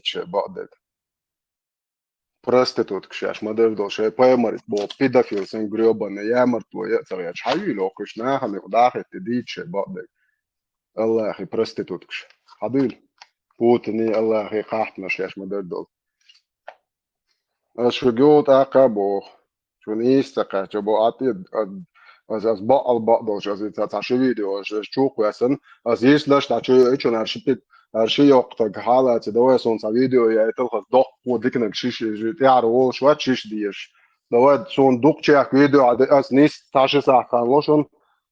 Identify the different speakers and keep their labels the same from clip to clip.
Speaker 1: dice baqdet. Prostitutkšas madevdošai paemarit bo pedofils en gröbane jämart bo jätsariat šajilo kus nähale dahete dice baqdet. Allahi prostitutkš. Hadil. Putini Allahi qahtmasjas madevdol. Ashugud aqabo. Schon istaqa jabo atid as baqal baqdosh as ta video as chukwasan as islash ta chun arshipit arshi yoqtag halat dawa son sa video ya telkhas doq ودiknak shish تعرف شوات shish ديش dawa son dokchak video as nis tashi sa khanloshon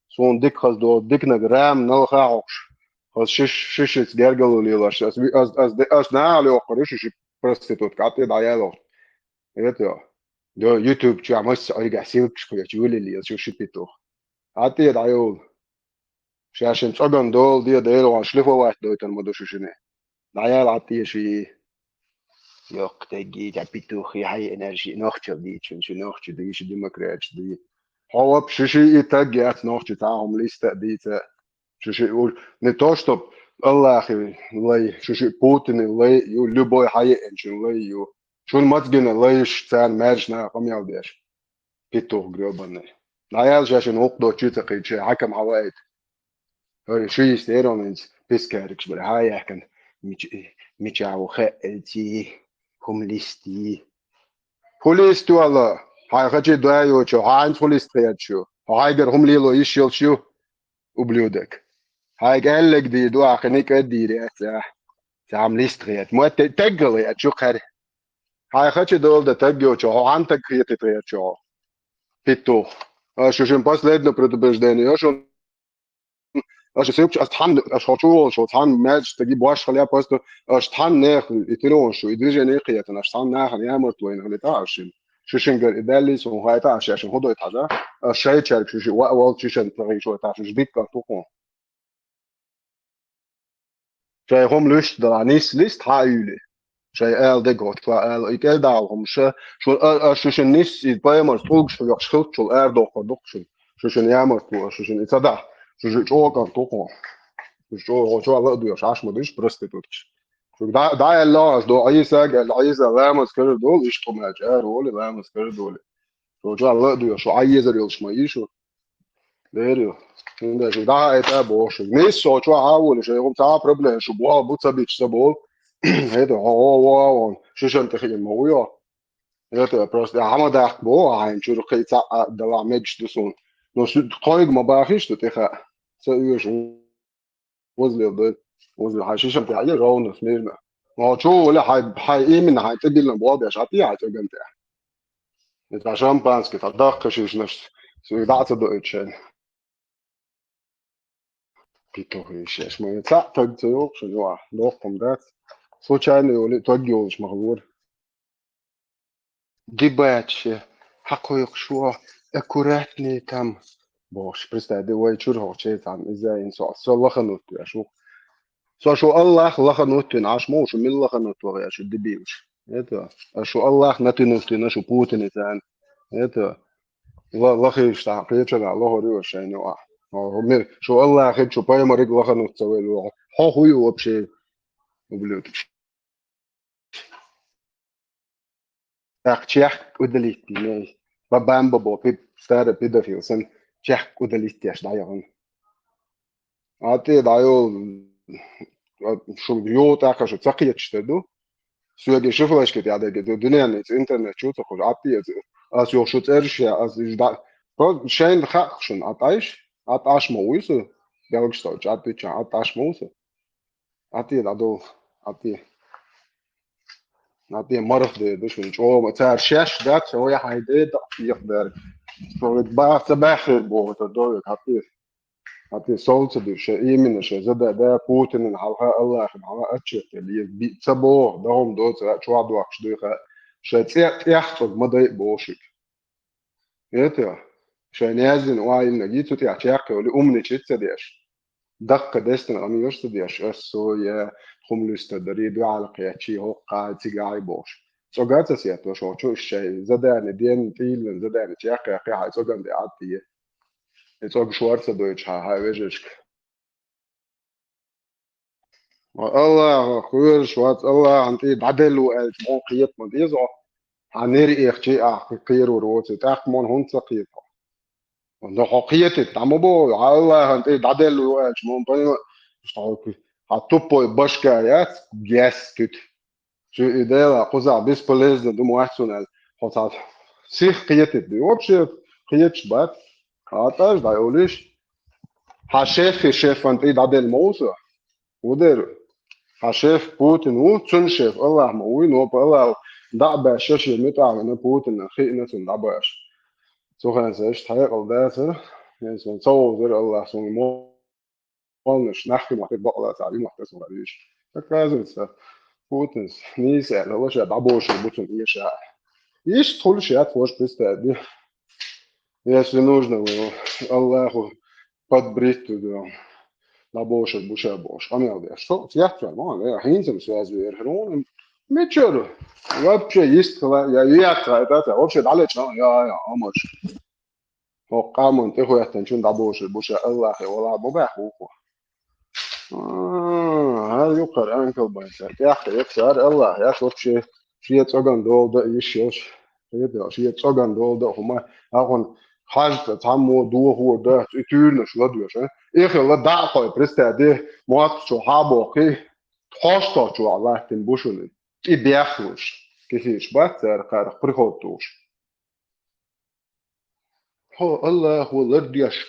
Speaker 1: son dik khas do diknak ram no khaox as shish gergalu lilash as na ali oqrish prostitut katid ayalo это do YouTube чамас айга силкшко ячулили as shipito atid ayol شاشن صقن دول دي ديرو شلفوا واحد دوتن مدوششنه نايل عطيه شي يوق تجي جابيتو خي هاي انرجي نوختش دي شنو نوختش دي شي ديمقراطش دي هو بشي يتجي نوختش تاعهم ليست دي شي не то что الله اخي لي شي بوتين لي يو любой هاي انشن لي يو شو المتجن ليش تاع مارشنا قم يوديش بيتو غربنا نايل شاشن وقدو تشيتقي شي حكم حوائد هر شيء ستيرونز بيسكاركش بالهاي كان ميتشاو خالتي هم ليستي بوليستو الله هاي خجي دايو شو هاي بوليستريات شو هاي غير هم ليلو يشيل شو وبلودك هاي قال لك دي دوا خنيك ادي ريت تعم ليستريات مو تقلي شو خير هاي خجي دول ده تقيو شو هاي انت كريتريات شو بيتو شو شن باس ليدنا предупреждение شو اش سيبش استحن اشوشو شو تحن ماتش تجيب واش خليها بوست اشتحن ناخل يتلون شو يدرج ناقية اشتحن ناخل يامرت وين خلي تعرشين شو شنجر اداليس وهاي تعرش عشان هدو يتحجا الشاي تشارك شو شو وقت شو شن تغي شو تعرش جديد كان توقون شاي هم لوش درانيس ليست هايولي شاي ال دقوت كلا ال يكال دالهم شو شن نيس يتبايمر توق شو يخشخلت شو الار دوق شو شن يامرت شو شن يتدع شو شو كان توقون شو الله دو يش مدريش بروستيتوتش شو دا الله دو عيسى لامس كر دول يش قوم اجار ولا لامس كر دول شو الله دو يش عيسى يلش ما يشو ديريو عند شو دا اتا بوش نيس شو عاول شو يقوم تاع بروبلم شو بوا بوتسابيتش سبول هيدا هو شو شنت خي مويا هيدا بروست عم دا بو عين شو خي تاع دا ميدش دسون نو شو قايق ما باخيش تخا سيوش وزل حشيشة بتاعي رون سميرنا ما شو ولا حي إيه من حي تجي لنا بوابة شاطئ حي تجي أنت إنت عشان بانس كده دق شيش نفس سوي دعت دوتشين بيتو هيش ما يتسع تجيو شنو لوقم ذات سو تشاني ولي تجيو مش مغبور ديباتش حقيق شو أكوراتني تام باش بس ده وايد شو هو شيء تام إزاي إنسان الله خنوت شو شو الله خنوت نعش مو شو من الله خنوت وغير شو دبيوش это شو الله نتنوت شو بوتين تان это الله خيش تعقيد شنا الله ريو شيء نوع هم شو الله خير شو باي مريق الله خنوت سوي له هو وبشي وبلوت تاخ ودليتي ناي بابام بابو بيد ستار بيدوفيل سن تاخ ودليتي اش دايون اتي دايو شو بيو تاخ شو تسقيت شتدو سوق شوفلاش كده عاد كده الدنيا نت انترنت شو تقول عطي as jo šut eršie as da šein hakšun ataiš ataš mūsu belgstoč atiča ataš mūsu ati ati مرض ده شو جو ما تعرف شاش ده هو يا حيدي يقدر شو بقى تباخر بو تدور ati صوت ده شيء من الشيء ده بوتين على الله على اتشت اللي بيتسبو ده هم دوت شو عدوا شو شيء يحفظ مضي بوشك это شاينازن واي نجيتو تي اتشاك ولي امني تشتديش دق دستن امي يشتديش اسو يا خملست دريدو على قياتشي هو قاعد تيجاي بوش سوغات سياتو شو الشيء زدان دين تيل زدان تشاك يا قاعد سوغان دي عطيه سوغ شوارز دويتش هاي ويجش الله خير شوات الله أنت بعدل وأجمع قيت من إذا هنري إختي أخير وروت تأخمن هون سقيت وده حقيقة تعمبو الله أنت بعدل وأجمع بين هتوبو باشكايات جاس كت شو إذا قصة بس بلز ندم واحد حصل سيخ قيت دي وبشي قيت شبات هاتاش دا يقوليش هشيف شيف أنت بعدل موسى ودير هشيف بوتين وتشن شيف الله موين الله دعبة شاشة متاع من بوتين خينة دعباش سو كان سيش تحقق الداتا يعني نصور الله سو مالنش نحكي محتاج بقى تعليم محتاج سوغاليش لازم بوتين نيسا هو شا دعبوش بوتين إيشا إيش تقول شيء فوش بس تأدي если нужно الله подбрить туда на больше буша бош. А мне да что? Я прямо, я хинцем связываю верхом. Мечер. Вообще есть, это вообще далеко, я амаш. وقام تهو يحتنشون دابوش بوشا الله ولا بباح وقو هذا يقر انكل بايسات يا اخي يكسر الله يا اخي شيء تصغن دول ده يشيش شيء تصغن دول ده هما اخون حاجة تعمو دو هو ده تيرنا شو ده شو ايه لا دعقه بريستا دي موات شو حابو كي تخاشتا شو الله تنبوشون اي بيخوش كيفيش باتر قارق بريخوتوش هو الله هو لرديش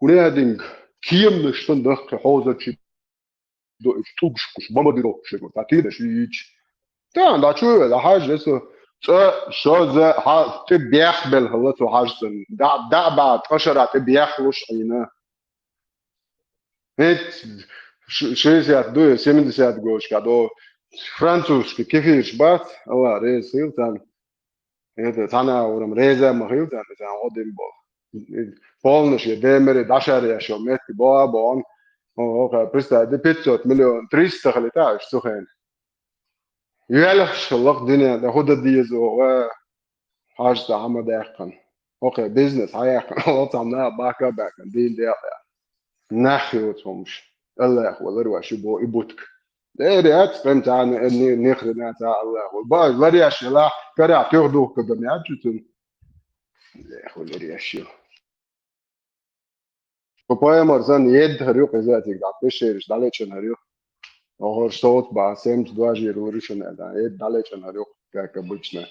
Speaker 1: ونادنج كيم نشتن دخل حوزة شي دو اشتوبش كش بابا دي روح شكو تعتيد شيش تان دا شو دا حاجة لسه شو زي تبيخبل هلتو حاجة دا بعد قشرة تبيخلوش عينا هيت شيء سيات دو سيمن سيات جوش كادو فرانسوس كيفيش بات الله ريز هيلتان هيت تانا ورم ريزا ما هيلتان تان قدم بول بولنش يدمر داشر يا شو مت بوا بون هو بريستا دي 500 مليون 300 خليتاش سخن يالش الله الدنيا ده هو ديزو حاجة عم داقن اوكي بيزنس هياقن الله تعملها باك دين دي ناخيوتهمش الله ولا روح بو يبوتك ده فهمت انا اني نخدم تاع الله والباقي لا رياش لا كرا تاخذوا كدنيا جتن يا اخو رياش بابايا مرزان يد هريو قزاتك دا بشيرش داليتشن هريو او صوت با سمت دواجي روريشن دا يد داليتشن هريو كبوچنا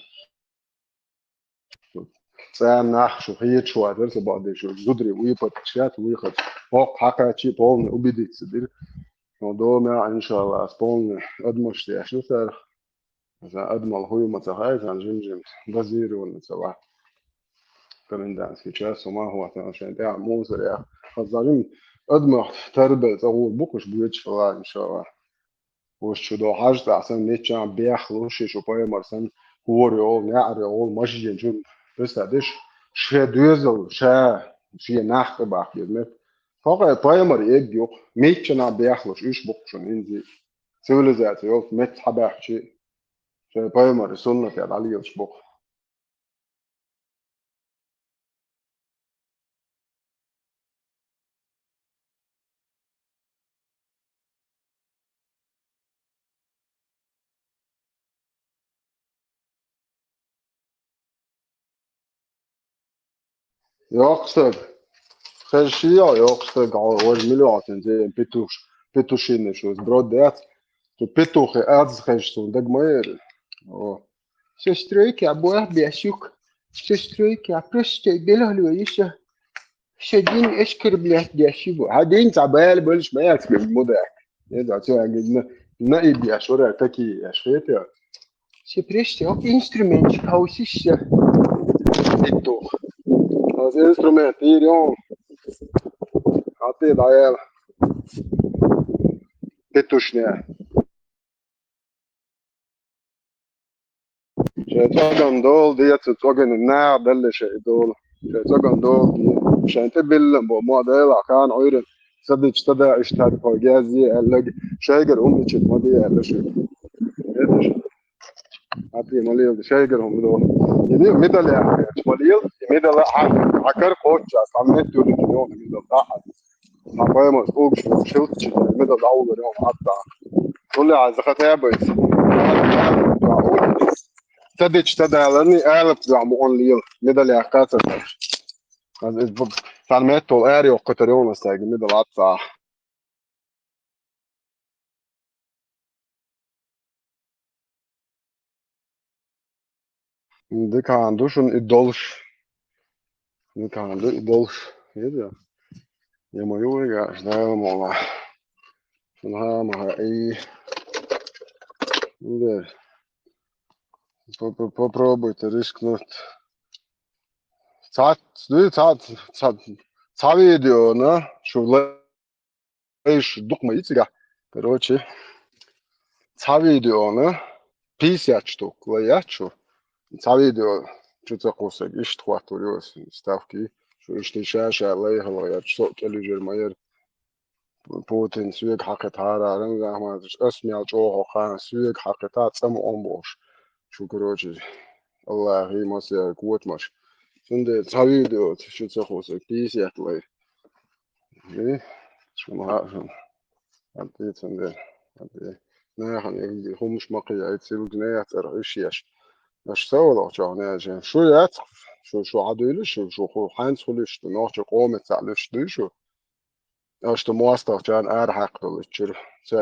Speaker 1: سام ناخ شو هي شو درس بعد شو زدري ويبط شات ويخد فوق حكا شي بول وبديت سدير موضوع ان شاء الله سبون ادمش يا شو صار مثلا ادمل هو متهايز عن جمجم بزير ولا سوا كمان دانس في تشاس وما هو عشان ده موزر يا خزارين ادمه تربه تقول بكش بيتش فلا ان شاء الله وش دو حاجة أحسن نيتشا بيخلوش شو باي مرسن هوريول نعريول ماشي جنجون بس هادش شيء دوزل شيء ناخت باخ يزمت فوق باي مر يجيو ميتشا بيخلوش إيش بقشون إنزي سيفيليزاتيون مت حباح شيء شيء باي مر سنة في عليه إيش بق يقصد خشيا يقصد عوج مليون زي بيتوشين شو برودات تو بيتوخي أرز خشتون دق ماير Сестройки обоих бясюк. Сестройки, а просто белый льюиса. Шадин эшкер блять дяшибу. Один تعبان بلش ما يكفي المدة. إذا تيجي نائب شورى تكي أشفيته. سبريست أو إنسترومنت هاوسيس. إتو. هذا إنسترومنت يريون. عطي ضايل. بتوشنا. شيطان دول ديت تتوجن النار دلش دول. شيطان دول عشان تبل ما ده كان عير صدق اشتدى اشتهر فوجازي قال شايقر أمي تشت ماضي قال شو عطي مليل شايقر هم دول يعني مدل يعني مليل مدل عكر قوتش عملت دول اليوم مدل ضاحت ما فاهم فوق شو شلت مدل أول يوم حتى قول لي على زكاة بس تدش تدعلني أعرف زعمون ليل مدل يا كاتر تعلمت الأري وقتريون استاجي مدل عطا ديك عندوش الدولش ديك عنده الدولش يدا يا ما يورجع ده والله شنها مع أي ده попробуй рискнуть ساعات ساعات видео на что лишь духма итига короче видео на 50 штук лаячу видео что-то кусок и что хватурилось ставки что işte şaşa leyhla ya çok gelir mayer Putin sürekli hakikaten ama اسمع جو خان sürekli hakikaten sam olmuş şu короче Allah iyi masaya kuvvet maç şimdi video что-то kusok 50 lay ne şunu ha Hadi sen de hadi ne hani هم مقيا يتصير جنيه ترى ايش ايش سوى لو جانا جن شو يات شو عدل شو خو حانس خلش نوش قوم تعلش شو ايش تمواستر جان حق دلش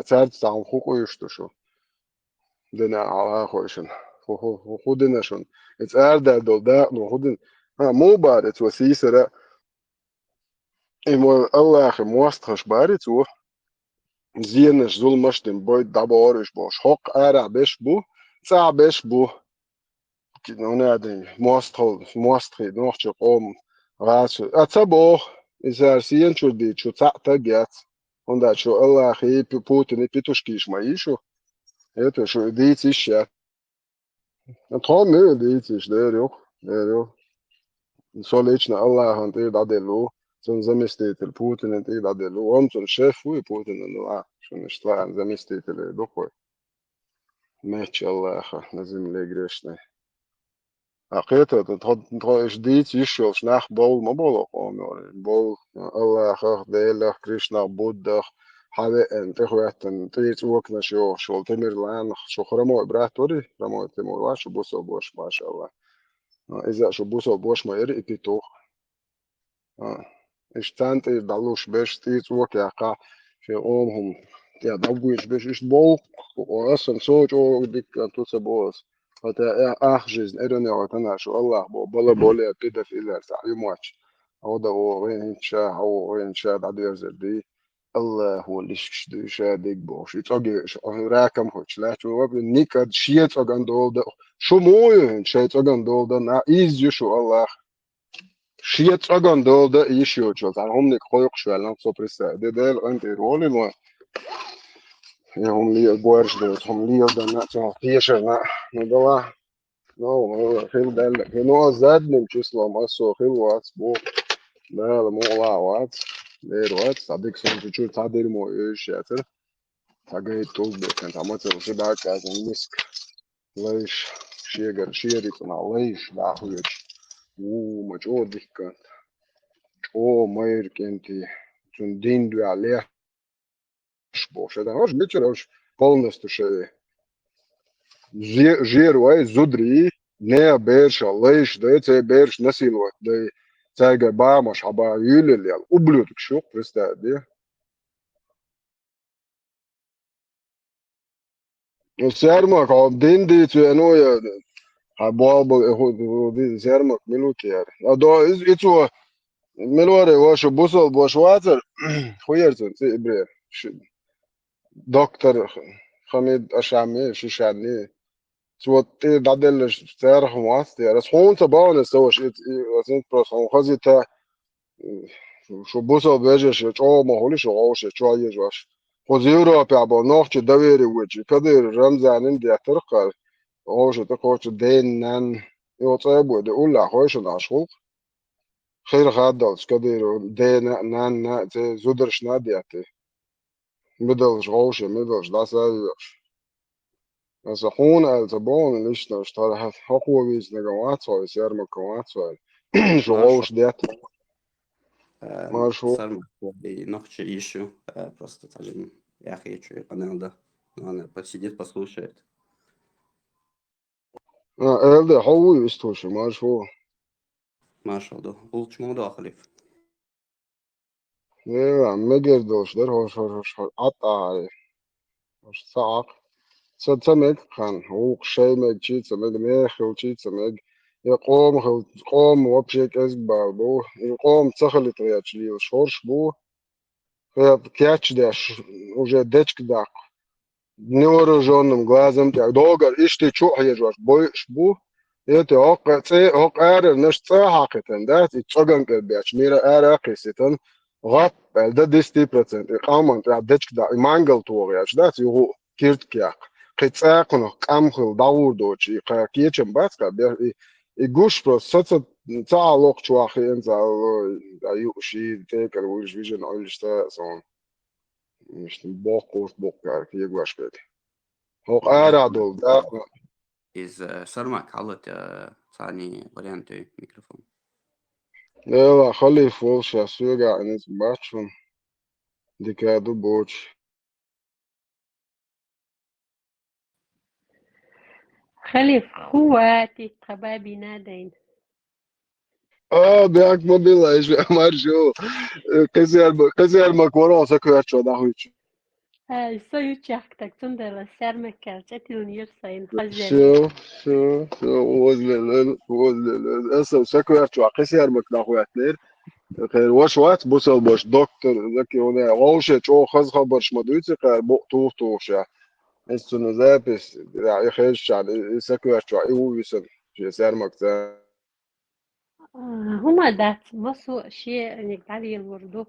Speaker 1: ساعات سام حقوق شو دنا على خوشن خودنا شون ات دول ده خودن مو بارت وسيسرة إمو الله أخي مواسترش بارت زينش zulmaş dem boy daborish boş hok ara beş bu sa beş bu ona de mostri noch om ras atabo izar sien chudi chuta tagat onda şu Allah hi Putin pitushkish maishu это что идите ща то мы идите der so lично Allah han det adelu som заместитель Путина det adelu он som шеф у Путина ну что не что заместитель духой ماشي الله أخا لازم لي قريشنا حقيقة تحط جديد يشوف ناخ بول ما بول قوم بول الله أخا ديلا كريشنا بودخ حاجة أنت خوات تيجي وقتنا شو تمر لان شو خرمو إبراه توري خرمو تمر واش بوسو بوش ما شاء الله إذا شو بوسو بوش ما يري إبيتو إشتانت دلوش بيش تيجي وقت يقع في أمهم ja, dauguis bieži viņš bulku, un esam soču, dikā tu sabos. Hata жизнь, إرني وتناشو الله بو بلا بولي بيدا في إلى تعليم ماتش هو ده هو وين شاء هو وين شاء بعد يرزل دي الله هو اللي شدو شادك بو شي تاجي راكم هوش لا شو وابن نيكاد شيت أجان دول ده شو موي شيت أجان دول ده نا إيز يشو الله شيت أجان دول ده يشيو شو تعال هم نك خويق شو لان صبرسة ده أنت رولي Ja, om lier boersdood, om lier dan net zo piesje na dala. No, heel duidelijk. Je nou zet neemt Islam als zo heel wat bo. Nee, de mola wat. Nee, wat. Dat ik zo'n beetje tadir mooi is, ja, ter. Dat ga je toch bekend. Dat moet je daar kijken. Misk. Lees. Sheer iets aan lees. Daar goed. Oeh, maar zo dikke. Oh, meer kent die. Zo'n ding die alleen. Boş. Dat was een beetje als polnest te Žieroja zudrī, neabērš, лейш, да это берешь насиловать, да цайга бамаш, аба юлили, ублюдок, что представь, да? Ну, сярмак, а динди, ну, я, а баба, сярмак, минуты, я. А да, это, милоре, вашу бусол, ваш ватер, хуерцен, ты, бре, доктор Хамид Ашами, Шишани, Så det dadel ster hmas det är sånt så barn så shit sen pro så hazita شو بوسو بيجي شو ما هولي شو غوش شو يجوش خو زيرو بيعبو نوخ دويري وجي كدير رمزان اندي ترقل غوش تقوش دين نان يوصيبو دي أولا خوش ناشخوق خير غادلش كدير دين نان زودرش نادياتي مدلش غوش مدلش لا سايوش Also ohne also bauen nicht da statt hat hochwis na gawatso sermo gawatso
Speaker 2: Хорошо.
Speaker 1: жовж дет маршо
Speaker 2: صار معي نقطة ايشو بس تعلم يا اخي شو قناة ده Она посидит, послушает.
Speaker 1: Elde هو يستوشي ما شو
Speaker 2: ما شاء الله قلت موضوع خليف.
Speaker 1: ne مجر دوش در hoş عطا عليه hoş صعق سمك خان هو شيء مج شيء سمك ميخ هو شيء سمك يقوم وبشيك أزبال بو يقوم تخلط رياتش ليه شورش بو كياتش داش уже дечк да невооруженным глазом так долго ишти чух ежваш бойш бу это ок ар наш цахакетен да и чоган кебяч мира ар акисетен غاب ده 10% قامن да дечк да мангал туяч да يو кирт кяк قيتساقن قامخل داور دوچي قاكيچم баска и гуш просто цаалок чуахи энзал да юши текер уж вижен альшта сон مش بوق كارك يقواش بيتي هو قارع ده
Speaker 2: Из سرمك على ثاني واريانتي ميكروفون.
Speaker 1: لا خلي فوش سوغا انس باتشون ديكادو بوتش
Speaker 3: خليف خواتي تخبابي نادين
Speaker 1: بياك موبيلا ايش مارجو كزير مكورو سكواتشو ده هويتش
Speaker 3: سوي تشاكتك تندر سرمك كارتين يرسين
Speaker 1: شو
Speaker 3: خزاني
Speaker 1: وزل اسو سكواتشو قسير مكدا خواتنير خير واش وات بوسل باش دكتور ذكي هنا ووش تشو خز خبرش مدويتي قال بو توشا Esto запись, ja, ich ich sag ja schon, ich wissen, ich sehr mag sein.
Speaker 3: هما дат بصوا شيء نقدر الوردو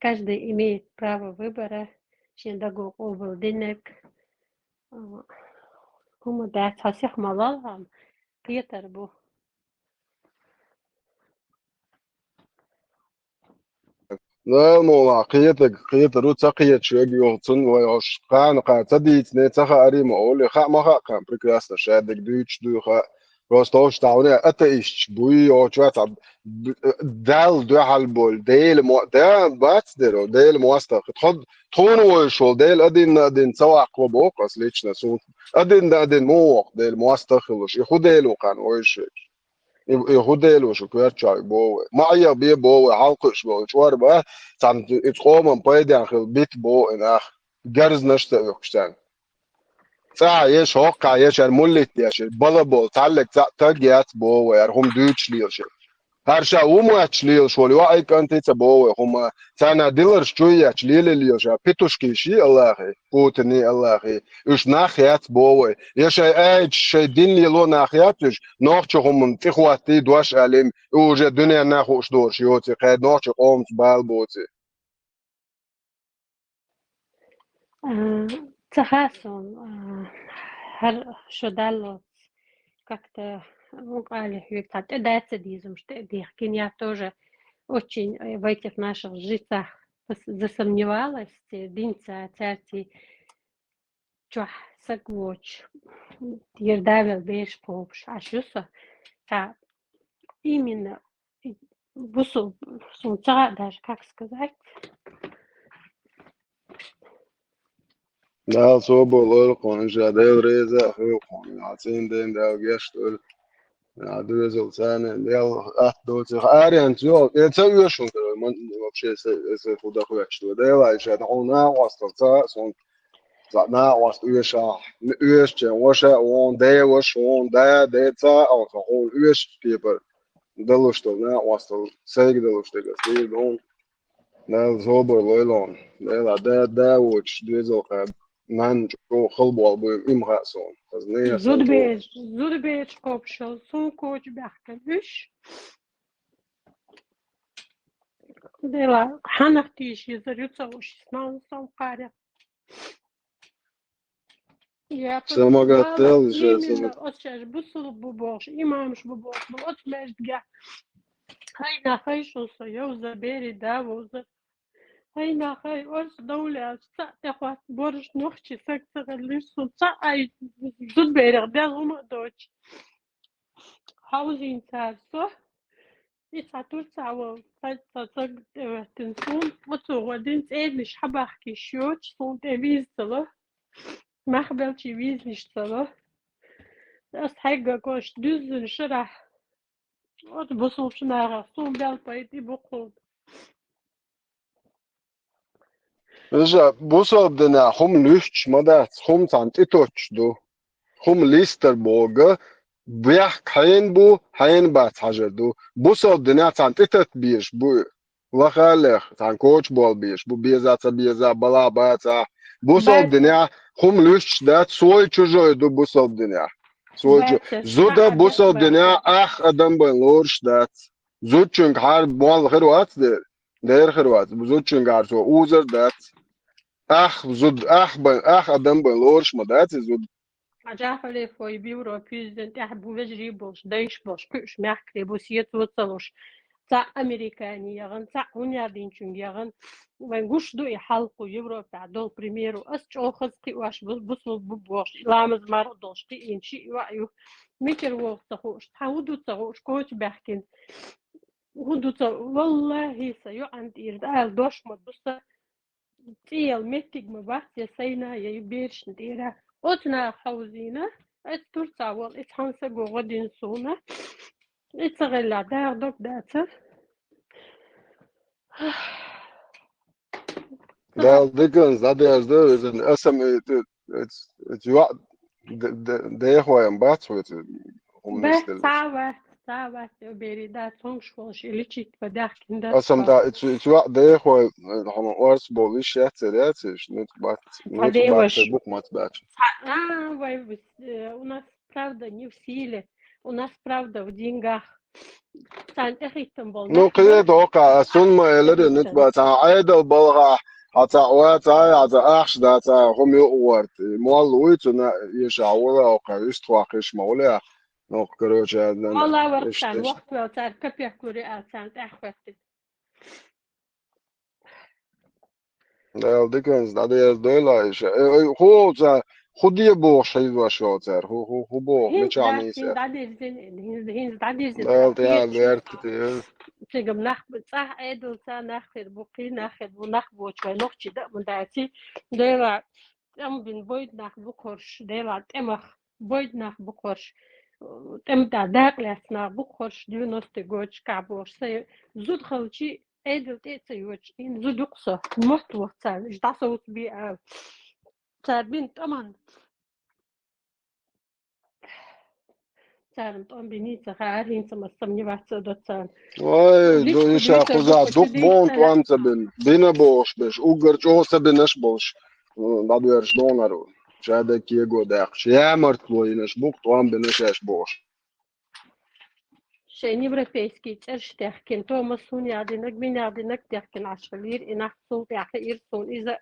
Speaker 3: каждый имеет право выбора شيء دقو قوبل دينك هما دات هسيخ ملالهم قيتر بو
Speaker 1: لا مو قيت رو تقيت شو يجي يوصل ويش قان قان تديت نه تخا أري ما أقول خا ما خا قان بريكلاس نشادك دوتش دو خا راستوش تعوني أتيش بوي أو شوات دال دو حالبول ديل مو ده بات درو ديل مواستخ تخد تخون وشول ديل أدين سوا قبوق أصليش نسون أدين مو ديل مواستخ لش يخود ديل وقان ويش يهوديل شو كويرتشا بو معي بي بو حلقش بو شوار بقى سان تقوم بايد اخر بيت بو اخ جرز نشتا يوكشتان ساعة يش هوقع يش المولت يش بلا بو تعلق تاجيات بو ويرهم دوتش ليش هرشا ومواتش ليش ولي واي كانت تبو هم سانا ديلر شوية ليل ليش بيتوشكي شي الله اخي قوتني الله اخي اش ناخيات بو يش ايج شي دين لي لو ناخياتش نوخهم تخواتي دوش عليم وجا دنيا ناخوش دور شيوتي قاد نوخ قومت بالبوتي
Speaker 3: تخاصم هر شدالو как-то ну, как дается дизм, что я тоже очень в этих наших жизнях засомневалась, динца, церти, чух, сагвоч, ердавил беш попш, а шуса, та именно бусу, сумца даже, как сказать.
Speaker 1: لا صوبو لقون جاديل ريزا خيوقون عطين دين داو جيشتول عدو زلسان ديال أحدو تخ آريان تيو يتسوي يشون كده من вообще если куда хочешь ديل عايش هتعونا واسطة سون زعنا واست يشا يش جن وشا وون دي وش وون دا ديتا أو تقول يش كيبر دلوشتنا واستو سيج دلوشتنا سيج دون لا صوبو ليلون ديل دا وش ديزل قاد نان جو خلبو أبو إمها سون فزنية سنتو
Speaker 3: زود بیش خوب شد سون کوچ بخکلش دلا حنفتیش یزریوتا وش سمان سام قاره я
Speaker 1: Самогател
Speaker 3: именно от сейчас бусул бубош имамш бубош вот междга هاي نخي شو سيو زبيري داوز هاي نخي أرس دولة تأخذ برج نخشي سكت غليش سلطة أي زود بيرغ ده غم دوتش هاوزين تاسو يساتور تاو تنسون وتو ودين تأذن شحبخ كيشوتش سون تبيز تلو مخبلتي ويزنش صلاة أس حاجة كوش düzün şırah ot bosulçun ağa son bel paydı bokul
Speaker 1: إجا بوصل دنا هم لوش مدات هم تانتيتوش دو هم ليستر بوغا بيح حين بو حين بات حجر دو بوصل دنا تانتيتت بيش بو وخالخ تان كوتش بول بيش بو بيزا بلا باتا بوصل
Speaker 3: بات
Speaker 1: دنا هم لوش دات سوي чужой دو بوصل دنا سوي чужой
Speaker 3: بات
Speaker 1: زودا بوصل دنا أخ أدم بنلورش دات زود چونك هر بوال خروات دير خروات زود چونك هر سو اوزر دات أخ زود أخ أدم بنلورش مدات زود
Speaker 3: عجافة foi بيورو بيزن تحبو وجري بوش دايش بوش كوش محكري بوسيت وصلوش تاع أمريكاني يغن تاع هنياردين چون يغن وانگوش دو حلقو يورو تاع دول بريميرو أسجو خزقي واش بوصل ببوش لامز مردوش تي إنشي وعيو ميكر ووق تخوش تحودو تخوش كوش بحكين هدو والله سيو عند إردال دوش مدبسة تيال متك مباحث سينا يبيرش نديرها أتنا حوزينا أتورتا وال إتحنسا غودين سونا إتغلى دار دوك داتا
Speaker 1: Wel, dikkens, dat is dus een SM, het ja, de gewoon bad wordt om niet
Speaker 3: بس
Speaker 1: te lezen.
Speaker 3: ساعة بيري دا تونشوش إلي تشيك بداك كندا
Speaker 1: SM da, het ja, de gewoon, gewoon oors bolish ja, het is niet bad, boek mat bad.
Speaker 3: Вай, у нас правда не в силе, у нас правда в деньгах.
Speaker 1: Ну, كده توقع سن ما يلد نتبع تا عيدل بلغا حتى واتاي حتى أخش داتا هم يقورت مولويت ونا يشعولا وقايست واقش مولها نو كروجا
Speaker 3: والله ورطان وقت وتار كبير كوري آتان تأخوتي
Speaker 1: Wel, dikkens, dat is duidelijk. Hoe ze goed die boog schrijven was zo ter. Hoe boog met je niet
Speaker 3: هين داديزين
Speaker 1: Wel, ja, werkt het.
Speaker 3: تيجم نخب صح عيدل تا نخر بقي نخر ونخبو شوي نخشي دا من داتي ديلا أم بين بويد نخ بخورش ديلا تمخ بويد نخ بخورش تم دا داقلس نخ بخورش ديونست جوش كابورش سي زود خوشي عيدل تيتي يوش إن زود يقصى مست وقتان إيش دا صوت بي تابين تمن تارم تون بنيت خارين سمستمني وقت دوتان
Speaker 1: Ой, du ich ja gesagt, du wohnt wann ze bin. Binne boos bes. Uger jo se binnes boos. Dat weer snonaro. Schade kiego dag. Jamert loines boek wan binnes es boos.
Speaker 3: شيء европейский ترش تحكين توماس هون يعدينك بين يعدينك تحكين عشلير إنك صوت يحكي إرسون إذا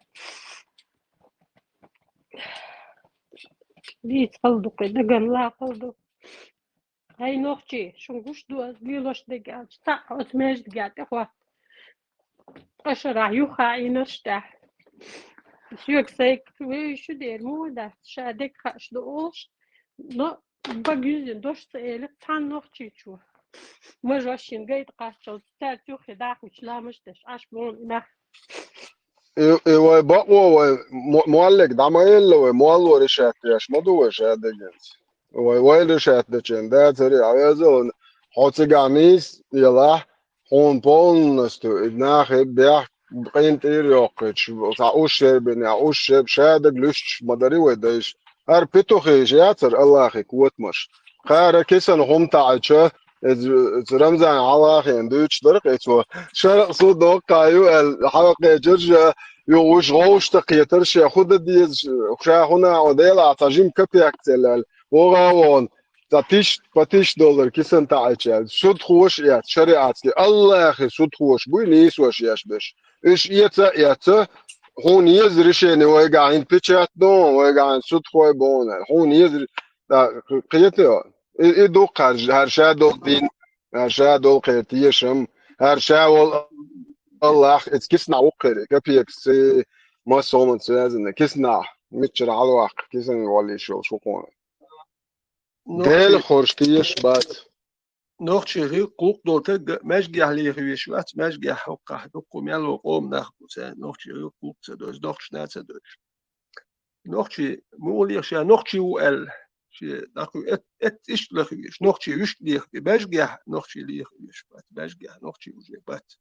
Speaker 3: ليت خلدو كده قال خلدو هاي نوختي شنقوش دو ليلوش دقات تا أتماش دقات إخوة أشرع يوخا إنشتح شيك سيك شو دير مو ده شادك خاش دوش no bagüzin doş eyle tan nohçi çu mojoshin gayt qaçıl tertü xida uçlamışdır aş bon ina
Speaker 1: Ewa bakwa wa muallek damayel wa muallo rishat yaş modu wa şade gens. Wa rishat de çende teri ayazon hotseganis yala hon pon nastu idnach beh قيمت يوقش تعوش بنا عوش شادق لش مدري وداش هر بيتو خيجاتر الله خي قوت مش خارا كيسن هم تعچه رمزان على خي دوش درق اتو شرق صود دوقايو الحلقه جرجه يوش غوش تقيترش خود ديز خشا هنا وديلا تجيم كبيك تلال وغاون $patış كيسن تعچه شد خوش يات شريعت الله خي شد خوش بو نيس وش ياش بش إيش يتا هون يزري شيء ويقعين بيتشات دون ويقعين صوت خوي بون هون يزري قيته إدو قرج هر شيء دو دين هر شيء دو قيتيشم هر شيء والله كيسنا وقري كبيك سي ما صومن سيزن كيسنا متشر على الواقع كيسنا ولي شو قون ديل خورشتيش بات
Speaker 4: نوخشي قوق دوتا مشجع لي خويشوات مشجع حقه دقو ميالو قوم نخبوسا نوخشي قوق تدوش دوخش ناسا دوش نوختي مولي شا نوختي وال شي داكو ات إيش لخيش نوختي وش ليخ باشجع نوختي ليخ وش بات باشجع نوختي وش بات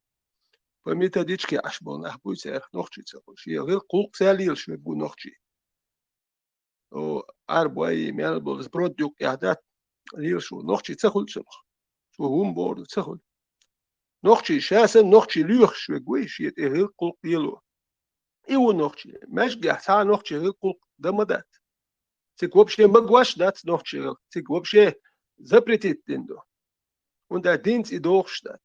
Speaker 4: فميتا ديتشكي عشبون أحبوي سير نوختي تقول شي غير قوق ساليل شو بقول نوختي أو أربعة ميال بولس بروديوك إعداد ليل شو نوختي تقول شو هم بورد تقول نوختي شاسن نوختي ليخ شو بقول شي غير قوق ديلو إيو نوختي ماشجع ساعة نوختي غير قوق دمدات Cik uopšte magwaš dat nochčil, cik uopšte zapretit dindo. Und der Dienst i dochstat.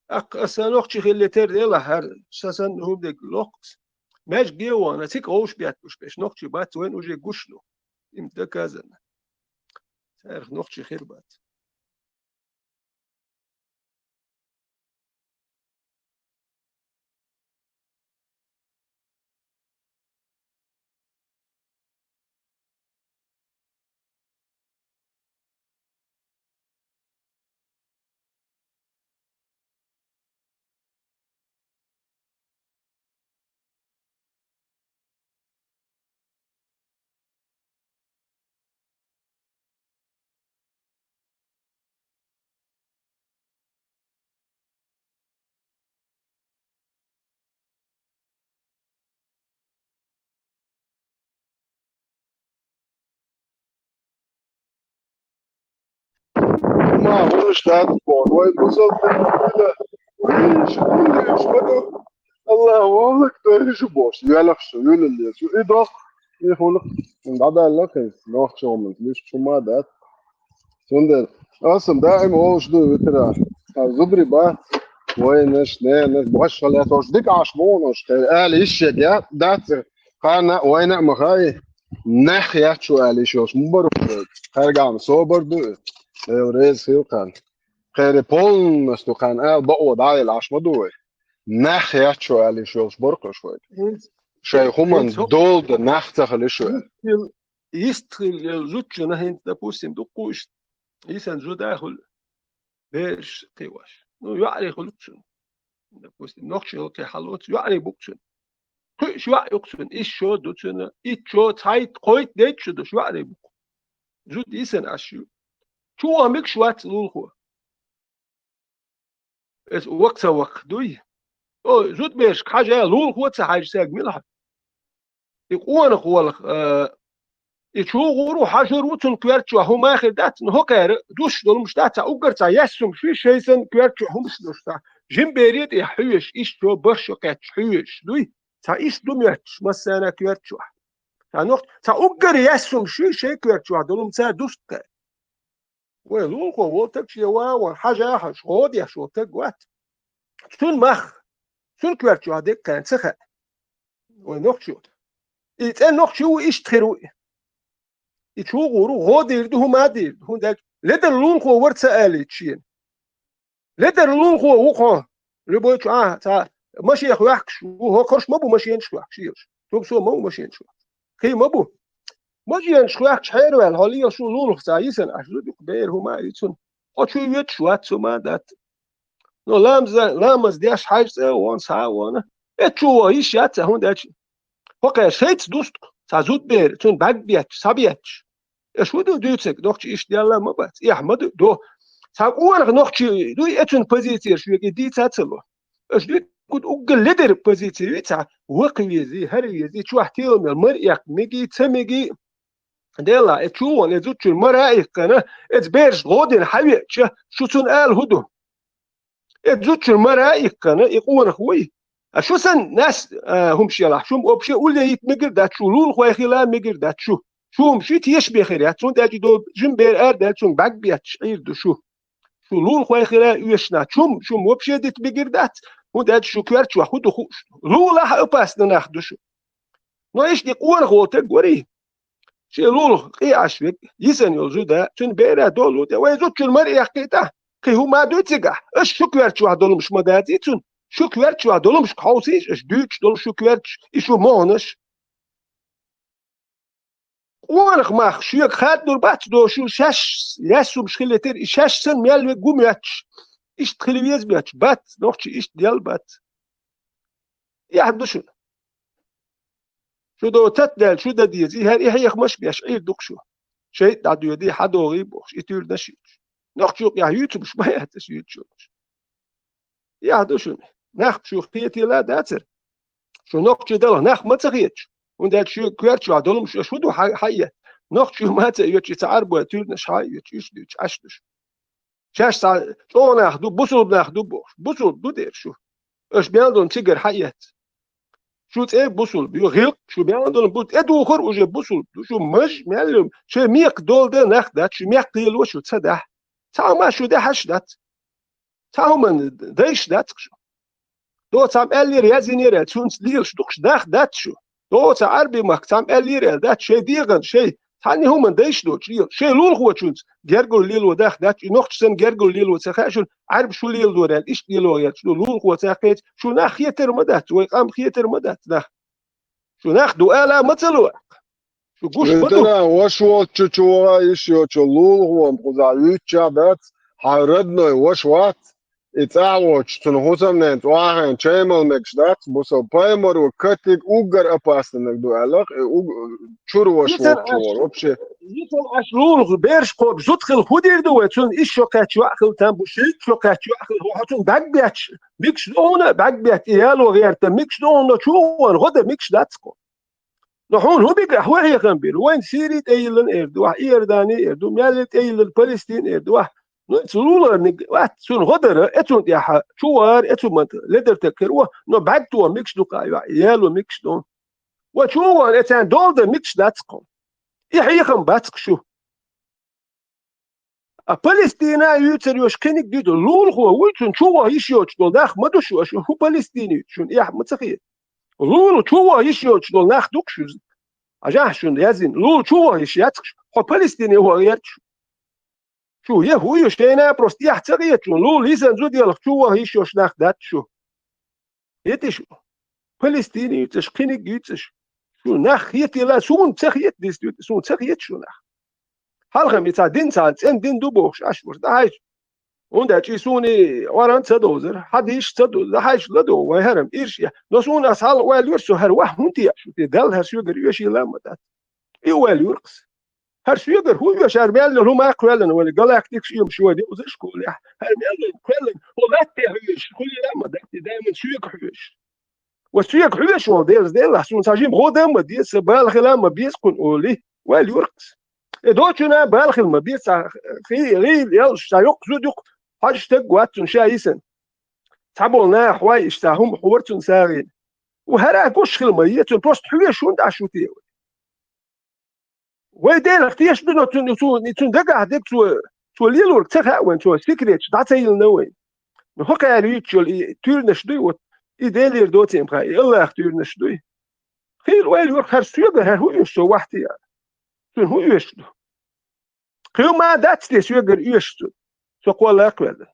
Speaker 4: Ak asa nochčil hilleter dela har, sasan hubdek loks. Mesh gewana, cik oshbiat ushpesh, nochčil bat wen uje gushlo. Im da kazan. Sarch nochčil hirbat.
Speaker 1: ما هوش لا تبون وين وصلت ايش بدو الله والله كتير شو بوش يالك شو يقول اللي شو ايه يقول من بعد لك نوح شو من ليش شو ما ده سندر اصلا دائما هو شو ترى زبري با وينش ناس بغش ولا توش ديك عشمونش قال ايش يا دات قانا وين مخاي ناحية شو قال ايش مو برو خارج عن صوبر دو وريز فيو كان خير بول مستو كان قال بقعد على العشمة ناحية شو قال ايش برقه شوي شيء هم دول ده ناحية اللي شو
Speaker 4: يستخل زوجنا هند допустим دقوش يسان زو داخل بيش قواش نو يعرف لوكشن допустим نوخشو كي حلوت يعرف بوكشن شو يقصن ايش شو دوتشن ايش شو تايت قويت ديتش دو شو يعرف بوك زود يسان اشيو شو عمك شوات لولخو اس وقت دوي او زود بيش حاجه لولخو تسحاج ساق ملح يقوانا خوالخ يشو غورو حجر وتن كوارتشو هم اخر دات نهو كير دوش دول مش دات اوغرتا يسم في شيسن كوارتشو هم مش دوشتا جيم بيريت يحوش ايش تو برشو كاتش حوش دوي تا ايش دومياتش مسانا كوارتشو تا نوخت تا اوغر يسم شي كوارتشو دول مسا دوشتا ولو هو تكشي واو حاجه حش غود يا شو تقوات تون مخ تون كوارتشو هذيك كان سخه ونوخت شو إيه نوخت شو ايش تخرو يشو غورو غودير دو ما دير هون داك لدر لون خو ورت سالي تشين لدر لون خو وخو ربوت تا ماشي يا اخو يحكش وهو كرش مبو ماشي ينشو يحكش توب سو مو ماشي ينشو كي مبو ماشي ينشو يحكش حير وال هولي شو لون خو سايسن اشلو دو بير هما يتون اوتشو يتشو ات سو ما دات نو لامز دياش حاجه وان سا وانا اتشو ايش يات هون داك فوق شيت دوست تزود بير تون باك بيات سابياتش شو دو دوتك نوخش إيش ديالا ما بات يا أحمد دو ساقوار نوخش دو إتن بوزيتير شو يجي دي تاتلو إيش دو كود أقل لدر بوزيتير يتع وقوي زي هري زي شو احتيال من المريق ميجي تميجي ديلا إتشو أنا زوج المرائق أنا إتبيرش غودين حبي شو تون قال هدو إتزوج المرائق أنا يقون خوي شو سن ناس هم شيلا شو أبشي ولا يتمجر دات شو لول خوي خلا مجر دات شو مشيت يشبه خير ياتون داجي دو جنبير داتون باك بيات شعير دو شو لول خوي خير يشنا شو وبشي ديت بيجردات ودات شو كوارت شو خدو خوش لول ها باس ناخدو شو نو ايش دي قوار غوتك غوري شي لول قياش بك يسن يوزو دا تون بيرا دولو دا ويزو المرء يحكيتا كي هما دوتيغا اش شو كوارت شو دول مش مداتيتون شو كوارت شو دول مش كاوسيش اش دوتش دول شو كوارت ايشو مونش وانخ ماخ شو خاد دور بات دو شو شش ياسو مشكلتر شش سن ميال قومياتش ايش تخليويز بياتش بات نوخش ايش ديال بات يا حدو شو شو دو تتدل شو دا ديزي هر إيه يخمش بيش عير دقشو شيء دا ديو دي حدو غيبوش يتير نشيش نخشوق يا يوتيوب شو ما يهتش يوتيوب يا دوشون نخ شو خيتي لا داتر شو نخشو دل نخ ما تخيتش وندل شو كويرتشو عدلهم شو دو حية نخشو ما تيوتش تعربو يتير نش حي يتيش ديوش عشتش شاش ساعة شو ناخدو بوصل بناخدو بوش بوصل دو دير شو اش بياندون تيجر حيات شو ايه بوصل بيو غيق شو بياندون بوت ادو خر وجه بوصل شو مش معلم شو ميق دول ده ناخدات شو ميق ديل وشو تصدح تعال ما شو ده حشدات تعال من ديش دات شو دو تعال اللي ريازيني ريال شو نسليل شو دقش دات شو دو تعال عربي مك تعال اللي ريال دات شي ديغن شي تاني هم ديش دو شي لول هو شونس جرجل ليل وداخ دات نقش سن جرجل ليل وتخاشل عرب شو ليل دورال ايش ليل ويا شو لول هو تاخيت شو ناخ يتر مدات ويقام خيتر مدات ناخ شو ناخدو آلا مثلو شو قوش بدو
Speaker 1: Tyle, oszło czuła jeszcze czulul, pozajutrza bec, haredno oszłat. I cało, co no hozamnent, wachen, czemel mekşdat, bo so pajmoru katik ugar apasnek duelach, czuru oszło czuła, вообще.
Speaker 4: يتم أشلول بيرش قوب زدخل خدير دو تون إيش شقات يأخذ تنبو شيء شقات يأخذ هو تون بعبيتش ميكش دونا بعبيت إيال وغير تميكش دونا شو غدا ميكش داتكو نحون هو بيجا هو هي كمبير وين سيريت أيلن إردو إيرداني إردو مالت أيلن فلسطين إردو نتسلولا وات سون غدر اتون يا شوار اتون منت لدر تكروا نو بعدتو ميكش دو كايا إيال وميكش دون وشوار اتان دول ده ميكش داتكو يحيخم باتك شو فلسطينا يوتر كينك ديدو لول هو ويتون شو يشيوش دول داخ ما دوشو شو هو فلسطيني شون يا متخيل لول شو يشيوش دول ناخ دوكشو اجاه شون يازين لول شو يشياتك هو فلسطيني هو غيرتشو شو هو يشتينا بروست يحتريت شون لول يزن زو ديال شو يشيوش ناخ دات شو يتشو فلسطيني يتش كينك يتش شو ناخ يتي لا سون تخيت ديس سون تخيت شو ناخ halgam ita din zahlt en din du boch ashwur da hay und der chisuni waran tsadozer hadish tsado da hay lado wa haram irshia no sun asal wal yursu har wa hunti shu te dal har sugar yoshi lamadat i wal yurqs har sugar hu yosh arbel lo ma kwelen wal galactic yum shwadi uzish kul ya har mel kwelen ولا تهيش كل لamadat دائما sugar hush والسيق حوش ودير دير سون ساجيم غودم دي سبال خلام بيسكن اولي وال يرقص دوتشنا بالخ المبيس في غيل يلش سايق زودق حاج تقوات شايسن تعبولنا حواي اشتاهم حورتن ساغين وهرا كوش خلمية بوست حوية شون دا شوتي ويدين اختياش دنو تون دقا هديك تو ليلور تخا وين تو سيكريتش دا تايل نوين نحوكا يريتشول تورنش دوي إيديلير دوتين بخا إلا اختيرنش دوي خير ويل يورك هر سيوغر هر هو يشتو وحتي تون هو يشتو خيو ما داتستي سيوغر يشتو سو قوال اقوال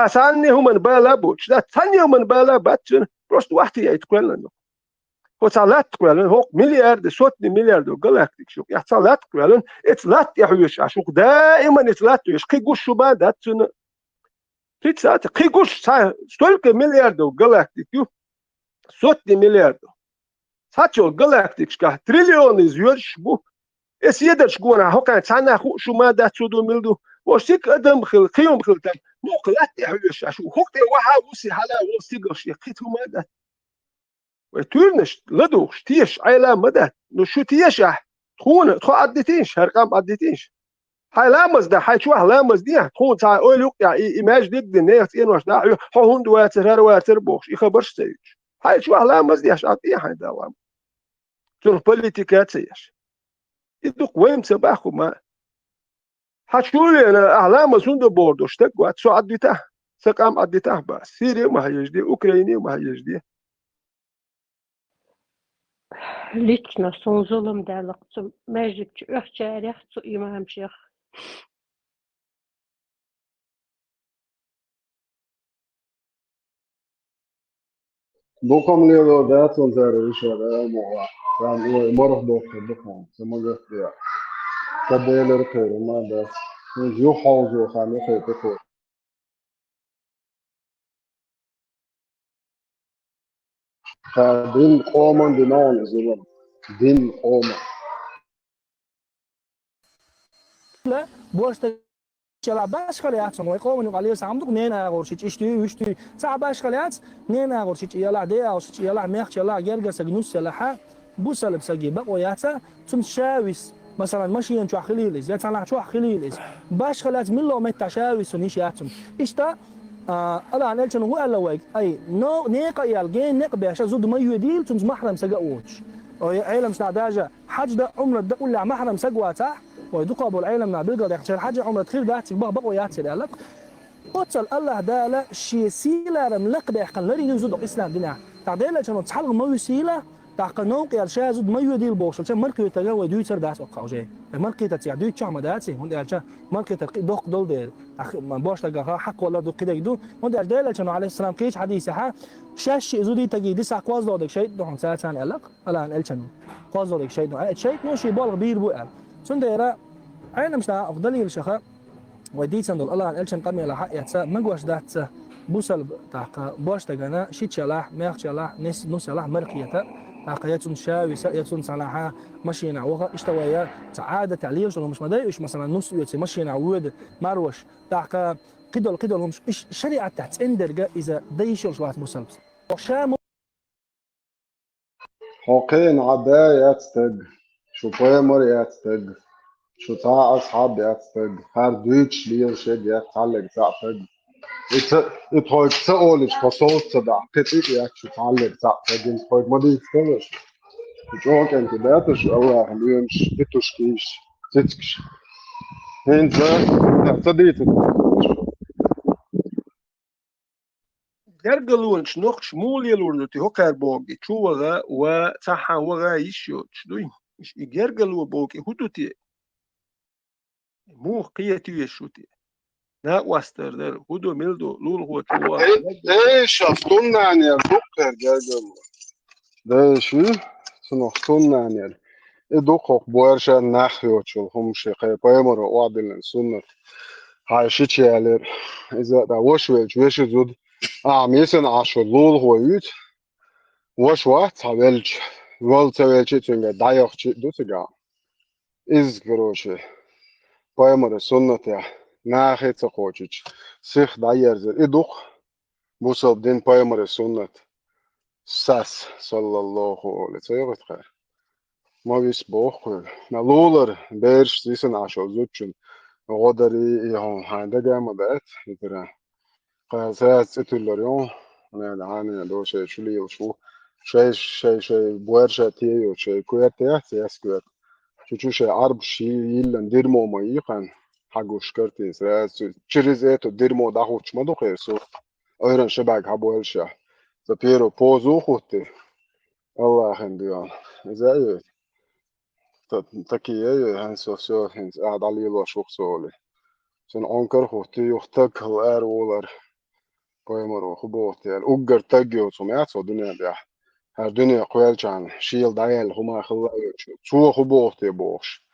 Speaker 4: ساني هم بالا بوش دا ساني هم بالا باتشن بروست وحتي يتقوال لنو هو سالات تقوالن هوك مليار دي صوتني مليار دو غلاكتيك شوك يح سالات تقوالن اتلات يحويش عشوك دائما اتلات يش قي قوش شبا داتشن قيت ساعتي قي قوش ستولك مليار دو غلاكتيك يو صوتني مليار دو ساتشو غلاكتيك شكا تريليون يزيولش بو اس يدرش قوانا هوكا تانا خو شو ما داتشو دو ملدو وشيك ادم خل قيوم خلتن نوقلات يحويش عشو هوك وحا وسي حالا وسيقش يقيتو ما دات وتورنش لدوش تيش عيلا مدى نو شو تيشح تخون تخو عدتينش هرقام عدتينش هاي لامز ده هاي شوه لامز دي تخون تاع اولوك يعني ايماج ديك دي نيت انوش دا هون دواتر هرواتر بوش يخبرش تيش هاي شوه لامز دي عطيه هاي دوام شنو بوليتيكات سيش يدوك وين سباخو ما هتشولي انا اعلام سوندو بوردوش تقوات سو عدته سقام عدته بس سيريا ما هيش دي اوكرانيا ما هيش دي
Speaker 3: Лично сон zulüm dälikçi mejlikçi ökçärek imam şeyh.
Speaker 1: Dokam leo dat on zero işe moğa. Ben o morah dokam. Sama gösteriyor. Kadeler kırma da. Yo havzu hali kayıtı. Kadın qoman dinan zulüm. دين قومة
Speaker 5: boşta çala başkalayat sonra qo'mini qaliyo samduq nena qorshich ishti sa başkalayat nena qorshich yala de qorshich yala mex yala gergasa gnus yala ha bu salb sagi baqoyatsa tum shawis مثلا ماشيين شو خليلز يا صلاح شو خليلز باش خلات من لو مت شاويس ونيشاتهم اشتا الا نلشن هو الا ويك اي نو نيقا يالجين نق باش زود ما يديل تم محرم سقاوتش او عيلم سناداجا حج ده عمره ده ولا محرم سقواتا ويدق ابو العيلم نابلقا ده حاجه عمره تخير ده بقوا ياتي لك قتل الله دالا شي سيلا رملق ده قال لري يزود اسلام دينا تعديل شنو تحل ما يسيلا تاقنوق يا شازود ما يديل بوش عشان مركي تجاوي دوي سر داس اوقاوجي مركي تتيا دوي تشام داتي هون عشان مركي تقي دوق دول دير ما باش تلقى حق ولا دو كده يدو هون دالا شنو عليه السلام كيش حديث ها شاش زودي تجي دسا كواز دودك شيء دون ساعه ثاني قالك الان الشن كواز دودك شيء شيء مو شي بالغ بير بو قال سنديرا عين مش افضل الشخا ودي سندل الله الشن قمي على حق يتسا مغواش دات بوسل تاق باش تجانا شي تشلاح ميخ تشلاح نس نص تشلاح مركيته عقياتهم شاوي يتون صلاحها مشينا وغا اشتويا سعادة تعليل شلون مش مدايش مثلا نص يتي مشينا عود مروش تاع قدل هم شريعة تحت اندرجا اذا ديش شوات مسلم وشام
Speaker 1: حقين عدا ياتستج شو بويمر ياتستج شو تاع أصحاب ياتستج هر دويتش ليل شد يتعلق تاعتج اتهاج تقولش فصوت تدع قطيت ياك شو تعلق تاعتج اتهاج ما دي تكلش جوك انت داتش الله هلويمش اتوشكيش تتكش انت تديت
Speaker 4: جرجلون شنوخ شمول يلون تي هوكر بوغي تشوغا وصحا وغا يشيو تشدوي مش جرجلو بوغي هدوتي مو قيتي يشوتي لا واستر در هدو ميلدو لول هو تشوا
Speaker 1: ايش شفتونا يعني الدكتور جاجل ده شو سنختونا يعني الدكتور بورشا ناخيو تشول هم شيخي بايمر وعدل السنة هاي شيء يعني إذا ده وش زود ميسن عشر لول هو يوت وش واحد تعملش وال تعملش تنجا دايخ شيء دوتجا إز كروشة بايمر السنة تاع ناخي تقوتش سيخ داير زر إدوخ بوصل دين بايمر السنة ساس صلى الله عليه وسلم ما بيس بوخر نلولر بيرش سيسن عشر زوجن غدري يهون هذا جامع بات يترى قاسات اتولريون أنا العاني لو شيء شو لي وشو شيء بورشة تيو شيء كويتة سياس كويت شو شيء عرب شيء يلا ديرمو ما يقان حقو شكرتي سراس تشريزيتو ديرمو داخوش ما دو خير سو أيرن شباك هبورشة زبيرو بوزو خوتي الله خنديان زي تكيه هن سوسو هن قاعد على يلو شوك سولي سن أنكر خوتي يختك هو وولر بايمر خبوت يعني أجر تجيو سمعت الدنيا ده الدنيا قويل كان شيل دايل هما خلا شو خبوت يبوش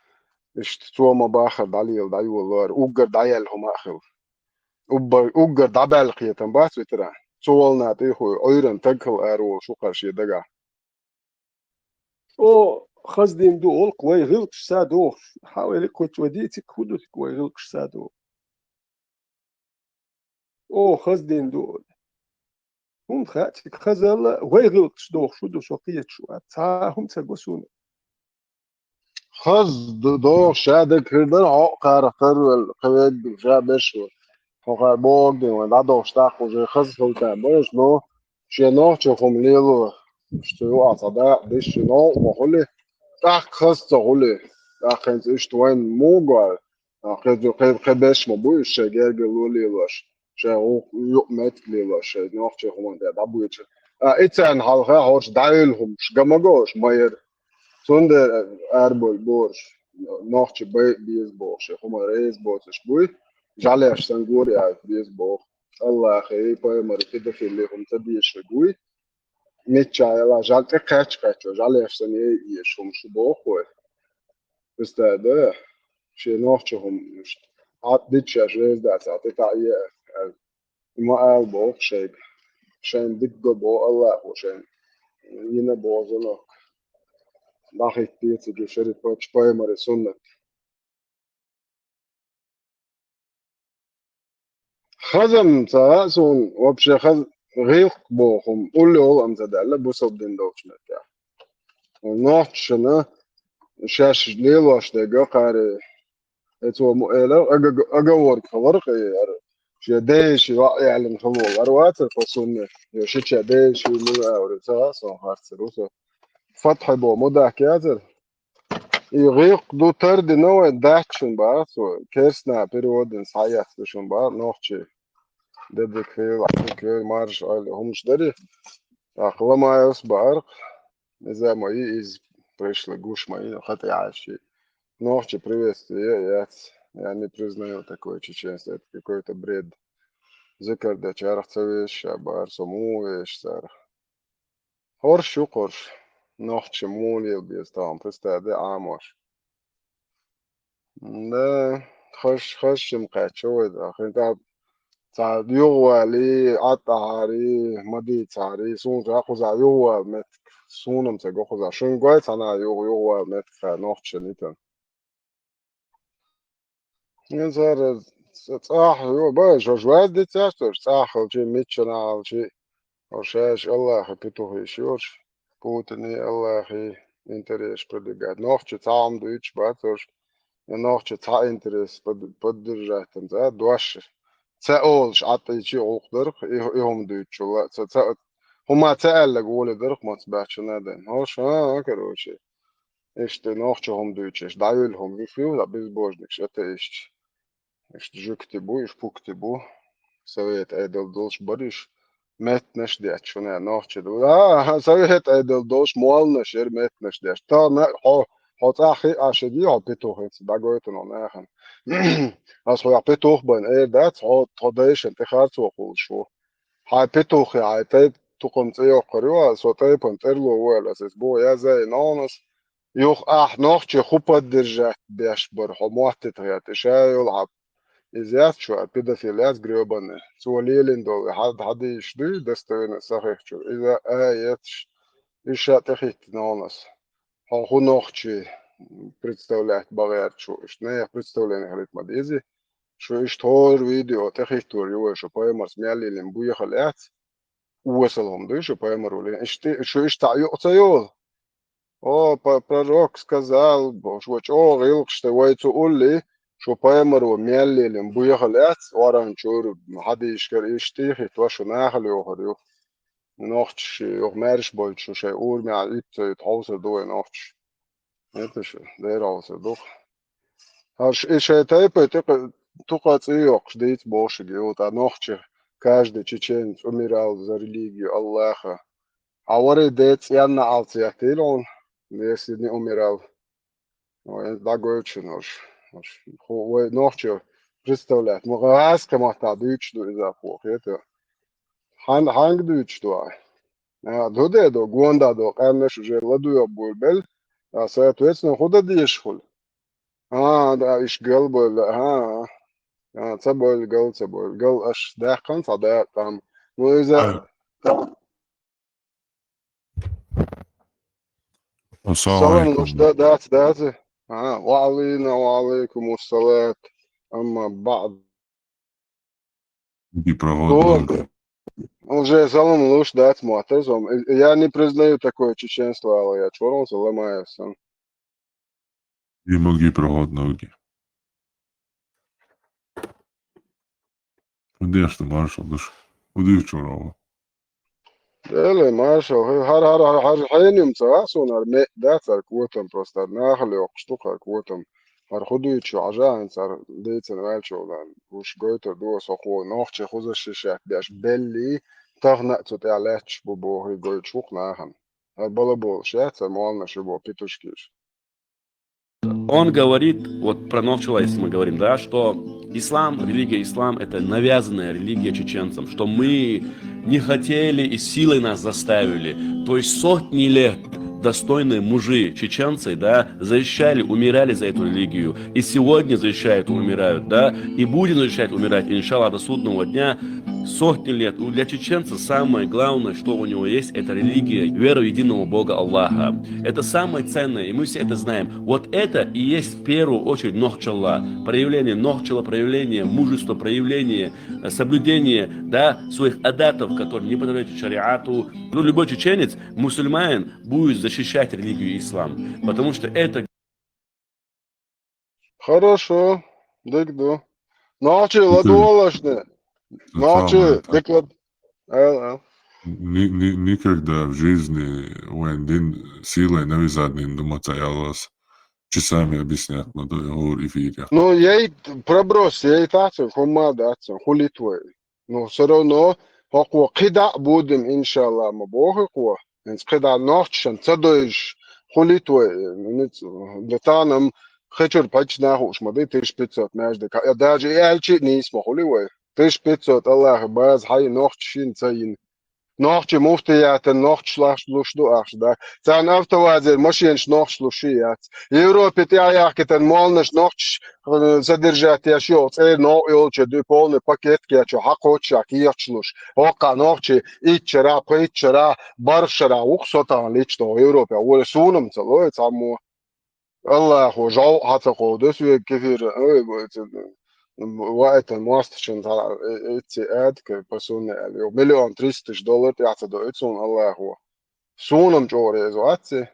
Speaker 1: إيش تو ما باخر دليل دايو والله أجر دايل هما خل أجر دبل قيتن بس بترى سوالنا تيخو أيرن تجهل أرو شو قرشي دقة
Speaker 4: او خزدين دول قوي غلق سادو حاول كنت وديتك كودو قوي غلق سادو او خزدين دول هم خاتك خزل ويغلق دوخ شو دو شوقية شو هم تقوسون
Speaker 1: خز دو شادك كردن عقار قر القواد جابش هقار بوق دي ولا دوش تاخو جي خز خلتا برش نو شنو تشوفهم ليلو اشتروا عصدا ديش نو وخلي تاخ خز تغلي تاخ انت اشتوين موغال قد قبش مبوش شجر قالوا ليلوش شو يقمت ليلوش نوخ تشوفهم ده دبوش اتسان هالها هوش دايلهم شجمگوش ماير Zonder arbol borš, nohče bijis boš, huma reiz boš šbuj, žalēš san gurjā bijis boš. Allah khiri paimar kida fili hum tadish šbuj, mitčā yala žal te kačo, žalēš san ieš hum šboh hoy. Bist da, še nohče hum at ditša reiz dāc, at tā ie, ma al boh šeik, šein diggo boh Allah ho šein, yine boh zanok. ناحية بيتي شريت باتش بايمر سنة خزم ساسون وبش خز غيق بوخم قول له هو أمزد على بوصل دين دوش نتاع ونوحش شنا شاش ليل واش دقا قاري اتو مؤيلة أقور خبرق شي ديش يعلن خلول أروات الفصول يشيش ديش مو أوريتا صون هارت روسو فتح بو مدة كياتر يغيق دو ترد نوع داكشن بار سو كيرسنا بيريود صحيح شون بار نوحشي دبك في مارش همش دري أخلا ما يصبر إذا ما يز пришли гуш мои хотя ящи ночи приветствую я не признаю такое чеченство это какой-то бред ذكر ده شارع تسويش بار سمويش سار هورش وقرش نوحش موني بيستان بستعدي عاموش ده خش مقاعد شوي ده أخي تعال يوه لي عطاري مدي تعري سون تأخذ يوه مت سونم تأخذ شون قايت أنا يوه مت نوحش نيتن يزار صح يو باش جواز دي تاستر صح الجي ميتشنا الجي وشاش الله خبيتو هيشورش بوتني الله خي انتريش بدقات نوحش تعام دويتش باتوش نوحش تا انتريس بدرجات تنزا دوش تاولش عطيتي عقدر يهم دويتش والله هما تألق ولي درق ما تبعتش نادين هوش كروشي إيش نوحش هم دويتش دايلهم يفيو لا بيزبوجنكش أتايش إيش جوكتبو إيش بوكتبو سويت أيدل دوش بريش مت نشديت شونا نوحش دو سويت أيدل دوش موال نشير مت نشديت تا حط أخي أشدي عبيتوه إنت دعوتنا ناخن أصل عبيتوه بين إيه دات حدايش أنت خارج وقول شو عبيتوه عايتي تقوم تيو قريوا صوتي بنترلو ولا سيسبو يا زي نونس يوخ نوحش خوبا درجات بيش برحو موحتت هيات شايل عب إزيات شو بيدافيلات قريبا سواليلين دول حد يشدي دستوين صحيح شو إذا آياتش إيشا تخيت نونس هو نوحشي представлять багаят шо ишне представление говорит мадизи шо иштор видео техитор его шо поэмар смялилин буехалят уэсалом да шо поэмар улин шо иштаю оцайол о пророк сказал шо о гилк что вайцу улли шо поэмар смялилин буехалят варан чур хадиш кер иштихи твашо нахали охрю нохч ох мерш боль шо шай ур мя ит таусер до нохч это же дерался дух аж и шайтайпы только цыёк ждет больше вот а ночи каждый чеченец умирал за религию Аллаха а вори дец я на алциятил он если не умирал ой да гойчен аж ночи представлять раз камата дыч до запох это ханг дыч то доде до гонда до конечно уже ладуя бульбел соответственно куда дешхул да иш قلب تبول قل اش داقن صداق там واذا
Speaker 6: السلام
Speaker 1: السلام
Speaker 6: عليكم.
Speaker 1: دات وعلينا وعليكم الصلاة أما بعد
Speaker 6: И проводник.
Speaker 1: уже салам луш дать матезом я не признаю такое чеченство але я чорон заломаюся
Speaker 6: И моги проводники. Где что маршал душ? Куда вчера?
Speaker 1: Ele marshal har حينيم تاسون الماء داتر كوتم بروستر ناخل يقشتوك كوتم har خدويت شو عجان صار ديتن والشو لان وش قويتر دو سقو نوخش خوز الشيشات بيش بلي تغنق تتعلاتش ببو هي قويت شوق ناخن har балабол شات موالنا شبو بيتوشكيش.
Speaker 7: Он говорит, вот про нового если мы говорим, да, что ислам, религия ислам, это навязанная религия чеченцам, что мы не хотели и силой нас заставили. То есть сотни лет достойные мужи чеченцы, да, защищали, умирали за эту религию. И сегодня защищают, умирают, да, и будем защищать, умирать. И иншаллах до судного дня сотни лет. Для чеченца самое главное, что у него есть, это религия, вера в единого Бога Аллаха. Это самое ценное, и мы все это знаем. Вот это и есть в первую очередь нохчалла. Проявление нохчала, проявление мужества, проявление соблюдения, да, своих адатов, которые не противоречат шариату. Ну, любой чеченец, мусульманин, будет защищать религию ислам. Потому что это...
Speaker 1: Хорошо. Дык-ду. Ночи,
Speaker 6: Никогда,
Speaker 1: ладуолашны. Ночи,
Speaker 6: это,
Speaker 1: дык-лад.
Speaker 6: никогда в жизни один силой навязать думаться я вас часами объяснять на договор эфире.
Speaker 1: Ну, я и проброс, я и тацин, хума дацин, хули твой. Ну, все равно, хоку кида будем, иншалла, мы бога ко. Инс кида ночшан, цадоиш, хули твой. Детанам, хочу почна хуш, мады 1500 между. Я даже и альчи не исма, хули твой. 1500, Аллах, баз, хай ночшин цаин. Ночи муфтият, ночь шлушу ахшда. Цан автовазер, машинш ночь шлушият. Европе ты аякетен молнеш ночь задержать я шот. Но илче ду полный пакет кячо хакоча киячлуш. Ока ночи ичера пичера баршера ухсотан лично Европе. Оле сунам целой цаму. Аллаху жау хатаку досве кефир. وقت الماستشن طلع اتساعد كبسون يعني مليون $300 يعتدوا اتسون الله هو سونم جوري زواتي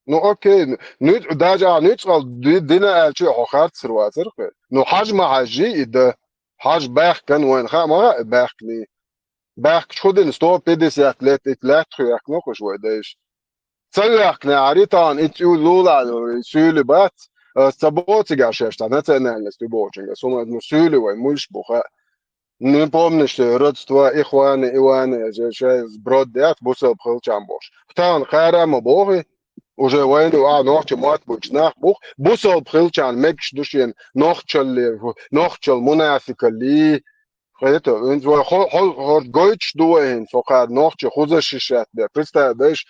Speaker 1: نو اوكي نيت داجا نيترال دينا الشي حخرت سرواتر نو حاج ما حاجي ده حاج باخ كان وين خا ما باخني باخ شودن ستو 50 اتلات خياك نوكو شوي دايش تسلخنا عريطان اتيو لولا سولي بات Саботига шешта, национальность уборчинга, сума мусуливай, мульшбуха. Не помнишь, родство ихваны, Иваны, же сброд дят, бусел пхилчамбош. Птан харама боги, уже войну, нохче мат бучнах бух, бусел пхилчан, мекш душен, нохчал мунафика ли. Это, хор гойч дуэн, фохад нохче хуза шишат, представляешь,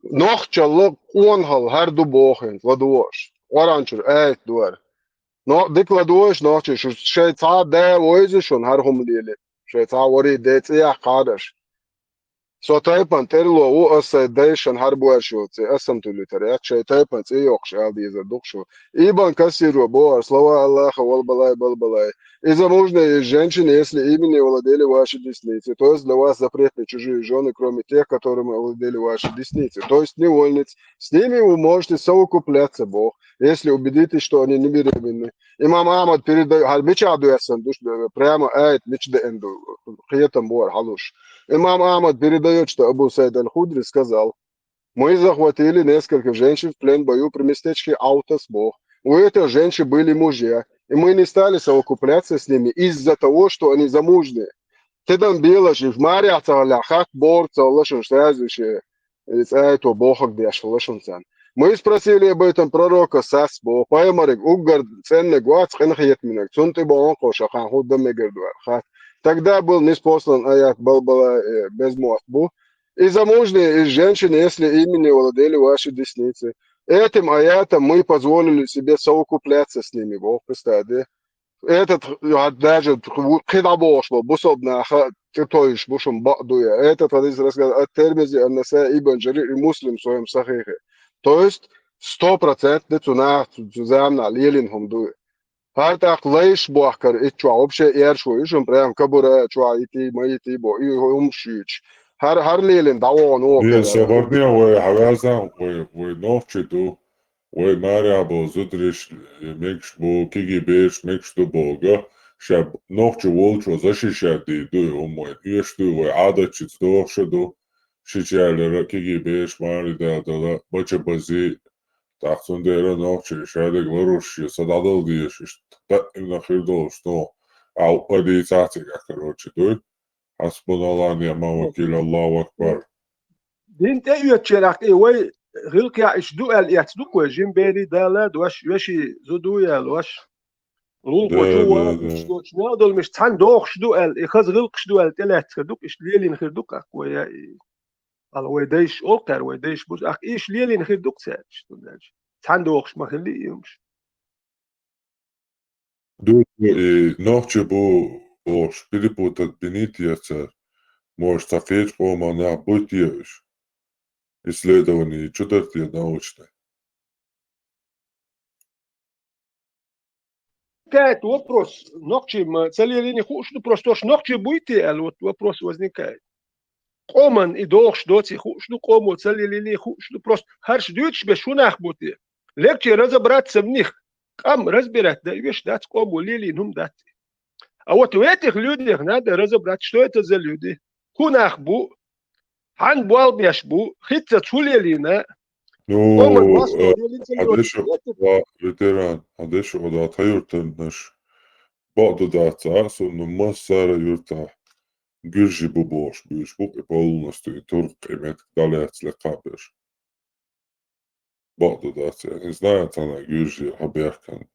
Speaker 1: нохчал онхал, харду бохен, ладуош. Orançur, evet duvar. No, dikla duvar, no, şu şey ta de oydu şun her humliyeli. Şey ta ori de ya kardeş. So taypan terlo o asa değişen her bu şu, asam tülüter ya. Şey taypan yok şey aldı yazı dukşu. Ибан кассиру бо слова Аллаха вал балай. И замужние женщины, если ими не владели ваши десницы, то есть для вас запретны чужие жены, кроме тех, которыми владели ваши десницы, то есть невольниц. С ними вы можете совокупляться, Бог, если убедитесь, что они не беременны. Имам Ахмад передает, мечаду ясан, прямо айт мечда энду, хиетам бор халуш. Имам Ахмад передает, что Абу Саид аль-Худри сказал: мы захватили несколько женщин в плен в бою при местечке Аутас-Бог. У этих женщин были мужья, и мы не стали совокупляться с ними из-за того, что они замужние. Ты там белаш, в Мария цаляхак борца, лошен следующее, это Бог где лошен цен. Мы спросили об этом пророка Сасбо, поэмарик, угар, ценный гуац, хенхиет минак, цунты бонко, шахан худда мегердуар. Тогда был неспослан аят Балбала без мостбу. И замужние, и женщины, если ими не владели ваши десницы. Этим аятом мы позволили себе совокупляться с ними, Бог, представьте. Этот даже кидабошло, бусобна, тоиш, бушум бадуя. Этот хадис рассказал о термизе Ан-Насаи ибн Джарир и Муслим в своем сахихе. То есть 100% цунах, цузамна, лилинхум дуя. Хартах лейш бахкар, и чуа, вообще ершу, ишум прям кабура, чуа, ити, маити, бо, и умшич. Har lilin dawon
Speaker 6: هي
Speaker 1: åker.
Speaker 6: سبرنيا وحوازا ونوفشتو وماريابو زدرش ميكش بو كيجي بيش ميكش دو بوغا شاب نوفشو وولشو زشيشادي دو اموين يشتو وعادتش دوفشدو شيشالي كيجي بيش ماري دادا بچه بزي تحسن ديرا نوفشي شادك وروش يصدادل ديش تقيم نخير دوستو او قدي تحتك اكروش دو حسبنا الله ونعم الوكيل الله اكبر.
Speaker 4: دين تأيوت شراك إيه وي غلق يا إيش دو ال يعتدوك وجيم بيري دالاد وشي زدو يا واش غلق وجوا مش نادل مش تان دوخ شدو ال إخذ غلق شدو ال تلات خدوك إيش ليلي نخدوك أكويا على ويديش أولكر ويديش بوز أخ إيش ليلي نخدوك ساتش تان دوخش ما خلي يمش.
Speaker 6: دو نوفشي بو Бош, перепутать бенитьяцер. Может, тафеч омана бутьевиш. Исследование чудертия научное.
Speaker 4: возникает вопрос, ногчим целилини хушну, просто ж ногчи будете, вот вопрос возникает. Коман и долг доти хушну, кому целилини хушну, просто харш дючь без шунах будете. Легче разобраться в них. Кам разбирать, да вещь дать кому лили нум дать. А вот в этих людях надо разобрать, что это за люди. Хунах бу, хан буал беш бу, хитца чулелина. Коман
Speaker 6: Ну,
Speaker 4: басто
Speaker 6: Адешу, ветеран, Адешу, да, таюртен наш. Баду дата, сонну массара юрта. Гюржи бубош, бюш бук и полностью турк имет далец лекабеш. Баду дата, я не знаю, она гюржи оберкан.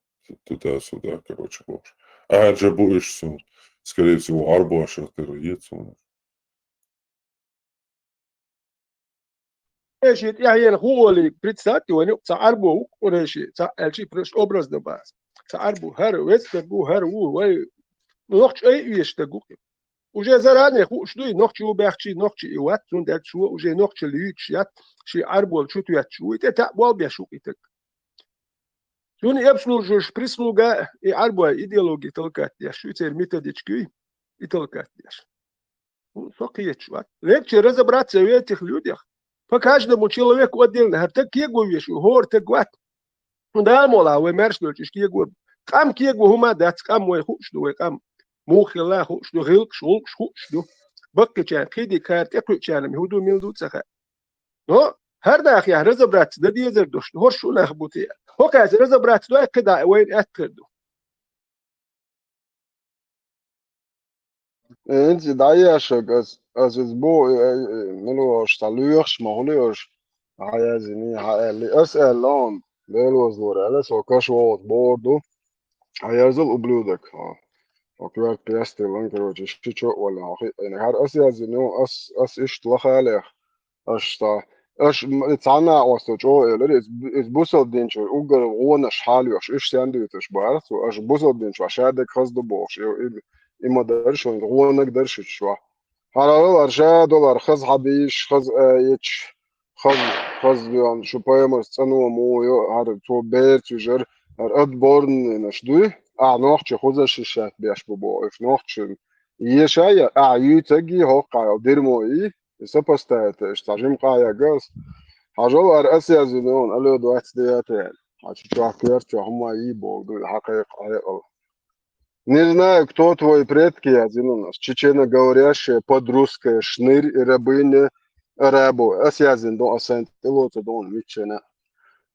Speaker 6: Туда-сюда, короче, бош. А же будешь сон. Скорее всего, арбаша терроид сон.
Speaker 4: Решит, я ен хуоли, представьте, он царбу, решит, царчи приш образ на баз. Царбу, хэр, вестергу, хэр, вай, ногч эй вестергу. Уже заранее хушду, ногчи убахчи, ногчи и ват, сон дать шуа, уже ногчи льют, ят, ши арбол, чуту ят шуа, это вал бяшу итак. Сон ебшнул же прислуга и арбо идеологии толкать, я шуцер методички и толкать, яш. Сокиет шуа. Легче разобраться в этих людях. По каждому человеку отдельно. Так кегу вешу, гор так гват. Да, мола, вы мершнул, чиш кегу. Кам кегу хума дат, кам мой хушду, кам мухила хушду, гилк, шулк, хушду. Бакки чан, киди кар, теплю чанам, худу милду цаха. Но, هرداخ يا رزبرات ده ديزر دوش هورش ولا خبوتي هو كاز رزبرات ده كدا وين أتكردو
Speaker 1: انت دايشك از بو ملو اشتالوش مهولوش عايزني اللي اسال لون بيلو زور على سو كشوت بوردو عايزل ابلودك وكبرت بيستي لون كروتش شيشو ولا يعني هر اسيازنو اس ايش تلخالخ اشتا اش تعنا وستو es busel dinch ugar ona šaljoš iš sendvičus bars aš busel dinch šadek khazdu bosh ima darsh onak darsh shwa halal arsha dolar khaz habish khaz ich khaz yan shu poemas tsanu mo yo har to ber tujer har adborn nashdu a noch khoza shishat biash bo if noch yeshaya a yutagi hoqa dirmoi سوبرستات استعجم قايا قص حاجو أرأسي زينون ألو دوات دياتين حاجو كيرتو هما يبو دول حقيقة Не знаю, кто твой предки, один у нас, чечено-говорящие, подрусская, шнырь и рабыня, рабу. Асязин, до асент, илота, дон, вичена.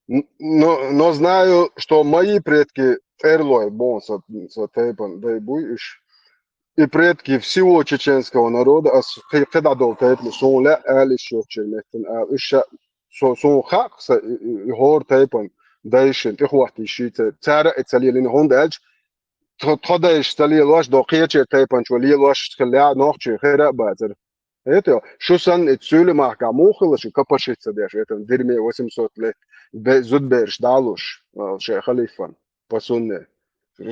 Speaker 1: Но знаю, что мои предки, эрлой, бон, сотейпан, дай буешь, и предки всего чеченского народа, когда долтает, сон ля, али шочермехтен, иша, сон хакса, и гор тейпан, дайшин, и хвахти шите, цара, и цалилин, хондальч, تخدش تلي الواش دقيقة تايبان شو لي الواش تخليها نوخش خيرا باتر هيتو شو سن اتسولي معك موخل شو كباشيت سديش هيتو ديرمي وسم صوت لي زود بيرش دالوش شي خليفان بسونة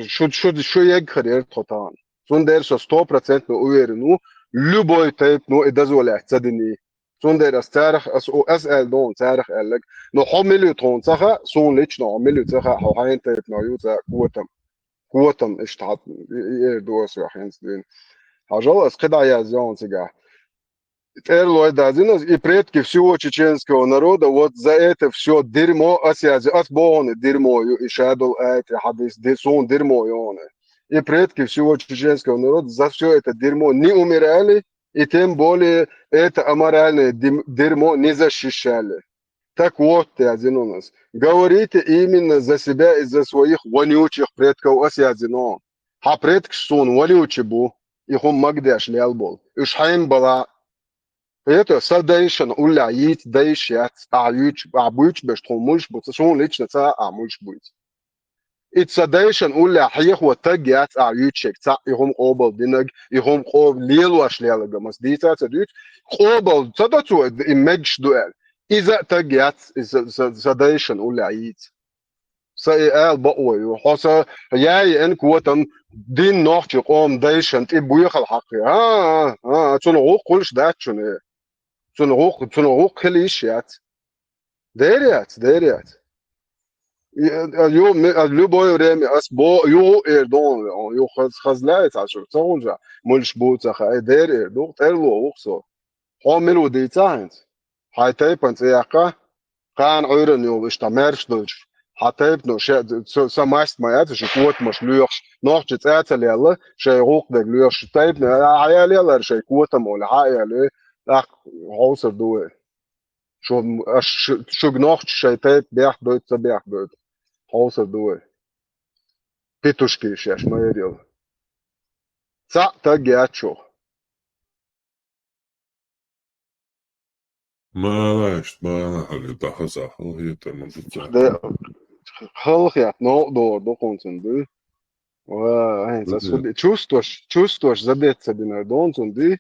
Speaker 1: شو يجخر يرتخطان سون دير سو 100% уверену любой тайп ну и дозволяет цадини سون دير استارخ اسال دون تارخ قالك نو حملو تون تخا سون ليش نو حملو تخا حوحين تايب نو يوتا قوتم قوتم اشتعت دوس راح دين حاجة اسقطع я зон сега Эрлой дадин и предки всего чеченского народа вот за это все дерьмо осязи отбоны дерьмо и шадул эти хадис десон дерьмо ёны и предки всего чеченского народа за все это дерьмо не умирали и тем более это аморальное дерьмо не защищали. Так вот, ты один у нас. Говорите именно за себя и за своих вонючих предков осязино. А предк сон вонючий был. Их он магдеш лял был. Ишхайм была. Это садейшн уля ит дейшят. А буч беш тромуш бут. Сон лично ца амуш будет. И садейшн уля хих вот тагят ючек. Ца ихом обал динаг. Ихом хоб лилу ашляла гамас. Дица цадют. Обал цадацу имедж дуэль. إذا تجت задейшн улаит سأل بقوي وحصل ياي إن كوتن دين نوع قوم دايشن تبوي خلق تنغو كلش دات شنو تنغو كليشيات ديريات اليوم بوي رامي اس بو يو اردون يو خزلايت عشان تونجا مولش بوتا خا دير دو تلو وخسو حامل وديتاينت هاي تايبنت ياقا كان عيرن يو اشتمرش دوش حتى نو شا سماست ما ياتش كوت مش لوخش نوخ تاتل يلا شي روق دك لوخش تايب عيال يلا شي كوت مول عيال اخ هوسر دو شو نوخ شي تايب بيح دوت بيح دوت هوسر دو بيتوشكي شاش ما يديل سا تاجياتشو
Speaker 6: ما لاش ما حاجة تحصل هي تمام
Speaker 1: ده خلق يا نو دو كونتن دو وين ساسودي чувствуешь задеться бина донтон ди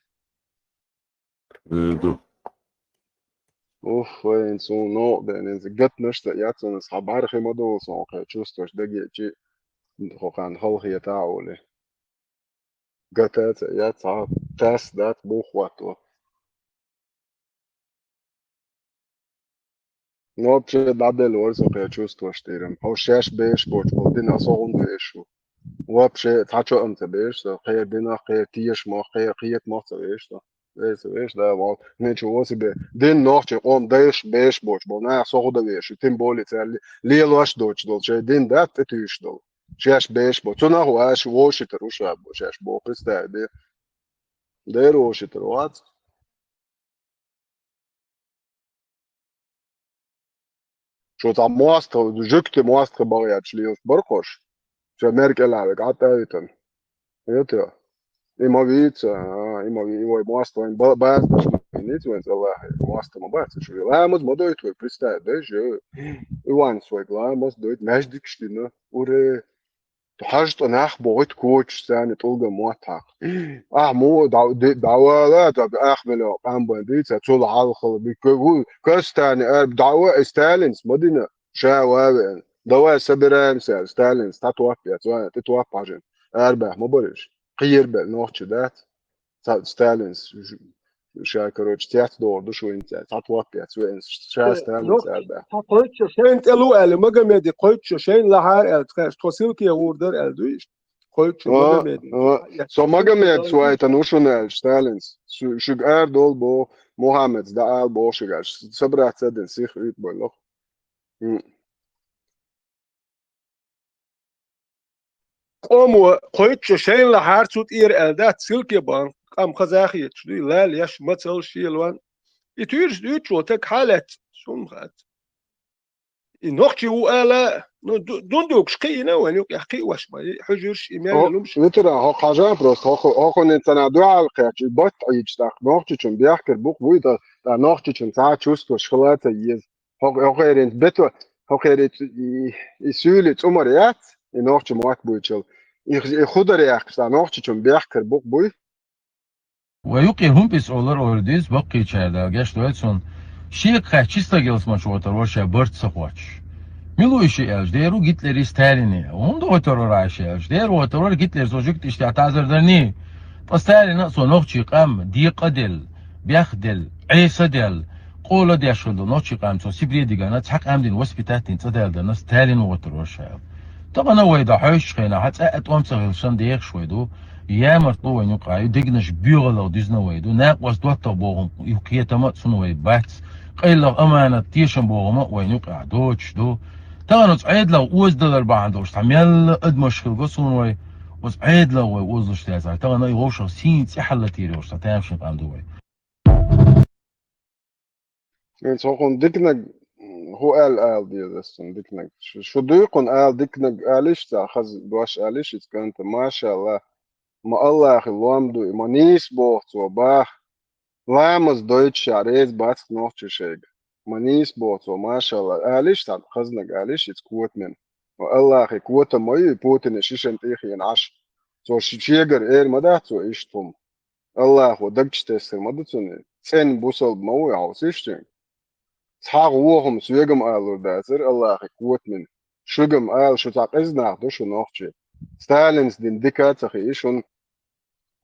Speaker 6: دو
Speaker 1: اوف وين سو نو ده نز جت نشتا ياتون اصحاب عارف ما دو سو чувствуешь دقي جي هو كان خلق يا تاولي جتات يا تا تاس دات بوخواتو نو بشي دادل ورزو чувствуешь تيرم هو شاش بيش بوش بودينا صون بيشو وابشي تحاتشو امتى بيش خير بينا خير تيش ما خير قيت ما بيش ويش ده وال نيتشو واسي بي دين نوختي قوم دايش بيش بوش بونا صوغدا بيش تيم بولي تسالي ليلواش دوتش دول شي دين دات تتيش دول شاش بيش بو تونا هو اش ووشي تروشا بو شاش بو قستا دي دير ووشي تروات شو تا مواستر جكتي مواستر بغيات شليوس برقوش شو ميركل عليك عطا ايتن يوتيو ima mostra bastante influência lá mostra uma bastante lá mas mudou isso precisa desde eu antes foi lá mas doido mais de que né ore حاجة ناخ بوغيت كوتش ثاني تلقى موتها مو دعوة لا تبقى أخبل قام بنديت تول عالخل بيكو كاس ثاني دعوة ستالينز مدينة شاوابن دواء سبرام ستالينز تتوقع عشان أربع مبرش غير بالنوتش دات ستالينز شا كروتش تيات دور دو شو انت تتوقع شا ستالينز أربع
Speaker 4: قلت شين تلو ال مجمدي قلت شين لحار ال توصل كي اوردر ال دويش قلت مجمدي
Speaker 1: سو مجمد سويت نوشنال ستالينز شو قار دول بو محمد دا ال بو شغاش صبر تصدق سيخ ريت بلو
Speaker 4: قوم قلت شين لحار توت اير ال دات سلكي بان قام خزاخي تشدي لا ليش ما تسوي شي الوان يتيرش يتشو تك حالات شو مخات نوختي وآلا دوندوكش قينا ونوك يحقي واش ما حجرش إيمان لهمش
Speaker 1: وترى هو حاجة بروست هو نتنا دعاء الخير بط عيش تاخ نوختي شن بيحكي بوك بويدا نوختي شن ساعة شوستو شخلاته يز هو غير انت بتو هو غير يسولي عمريات نوختي موات بويتشل يخدر يحكي نوختي شن بيحكي بوك بوي
Speaker 8: ويقي هم بس أولر أورديز بقي تشادا جاش دويتسون شيك خاتشيستا جلسماش وتروشا برت سخواتش ميلويشي الج ديرو جيتلر ستاليني هم دو ترور عاش الج ديرو ترور جيتلر زوجك اشتي اعتذر درني فستالين نقصو نوختي قام دي قدل بياخدل عيسى دل قولة دياشولو نوختي قام سو سيبري ديغانا تحق امدين وسبيتاتين تدال درنا ستالين وتروشا طبعا هو يدا حوش خينا حتى اتوام سغلشان ديخ شويدو يا مرتو وين يقع ديغنش بيغلو ديزنا ويدو ناق واس دوتا بوغم يوكيتا ما سنوي باتس قيل امانه تيشن بوغم وين يقع دوتش دو طبعا عيد لو وز دولار بعندوش تعمل قد مشكل قصون وي وز عيد لو وزش تازع طبعا يغوش سين تحل تيروش تامشن قاندوي
Speaker 1: يعني هو ديكنا هو قال دي لسه ديكنا شو ديكون قال ديكنا قالش تاخذ دوش قالش كانت ما شاء الله ما الله اخي لامدو ما نيس بوت وباح لامز دويتش عريز باتك نوتش شيء ما نيس بوت ما شاء الله قالش تاع خزنك قالش تكوت من والله اخي كوت ما بوتين شيشن تيخي ينعش سو شيجر اير ما ده سو ايشتم الله اخو دكش تسر ما دتوني سن بوصل مو يعوسيشتين صحاق وهم سويقم قالوا دازر الله اخي كوت من شجم آل شو تاق إزناق دو شو نوخشي ستالينز دين ديكات أخي شون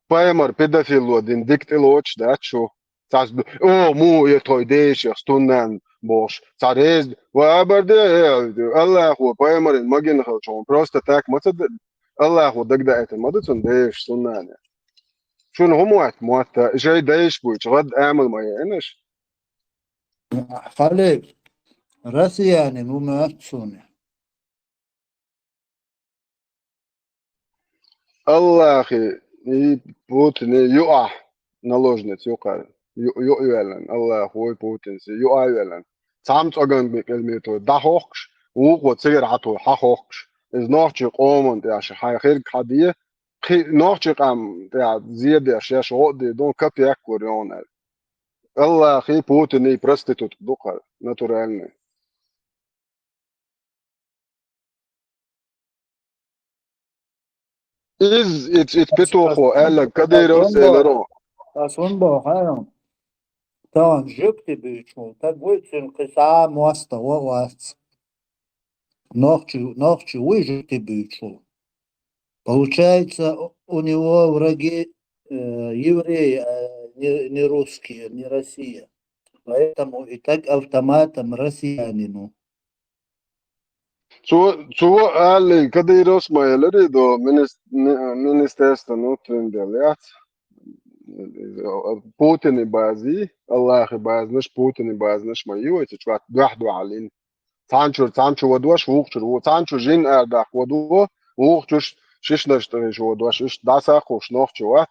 Speaker 1: بايمر بيدافيلو دين ديكت إلوتش دات شو تاس أو مو يتويديش يستونن بوش تاريز وابرد الله هو بايمر المجن خلشون بروست تاك متصد الله هو دق دقت المدتون ديش سنان شنو هم موات جاي دايش بوش غد اعمل ما يعنش
Speaker 9: خليل راسي يعني مو ماتسوني
Speaker 1: الله اخي بوتين يقع نلوجنت يقع يقع الله هو بوتين يقع يقع سامت اگن بكلمته ده هوكش وقو تسير عطو هوكش از نوچ قومن der شي خير قضيه نوچ قام der زياده شاش غدي دون كابي اكوريون الله اخي بوتين برستيتوت دوقا ناتورالني is it betocho eller kadeiros elero
Speaker 9: أصلا بوحايا طبعا جبت بيشو تقويتن قصة مواستوى وات ногчи выжить бычу. Получается, у него враги евреи, не русские, не Россия. Поэтому и так автоматом россиянину.
Speaker 1: så eller kadeiros ma elero do ministersta notundeliat Putin bazi Allah baznash Putin baznash ma yu et chwat wahdu alin تانشو ودوش ووقتر وتانشو جين أرداخ ودو ووقتش شش نشتري شو ودوش إيش داسا خوش نوخ شوات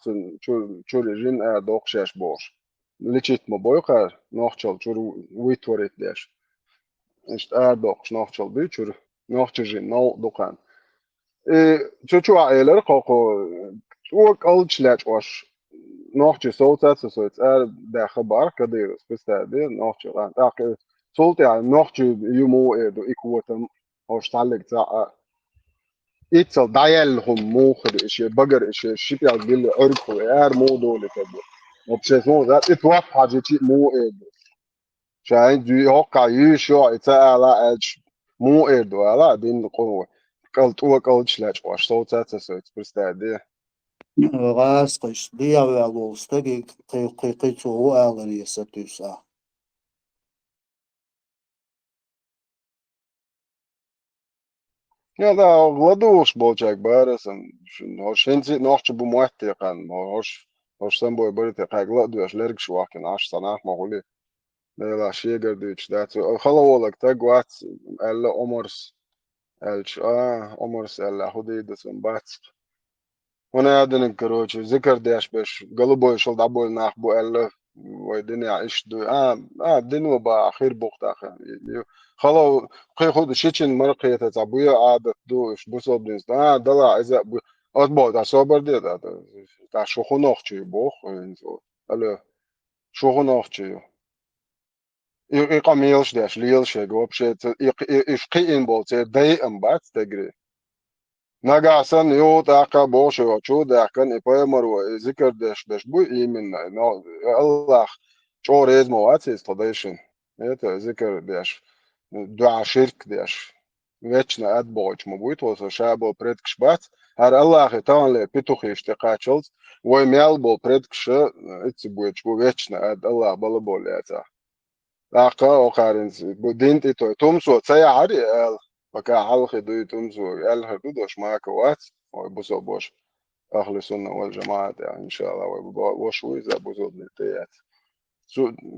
Speaker 1: شو جين أرداخ شش باش ليشيت مبويقر نوخ شل شو ويتوريت داش إيش أرداخ نوخ شل بي نوخ جين نو دكان شو عائلة قاقو شو قلش لاش واش نوخ صوتات صوت ده خبر كديرس بس ده نوخ عن تاك صوت يعني نوخ يمو إدو إكوتم أو شتالك تا إتصل دايلهم موخر إشي بقر إشي شبيع قل أركو مو دولة تبو وبشيسون ذات إتوقع حاجة مو إدو شاين دي هوكا يشو إتا على أج مو إدو على دين قوة قلت قلت لاش واش صوتات صوت بس ده
Speaker 9: غاز قش ديا وعلوستقي قيقيتو هو أغري ستوسا.
Speaker 1: Ja, da gладуш болчак барасан. Hoş hensi nohçu bu muhtiqan. Hoş sen boy barite gладуш lerg şwakin aş sanah mağuli. Lela şey gördüç dat. Khala olak ta guat alla omars elç omars alla hudidasın bat. Ona adını короче zikr dash beş قلبو شل دبول nach bu alla والدنيا عيش دو الدنيا بقى خير بوقت اخر خلاص خود شيء مرقية تعبوية عادة دوش بوصل بنز دلا إذا أتبع ده صبر ده شو خناق شيء بوخ إنزو ألا شو خناق شيء يقاميلش داش ليلش جواب شيء يفقين بولتي داي أمبات تجري نجاسن يو تاكا بوش يوشو داكن إباي مرو ذكر داش بو إيمن الله شو ريز مواتيس تدايشن это ذكر داش دعا شرك داش вечно отбоч мабуть вот шабо предкшбат ар Аллах тан ле петухи штекачылт вой мял бол предкш эти будет вечно от Аллах балаболята ака окаринс будинт то тумсо цая ари эл пока халх ду тумсо эл хду дош маакват ой бусо бош ахли сунна вал джамаат иншалlah وش ويزا بوزود نتيات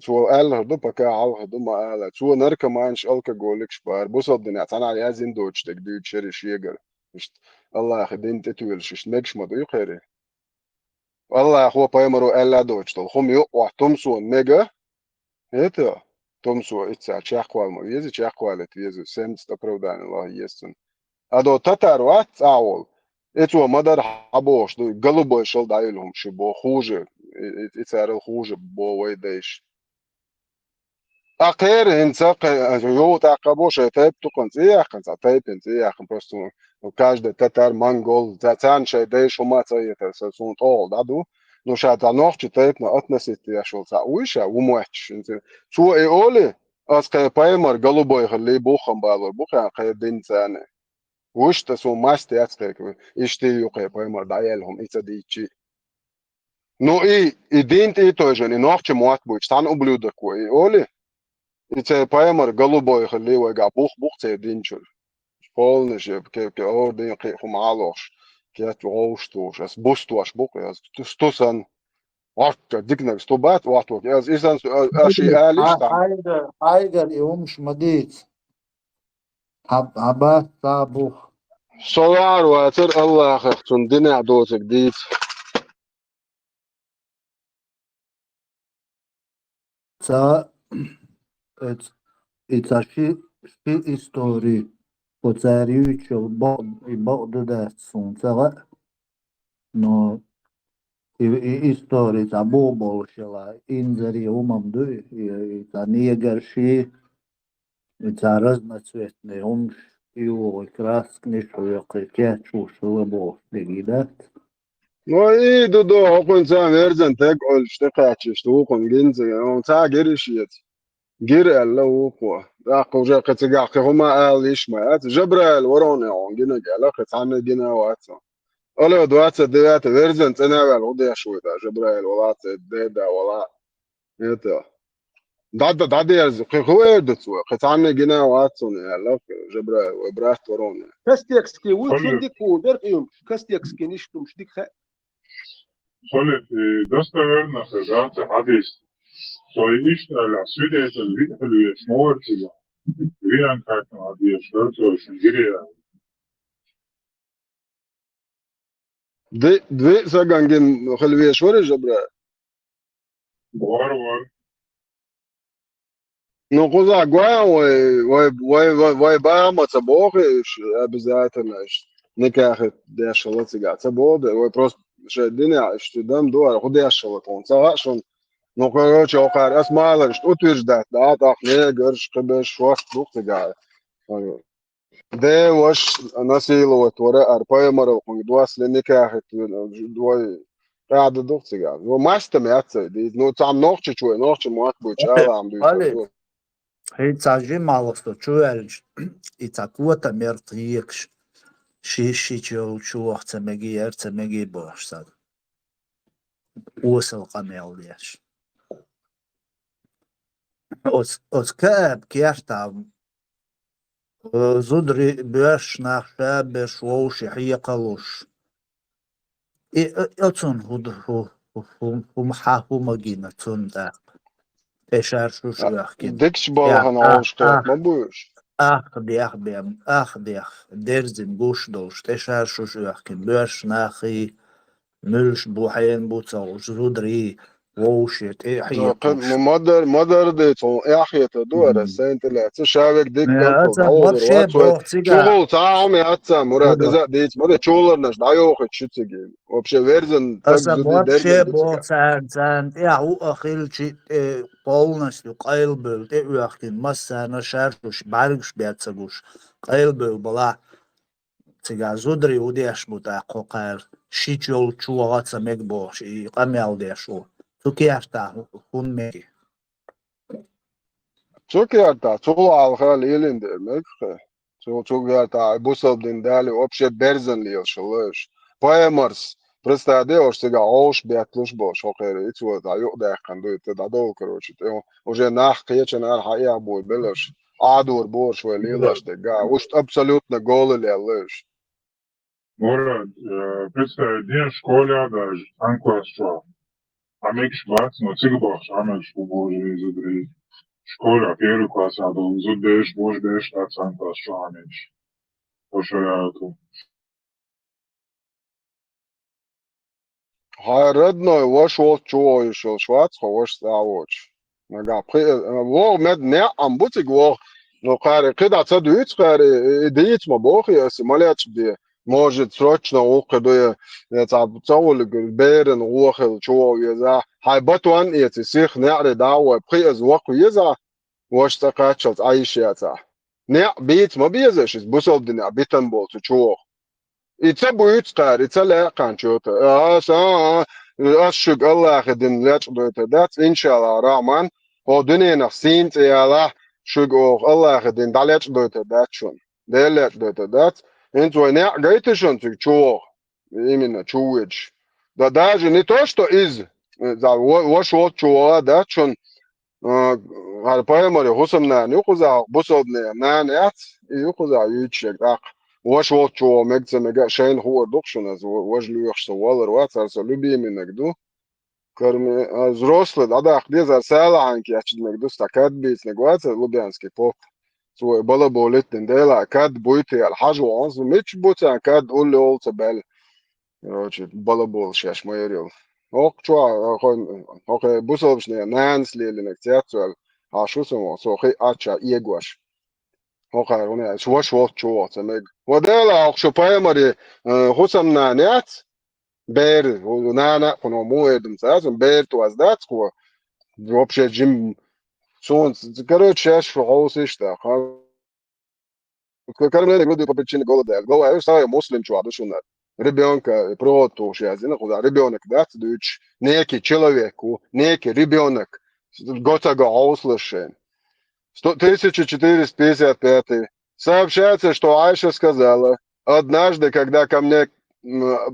Speaker 1: سو قال هدو بكا عو هدو ما قال سو نركا مانش الكا جولكش بار بوصل الدنيا تانا على يازين دوتش تك شري شيجر مش الله يا اخي دين تتويل شش نكش ما دو خيري الله يا اخو بايمرو الا دوتش تو هم يو وحتمسو نيجا هيتا تمسو اتسا تشاقوال ما يزي تشاقوال تيزو سنس تبرودان الله يسن ادو تتر وات اول اتو مدر حبوش دو قلبو شل دايلهم شبو خوجه اتسار الخوجه بو ويديش أخير إنسان يو تعقبوش تايب تكون زياخ إنسان تايب زياخ بس وكاجد تتر مانجول زاتان شيء ديش وما تايب تسون طول دادو نو شاتا نوخ تايب نا أتنسيت يا شو ساويشا وموحش إنسان شو إيولي أسقى بايمر قلبه يخليه بوخم بالور بوخ قيد دين ثاني وش تسو ماست يسقى إشتي يقى بايمر دعيالهم إتديتشي نو إي دين تي توجن إنه أخش موات بوش تان أبلودك وإي أولي إتى بايمر قلبه يخليه ويقع بوخ تدينشل полнейшее que ordem que humaloš que atvoštos es bustos bukas stusan orka dignar stubat watok es isan ashi alishtam
Speaker 9: حاجة اليوم مش مديت عباس صابوخ
Speaker 1: solar water Allah khun dina dotek dit
Speaker 9: Ça, it's a shit story. وتاريخ بعض ده سنتها no история табу большая инзари умам ду это негарши это разноцветные он его красный шоякая чушила бо дегидат
Speaker 1: no i do hokun sa verzen tek ol shtaqach shtu kun ginze on ta gerishiyet gir alla wuqwa da qoja qatiga huma alish ma jabral warone on gina gala qatana gina watsa ولا دوات ديات فيرجن تناول وضيع شوي دا جبرائيل ولا تديدا ولا يتا داد يرزق هو يدتو قطعنا جنا واتسون يلا جبرائيل وبراست ورون
Speaker 4: كاستيكسكي وشون ديك ودرقيهم كاستيكسكي نشتم شديك
Speaker 6: Solid, dostoverno se hadis, so išta la svidēta vidēļu smortiga, vienkārši hadis švercošana girija.
Speaker 1: دي ساقان خلوية شوري جبرائيل
Speaker 6: Var.
Speaker 1: نقوزا قوان وي باما تبوخي обязательно نكاخت دي شلطي قاعد تبود وي بروست الدنيا اشتدام دوار خدي الشلطون سواء شون نقول اوقار اسمع لش utvirzdēt tā negarš kabeš šos duhtigāja. ده وش نسيل وتورا أربعة وكون دواس لنكاح دوي قاعد دوختي قاعد وما استمعت دي نو تعم نوختي شوي نوختي موات بوتشالا عم بيتو
Speaker 9: هيتsa žimalo što čuješ i tako ta mjertrijekš šišić je učuah cemegi boš sad usel kamelješ od keb kjertav زدري باش نخشى باش ووش يقلوش اتون هو محاهو مجينة تون داق اشار شو يحكي
Speaker 1: ديكش بالها نعوش قاق ما بوش
Speaker 9: اخ درزن بوش دوش اشار شو يحكي باش ناخي ملش بوحين بوتصوش زدري ووشت
Speaker 1: مدر دي تون احيا تدور السنت لا تشابك ديك
Speaker 9: شغل
Speaker 1: تعام يا اتسا مراد اذا ديت مدر شولر نش دايوخ تشتجي وبش فيرزن
Speaker 9: вообще боцан я у ахилчи полностью qailbel те уахтин массана шаршуш баргш бяцагуш qailbel бала цига зудри удеш бута qoqar шичол чуагаца мегбош и qamaldeshu Tukiyarta hunmegi.
Speaker 1: Tukiyarta tuğal hal elinde demek. Tukiyarta busab dindali opşe berzen liyashılış. Poemers представляешь себя ош бятлуш бош окери ицу да ю да канду те да до короче те уже нах кечен ар хая бой белаш адур бош велилаш те га уж абсолютно голый леш.
Speaker 6: Мора представляю школа даже анкласчо. Amik švats no cik boš amik škuboži izudri škola pieru klasā do uzudbēš božbēš tāds anklas šāmiņš. Pošajātu.
Speaker 1: Rednoj voš čuojušo švatsko voš stavoč. Nagā vo med ne ambucik vo no kāri kidā cadu itzkāri idīt ma bohi esi malēč bija. Может срочно уходу я تعول البيرن وخل شو يزا هاي بطوان يتسيخ نعرض دعوة بخيز وقو يزا واش تقاتشت أي شيء تا نع بيت ما بيزش بوصل دنيا بيتن بولت شو يتبو يتقار يتلا كان شوتا أشق الله خدين لا تقدر that's إن شاء الله رحمن ودنيا نفسين تيالا شجوع الله دين دالش دوت داتشون دالش دوت دات انت وين قايتشون تشوع именно чуешь да даже не то что из за ваш вот чуа датчон поймали хусамна нюхуза бусобне на нет юхуза ючек ак ваш вот чуа мегцемега шейн хуа докшон аз ваш люхсо валер ватсарса любимый ду Кроме взрослых, да, где за села, я чуть не густа кад бит негуаца, лубянский поп. Свой было болит тендела, кад будет الحاجة وعنص مش بوتا كاد قول لي قلت بال. короче, было бол шаш майорил. Ок чуа, ок бусол бшне нанс ли нектиацуал. А шо само, со хи ача иегуаш. Ок он шваш вот чуа, самег. Водела ок шо паймари, хусам на нет. Бер, нана, коно муэдем сазом, бер туаздацку, вообще джим, короче, аж хаосишь так, кормление люди по причине голода, голова, я стал муслим чуа, душу над, ребенка, прото, шязина, куда ребенок, да, дочь, некий человеку, некий ребенок, готага услышен. 1455 сообщается, что Айша сказала, однажды, когда ко мне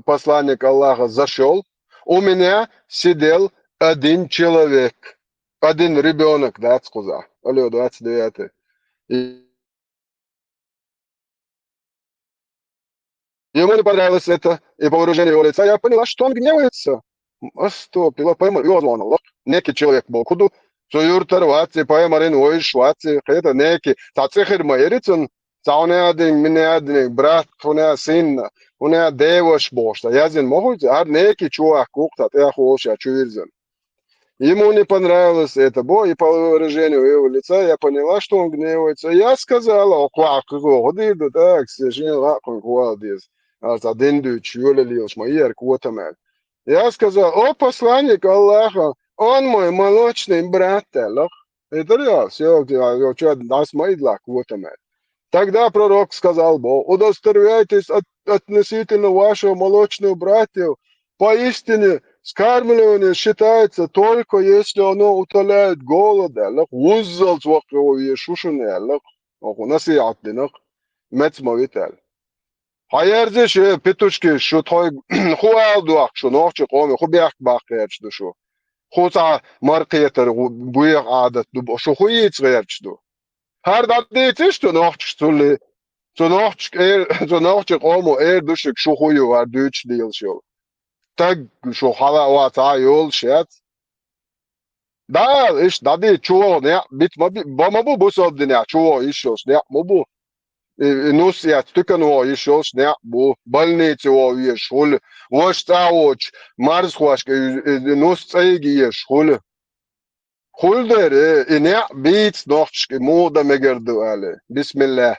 Speaker 1: посланник Аллаха зашел, у меня сидел один человек, один ребенок, да, сказал, алло, 29. Ему не понравилось это, и по выражению его лица я поняла, что он гневается. Оступила, поймал, некий человек был, куда Союртер ватси, поймарин, ой, шватси, это некий, тацехер майерицын, Zaunerding, minerding, brat, von sinna, und devos bosta. Я зин могут, а некий чувак кухтат, я хочу чувизен. Ему не понравилось это, и по выражению его лица я поняла, что он гневается. Я сказала, о, как, ходи, так, сижу, лаком, квалдис. Один дюч, юля лилш, майер, квотамет. Я сказал, о, посланник Аллаха, он мой молочный брат, это реально, все, я что, нас майдла, квотамет. Тогда пророк сказал Бог, удостоверяйтесь относительно вашего молочного братья. Поистине, скармливание считается только если оно утоляет голод. Уззал свахрого Иешушуне. Насиатдинах. Мецмавитал. Хайерзе ше петушки шутой хуалдуах шунохчи коми хубях бахерч душу. Хута маркетер буях адат ду шухуиц герч ду. Her dat is toen nog stoelen, toen nog komen dus ik zo goed waar Duits deel zo. Tag zo hala wat hij al zegt. Daar is dat die chuo ne, bit maar bu bus op de ne chuo is zo ne, maar nus ja stukken o is zo ne, bu больница o is schule, was taoch, mars was nus zeigi is schule. Hulder ne bit noch moda megerdu ale bismillah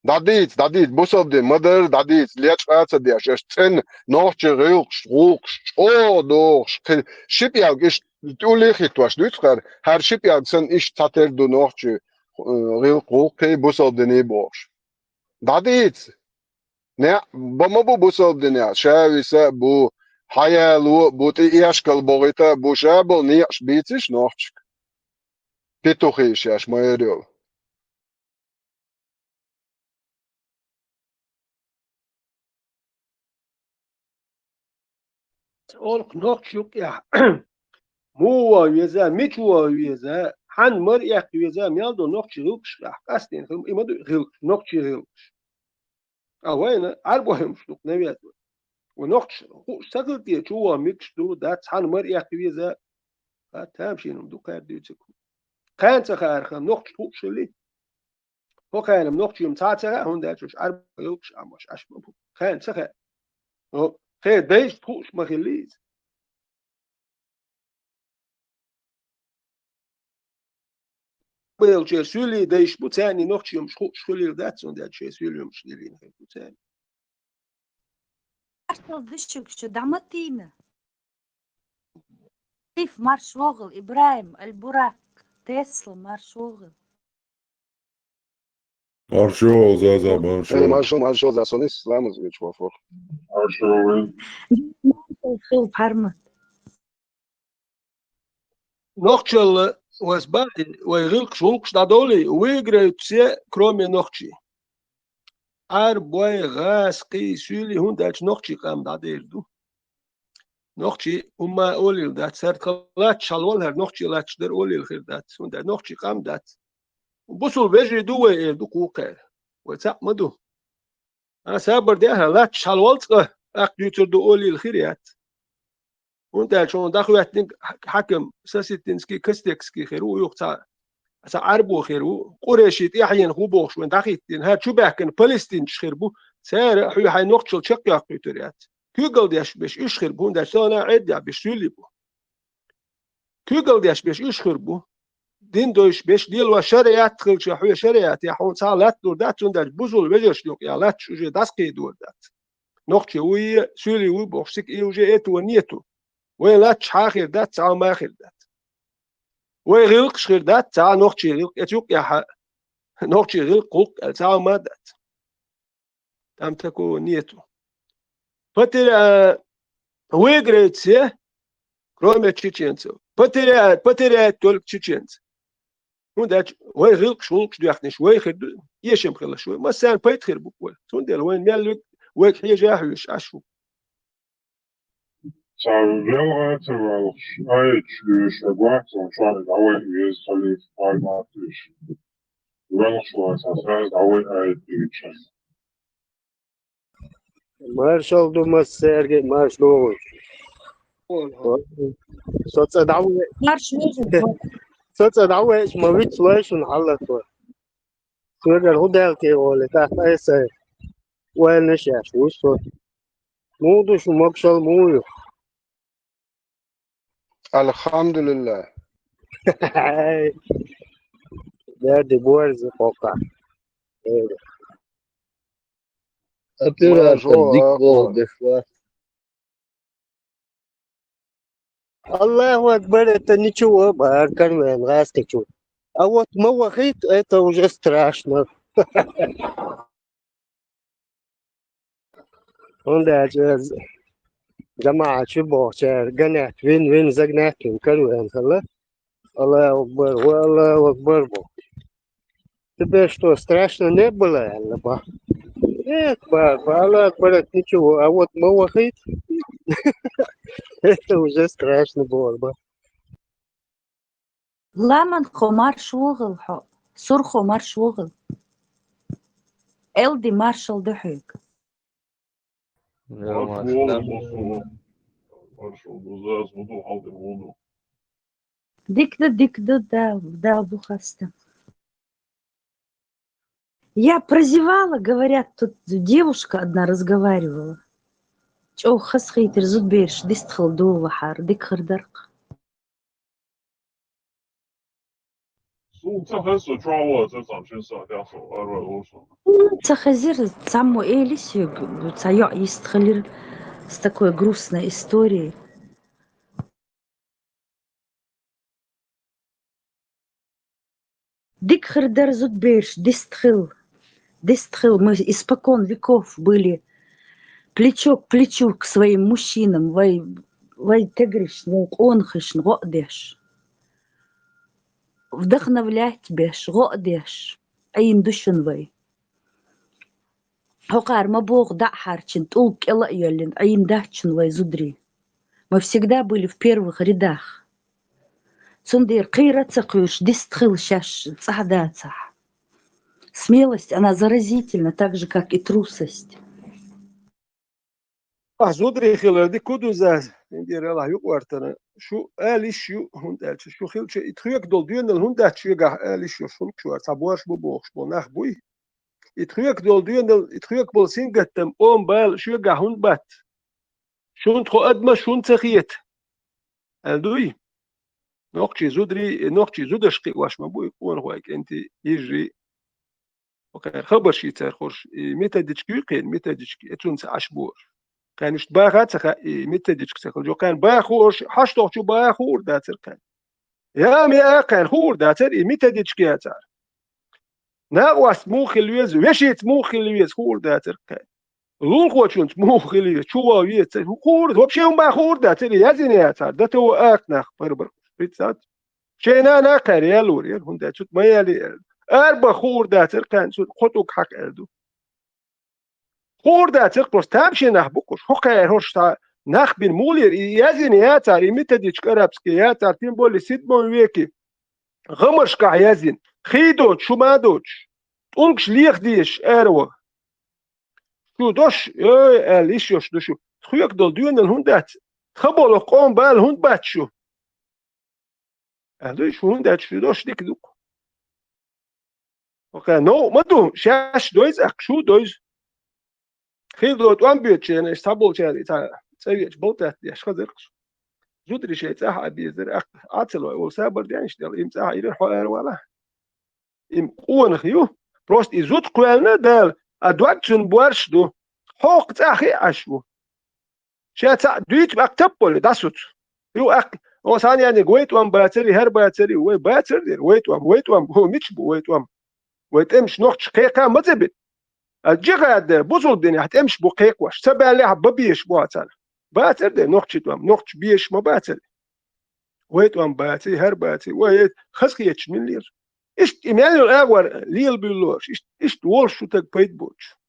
Speaker 1: dadit busov de mother dadit lechats de shesten noch geruk struk o do shipyag is ulichit was dutkar her shipyag sen ish tater do noch ril ke busov de ne bosh dadit ne bomo busov de ne shavisa bu Hayalu, but iashkal borita, bushabel, niash bitish, nochk. Pituchish, yash, maeril.
Speaker 4: Olk nokçuk ya. Muwa yeza, mitwa yeza, han mar yak yeza, mialdo nokçuk ya. Kastin, imadu nokçuk. Awayna, arbohem şluk, neviyat. ونقش سقط دي جوا ميكس دو دات حان مريا كويزا تامشي نم دو كار ديتكو كان تخار خم نقش توشلي هو كان نقش يوم تاتا هون داتش اربع يوكش امش اشبه كان تخار هو خير دايش توش مخليز بيل جسولي دايش بوتاني نقش يوم شخولي داتون دات جسولي يوم شليلين بوتاني
Speaker 10: شو دعمتينا كيف مار شغل إبراهيم البراك تسلا مار شغل
Speaker 6: Marshall, Zaza, Marshall.
Speaker 1: Marshall, za son islamız geç vafur.
Speaker 6: Marshall.
Speaker 10: خيل بحرمت
Speaker 4: نقشل ويغلق شولقش دادولي ويجريت سي كرومي نوخشي بوي غاس قي سولي هون دالش نوخشي قام دادير دو نوخشي وما أولي دات سرت خلات شالول هر نوخشي لاتش در أولي الخير دات هون دات نوخشي قام دات بوصل بيجري دو دو قوقير وتساق مدو أنا سابر ديها لاتش شالول تقه أقديتر دو أولي الخيريات هون دالش هون داخل يتنك حكم ساسيتنسكي كستكسكي خيرو يوقتا عربو خيرو قريشيت يحين خوبوخ وين داخيتين هاد شو باكن فلسطين خيربو سار حي حي نقطه شق يقيتريات كيقل ديش باش ايش خيربو دا سنه عد باش سوليبو كيقل ديش باش ايش خيربو دين دوش باش ديل وشريعت خلش حي شريعت يا حون صالات دور دات دا بوزول وجش لوك يا لات شو داسكي دور دات نقطه وي سولي وي بوخسك ايوجي اتو نيتو وين لات حاخر دات ساعه ما اخر دات ويغلق شغير دات تاع نوختي غلق اتيوك يا نوختي غلق قوق تاع ما دات تام تكو نيتو فتر ويغريت سي كرومي تشيتشينسو فتر تولك تشيتشينس هون دات ويغلق شولك ديخنش ويخد يشم خلا شوي ما سان بيت خير بوك هون ديال وين مال ويك حيجه حوش اشو
Speaker 6: Relativt Schweiz und schon dauert wie es soll ich pragmatisch. Welschweiz heißt dauert Deutschen.
Speaker 11: Marshall du musst Sergei Marshall. صدعوة صدعوة ما بيتسواش ونحلت كل الهدى كي ولا تحت أي سير وين نشاش وصل مودو شو مبشل مودو
Speaker 1: الحمد لله.
Speaker 11: ده دي بورز فوقع
Speaker 9: أبيرا تصدق بوه دفوة
Speaker 11: الله أكبر это ничего баркан غاستك شو а вот мовахит это уже страшно он даже جماعة شبه شهر قناة وين زقناتهم كانوا خلا الله أكبر والله أكبر بو тебе что страшно не было ба нет ба الله أكبر это ничего а вот мовахит это уже страшно было ба
Speaker 10: لامن خمار شوغل حق سر خمار شوغل الدي مارشال دحيك Дик да, бухаста. Я прозевала, говорят, тут девушка одна разговаривала. Чё хасхитер зудберш, дистхал до вахар, дик хардарк. Цахазир саму Элисию, цайо истхалир с такой грустной историей. Дик хардар зудберш, дистхил. Мы испокон веков были плечо к плечу к своим мужчинам. Вай тегриш, он хиш, годеш. Вдохновлять беш, годеш. Айн душен вай. Хокар мабог да харчин, толк эла ялин, айн дахчин вай зудри. Мы всегда были в первых рядах. Сундир кайра цакуш, дистхил шаш, цахда цах. Смелость, она заразительна, так же, как и трусость.
Speaker 4: زودري خيل دي كودو زاز ندير الله يقورتنا شو شو هوند شو خيل يتخيك دول ديون الهوند شو قا شو شو صبورش بوخش بناخ بوي يتخيك دول ديون يتخيك بول سينغتم بال شو قا هوند بات شو تخو ادما شو تخيت الدوي نوقتي زودش قي واش ما بوي قون هواك انت يجري اوكي خبر شي تخرج متى ديتشكي قين متى ديتشكي اتون عشبور كانش باخات سخا متى ديتشكي جو كان باخورش حشتو شو باخور داتر كان يا مي كان خور داتر متى ديتشكي اتار ناقواس موخلويز وشيت موخلويز خور داتر كان لون خوچونت موخلويز شو ويت خور وبشي باخور داتر يازين اتار دتو اكنخ بربر بيتسات شينا ناقر يلور يل هندا شوت ما يلي أربع خور داتر كان شوت خطوك حق أردو خور داتر بس تامشي نحبكوش هو خير هوش تا نخ بين مولير يزين ياتر يمتديش كرابسكي ياتر تيمبولي سيدمون ويكي غمرش كح يزين خيدوش شو ما دوش تونكش ليخ ديش أروه شو دوش ليش يوش دوشو خيوك دول ديون الهندات خبولو قوم بالهند باتشو دوش هندات شو دوش ديك دوك اوكي نو مدو شاش دويز اكشو دويز خيدو توان بيتشين استابول شاري تا تسويش بوتات ياش خزرقش زودري شي تاع بيزر اخ اتلو وسابر ديانش ديال امتاع يرين حوار ولا ام قون خيو بروست يزوت قوالنا دال ادواتشن بورش دو حوق تاخي اشو شاتا دويت باكتبول داسوت يو اك او ثاني يعني قويت وام باتري هر باتري وي باتري ويت وام هو مش ويت وام ويتمش نوخش قيقا مزبت الجيغا دير بوزول الدنيا هتمش بقيق واش سبع لها ببيش بواتانا باتر دير نوخش توام نوخش بيش ما باتري ويت وام باتري هر باتري ويت خسقيتش من لير ايش اميانو الاغور ليل بيلوش ايش تولش شو تك بيت بوش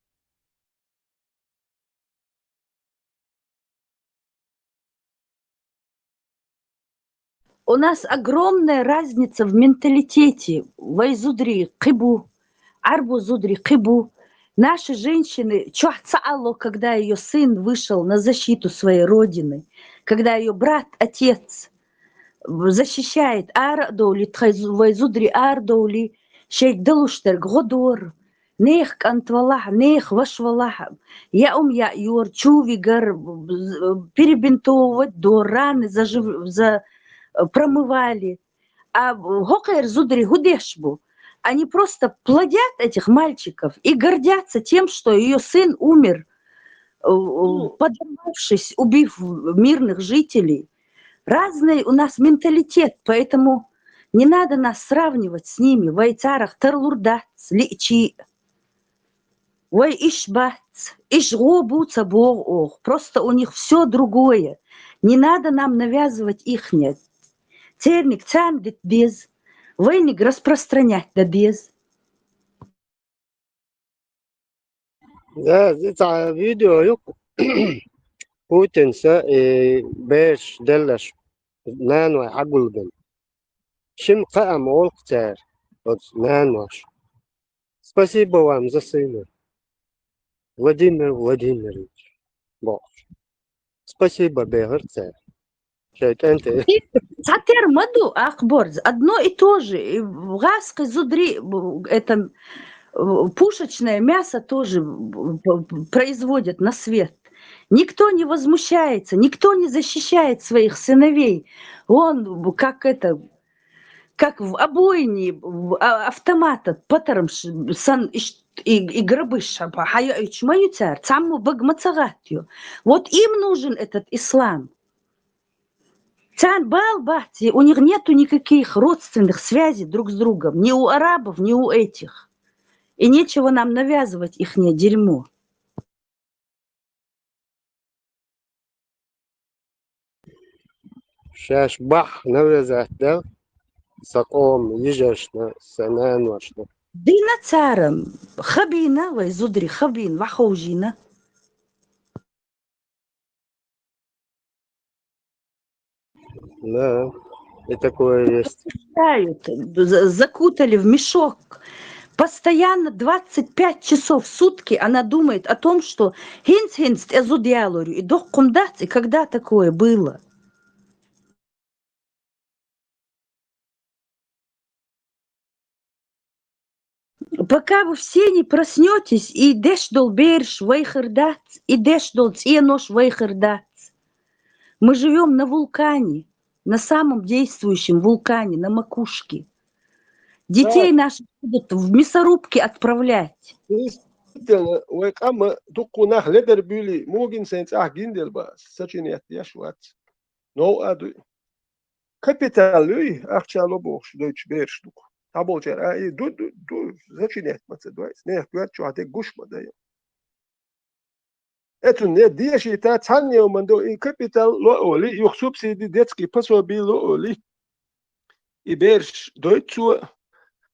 Speaker 10: У нас огромная разница в менталитете. Вайзудри кыбу, арбу зудри кыбу. Наши женщины чуахцаало, когда ее сын вышел на защиту своей родины, когда ее брат, отец защищает ардоули, вайзудри ардоули, шейк делуштер годор, нех кантвалах, нех вашвалах, я юр чувигар, перебинтовывать до раны, промывали. А гокер зудри гудешбу. Они просто плодят этих мальчиков и гордятся тем, что ее сын умер, подорвавшись, убив мирных жителей. Разный у нас менталитет, поэтому не надо нас сравнивать с ними. Вайцарах тарлурдац, личи, вай ишбац, ишгобуца бог. Просто у них все другое. Не надо нам навязывать их нет. Церник цандит без, войник распространять да без.
Speaker 11: ده زي فيديو يوكو بوتين سا باش دلش نانو عقل شم قام والقتار نانوش спасибо вам за сына Владимирович спасибо бегерцер шайтанте
Speaker 10: Цатер маду ахборз одно и то же. Гаска зудри это пушечное мясо тоже производят на свет. Никто не возмущается, никто не защищает своих сыновей. Он как в обойне автомата патером сан и гробы шаба. Вот им нужен этот ислам. У них нету никаких родственных связей друг с другом. Ни у арабов, ни у этих. И нечего нам навязывать ихнее дерьмо.
Speaker 11: شاش بح نوزات ده سقوم يجشنا سنان وشنا
Speaker 10: Дина царам, хабина, вайзудри хабин, вахаужина.
Speaker 11: да и такое есть
Speaker 10: Закутали в мешок. Постоянно 25 часов в сутки она думает о том, что хинц эзудиалурю и дохкумдац, и когда такое было. Пока вы все не проснетесь, и дэшдол берш вейхердац, и дэшдол ценош вейхердац. Мы живем на вулкане, на самом действующем вулкане, на макушке. Детей наших будут в мясорубки отправлять.
Speaker 4: Это не деши та цанне мандо и капитал лооли юхсубсиди детский пособие лооли. يبيرش دويتسو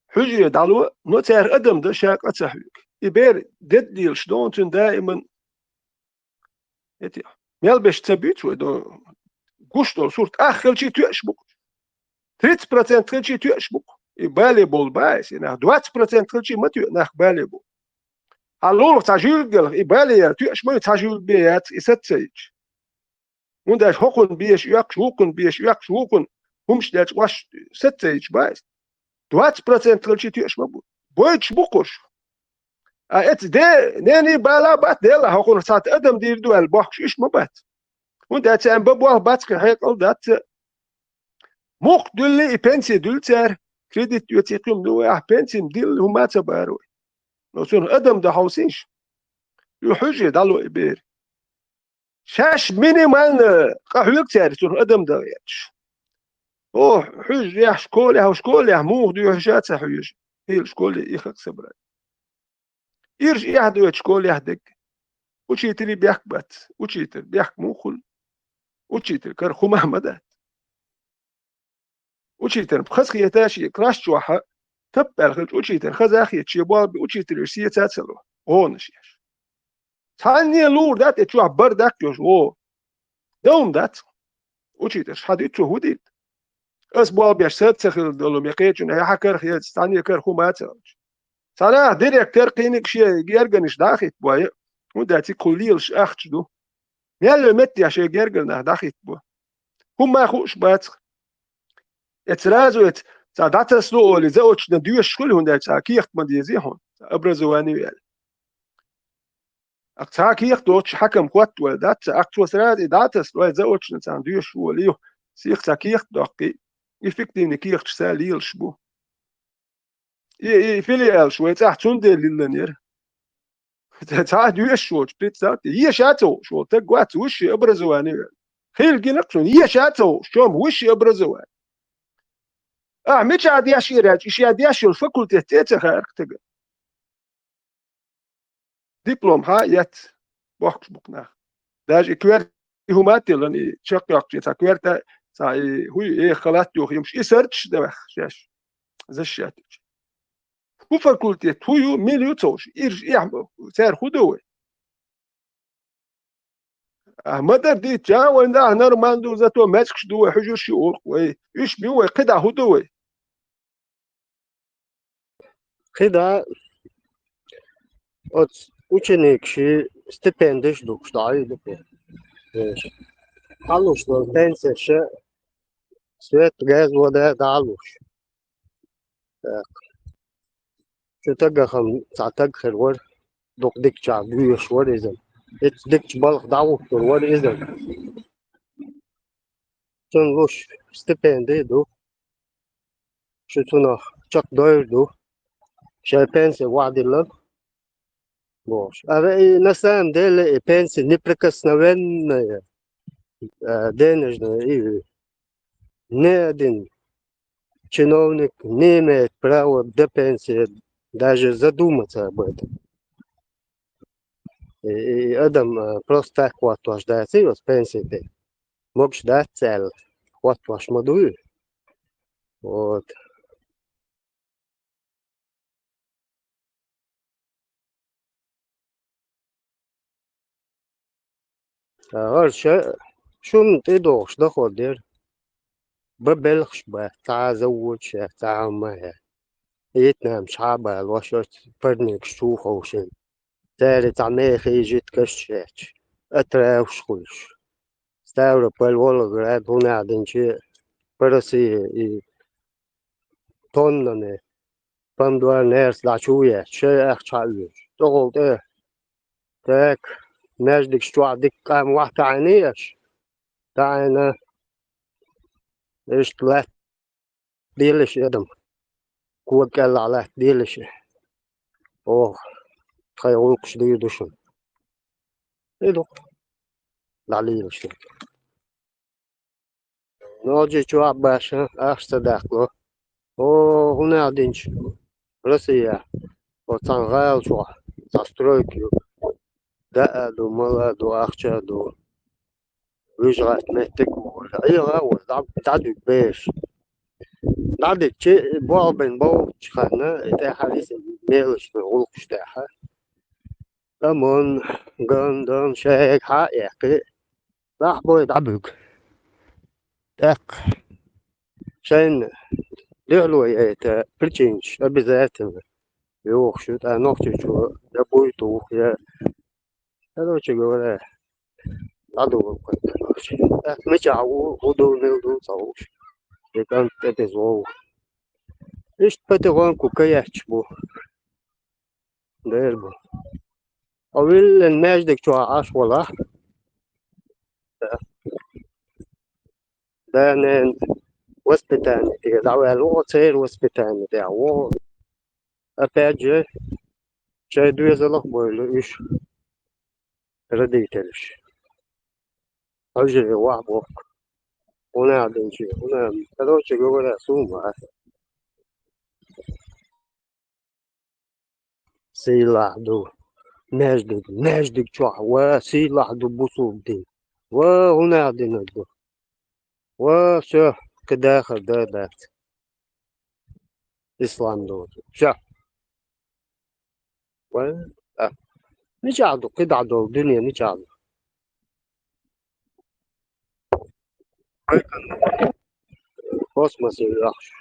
Speaker 4: حجية دالو نوتير أدم ده شاك أتسحيك يبير ديلش دونتن دائما ميلبش تبيتو دو قشتو صورت أخل شي تيشبك 30% تخلشي تيشبك يبالي بول بايس ينح 20% تخلشي ما تينح بالي بول هاللور تاجيل قال يبالي تيشمو تاجيل بيات يستسيج ونداش هوكن بيش ياكش هوكن بيش ياكش هوكن همش داش واش ستسيج بايس 20% تخلشي تيشمو بويتش بوكوش ات دي ناني بالا بات ديلا هوكن سات ادم دير دو البوكش ايش ما بات ونداش ام بابوه باتك هيك دات موق دولي بنسي دولتر كريديت يوتيقيم دو بنسي مديل هما تبارو نوصون ادم ده حوسينش يحجي دالو إبير شاش مينيمال قهوك تاري سون ادم ده ياتش اوه حج يا شكول يا شكول يا موغ دو يحجات حج هي الشكول يخك سبرا يرج يحدو شكول يحدك وشيتري بيحك بات وشيتر بيحك موخل وشيتر كرخو محمد وشيتر بخسخ يتاشي كراش جوحا تبال خلج وشيتر خزاخي تشيبوال وشيتر يرسيه تاتسلو هونش ياش تاني لور دات اتشوح بردك يوش وو دوم دات وشيتر حديتشو هوديت اسبوع بيش ساتسخل دولو ميقيتشن هي حكر خيات تاني كرخو ماتسلج سانا ديريكتر قينك شي جيرجنش داخيت بواي وداتي كليلش اختش دو يلا متي شي جيرجن داخيت بو هم خوش بات اترازو ات داتا سلو اللي زوج نديوش كل هون كيخت ما ديزي هون ابرزواني ويال اكتا كيخت دوتش حكم قوت ودات اكتو سراد داتا سلو زوج نديوش وليو سيخت كيخت دقي يفكتيني كيخت ساليل شبو فيليال شوي تحتون دي للنير تا ديوش شوت بيتزا هي شاتو شو تقوات وش ابرزواني خيل جنقشون هي شاتو شوم وش ابرزواني مش عاد يشيراج إيش عاد يشيل فكرة تيتها أكتر دبلوم ها يت بوكس بوكنا داج إكوير يهمات لاني شق يقطع إكوير تا هو خلات يمش يسرتش ده شاش زشات هو فكرة هو مليون توش يعمل سعر خدوه مدر دي جا وين أنا رماندو زاتو ماسكش دوه حجر شيء إيش بيوه قدع هدوه
Speaker 11: كده ученик și stipendiști duc, ștai, după. Deci, aluș, nu pensie și svet găzul de aluș. Și tăgă țatăg hărvăr, duc dic cea buiuș ori iză. Deci dic balc dau ori iză. Sunt luș stipendi duc. Și sună cioc doi duc. Și pensie oadilă. Boş. Ave nasıl dele pensi неприкосновен денежная и ни один чиновник не имеет права до пенсии даже задуматься об этом. И Адам просто так вот рождается и с пенсии мог ждать цель. Вот ваш модуль. Вот. شو تدوش دخل دير ببلغش بقى تاع زوج تاع ما يتنام شعبة الوشوش برنك شوخ أو شيء تاري تاع ميخ يجي تكشش أتراوش خلش ستاورة بالولغ راد هنا عدن شيء برسي طنني بندوار نيرس لعشوية شيء أخ شعبيش تقول إيه تاك نجدك شتوع ديك قام واحد عينيش تعينا إيش طلعت ديلش يدم قوة قال على ديلش أوه تخيلوكش ديدوشن إيدو لعليلش نوجي شو باشا أخشى داخله أوه هنا عدينش روسيا وتنغال شو تسترويكيو دقدو ملادو أخشادو ويجغات مهتك ولا أي غاوة تعدو باش نادي شيء بوا بين بوا شخنا إذا حديث ميلش بقولك شتاحة لمن قندم شيك حقيقي راح بوي دعبك تاك شين دعلو يتا برتشينش أبزات يوخ شو تا نوختي شو يبوي توخ يا هذا شيء ولا عدو مش عو ودو نلدو صوش يكان تتزوو إيش بتغون كوكايا تشبو ديربو أول الناس دك شو عاش ولا ده وسبتاني تيجي دعوة لغة سير وسبتاني دعوة أباجي شاي دوي زلق بويلو إيش رديتلش أجري وعبو ونعدن شي ونعم هذول شي قولة سوما سيلاحدو ناجدك شوح وسيلاحدو بوصول دي ونعدن الدو وشو كداخل دادات إسلام دو شو و نجعدو قدعدو الدنيا نجعدو كوسموس يلاحش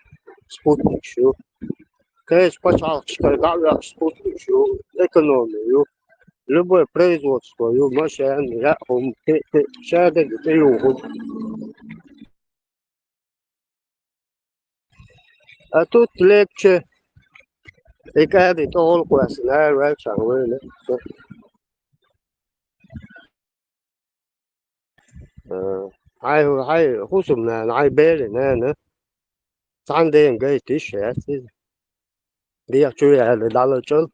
Speaker 11: سبوتنيك شو كاش почалчика дала спутник шо экономию любое производство ю машин я шада где ю а тут легче и каждый толку знаю шанвеле هاي خصوصا هاي بالي انا عندي جاي تيشيرت دي شوية على دالة شو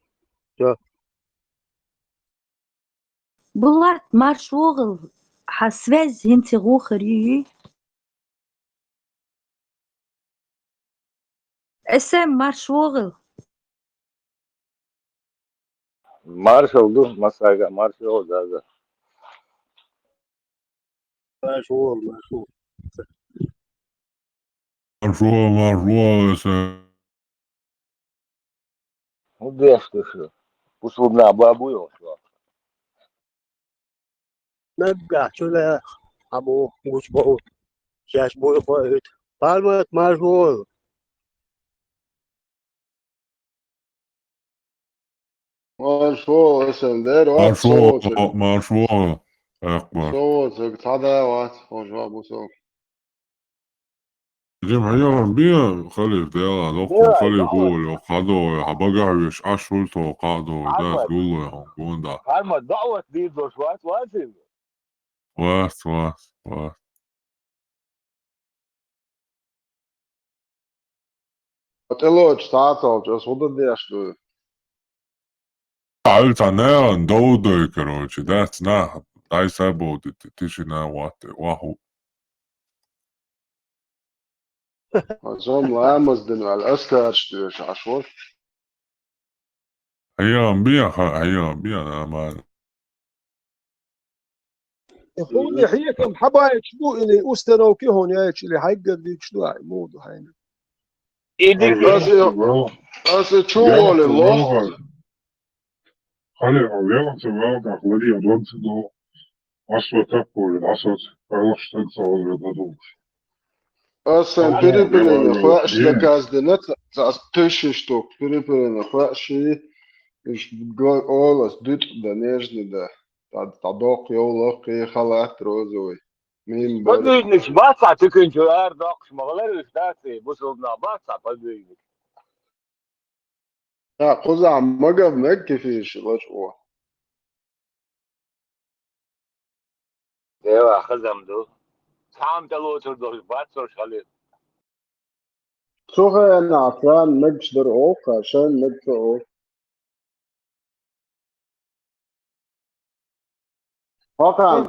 Speaker 10: بلات مار شغل حسواز هنتي غوخري اسم مار شغل
Speaker 12: مارشال دو مساجا مارشال ده
Speaker 11: مشهور
Speaker 6: مرجوع
Speaker 12: ودي اشتغل وصلنا ابوي شو
Speaker 11: نبقى شو لا أبو مش بقول شاش بوي فايت بالمت مشهور
Speaker 1: مرشو اسم دير وقت
Speaker 6: مرشوع أكبر
Speaker 1: صوتك تعداوات خوش أبو سوق
Speaker 6: جمعية بيا خلي ديلا لوكو خلي بول وقادو حبقعش عشولتو وقادو داس لولو يحبون دا
Speaker 12: calma دعوة دي دوش واسم
Speaker 6: واس
Speaker 1: قلت تعطل جس وضد يشتو
Speaker 6: عيلتا نيران دودوي كروتشي that's not داي سابو تيشي نا واتي واهو
Speaker 1: عشان لامس دنو على الأسكار شتوش عشوش
Speaker 6: هيا بيا أنا ما
Speaker 4: يقول حيكم حبايك شنو اللي استنوكي هون ياك اللي حيقدر ديك شنو هاي مود هاي
Speaker 12: ايدك
Speaker 1: بس شو لله
Speaker 6: خلي أولياء سبعة أخوالي أدوان سنو عشرة تقول العصر فأروح تنسى ولا
Speaker 1: أصلا بريبلين خواش دكاز دنت تششتوك بريبلين خواش إيش بتقول أولس دوت دنيجني ده تعدوق يولق خلات روزوي مين بر
Speaker 12: بدوينك باسع تكن شو اردوكش مغلر استاسي بوصلنا باسع بدوينك
Speaker 1: قزع مقف نك فيش لشوا
Speaker 12: ايوه خزم دو سام تلو تردوش باسوش خليل
Speaker 1: شو أنا عفان نقش در أوك عشان نقش أوك واقعا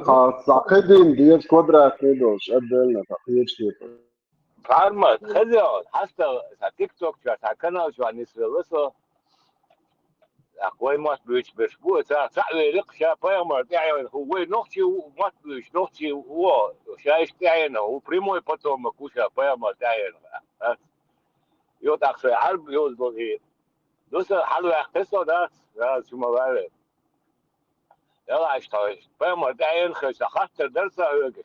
Speaker 1: تعقيدين ديت كودرا كيدوش أدلنا تقييد كيف
Speaker 12: calma خزم حتى تيك توك شو كانال شو نسر لسه اخوي ما بيش بسبوع تعوي رقشة بايمر تعوي هو نختي وما بيش نختي هو شايش تعينه هو بريمو يبطل مكوشة بايمر تعينه يوتاخ شوي حرب يوز بوغي دوس حلو يختصو ده شو ما بعرف يلا اشتغل فاهم داين خش خاطر درسه يوقف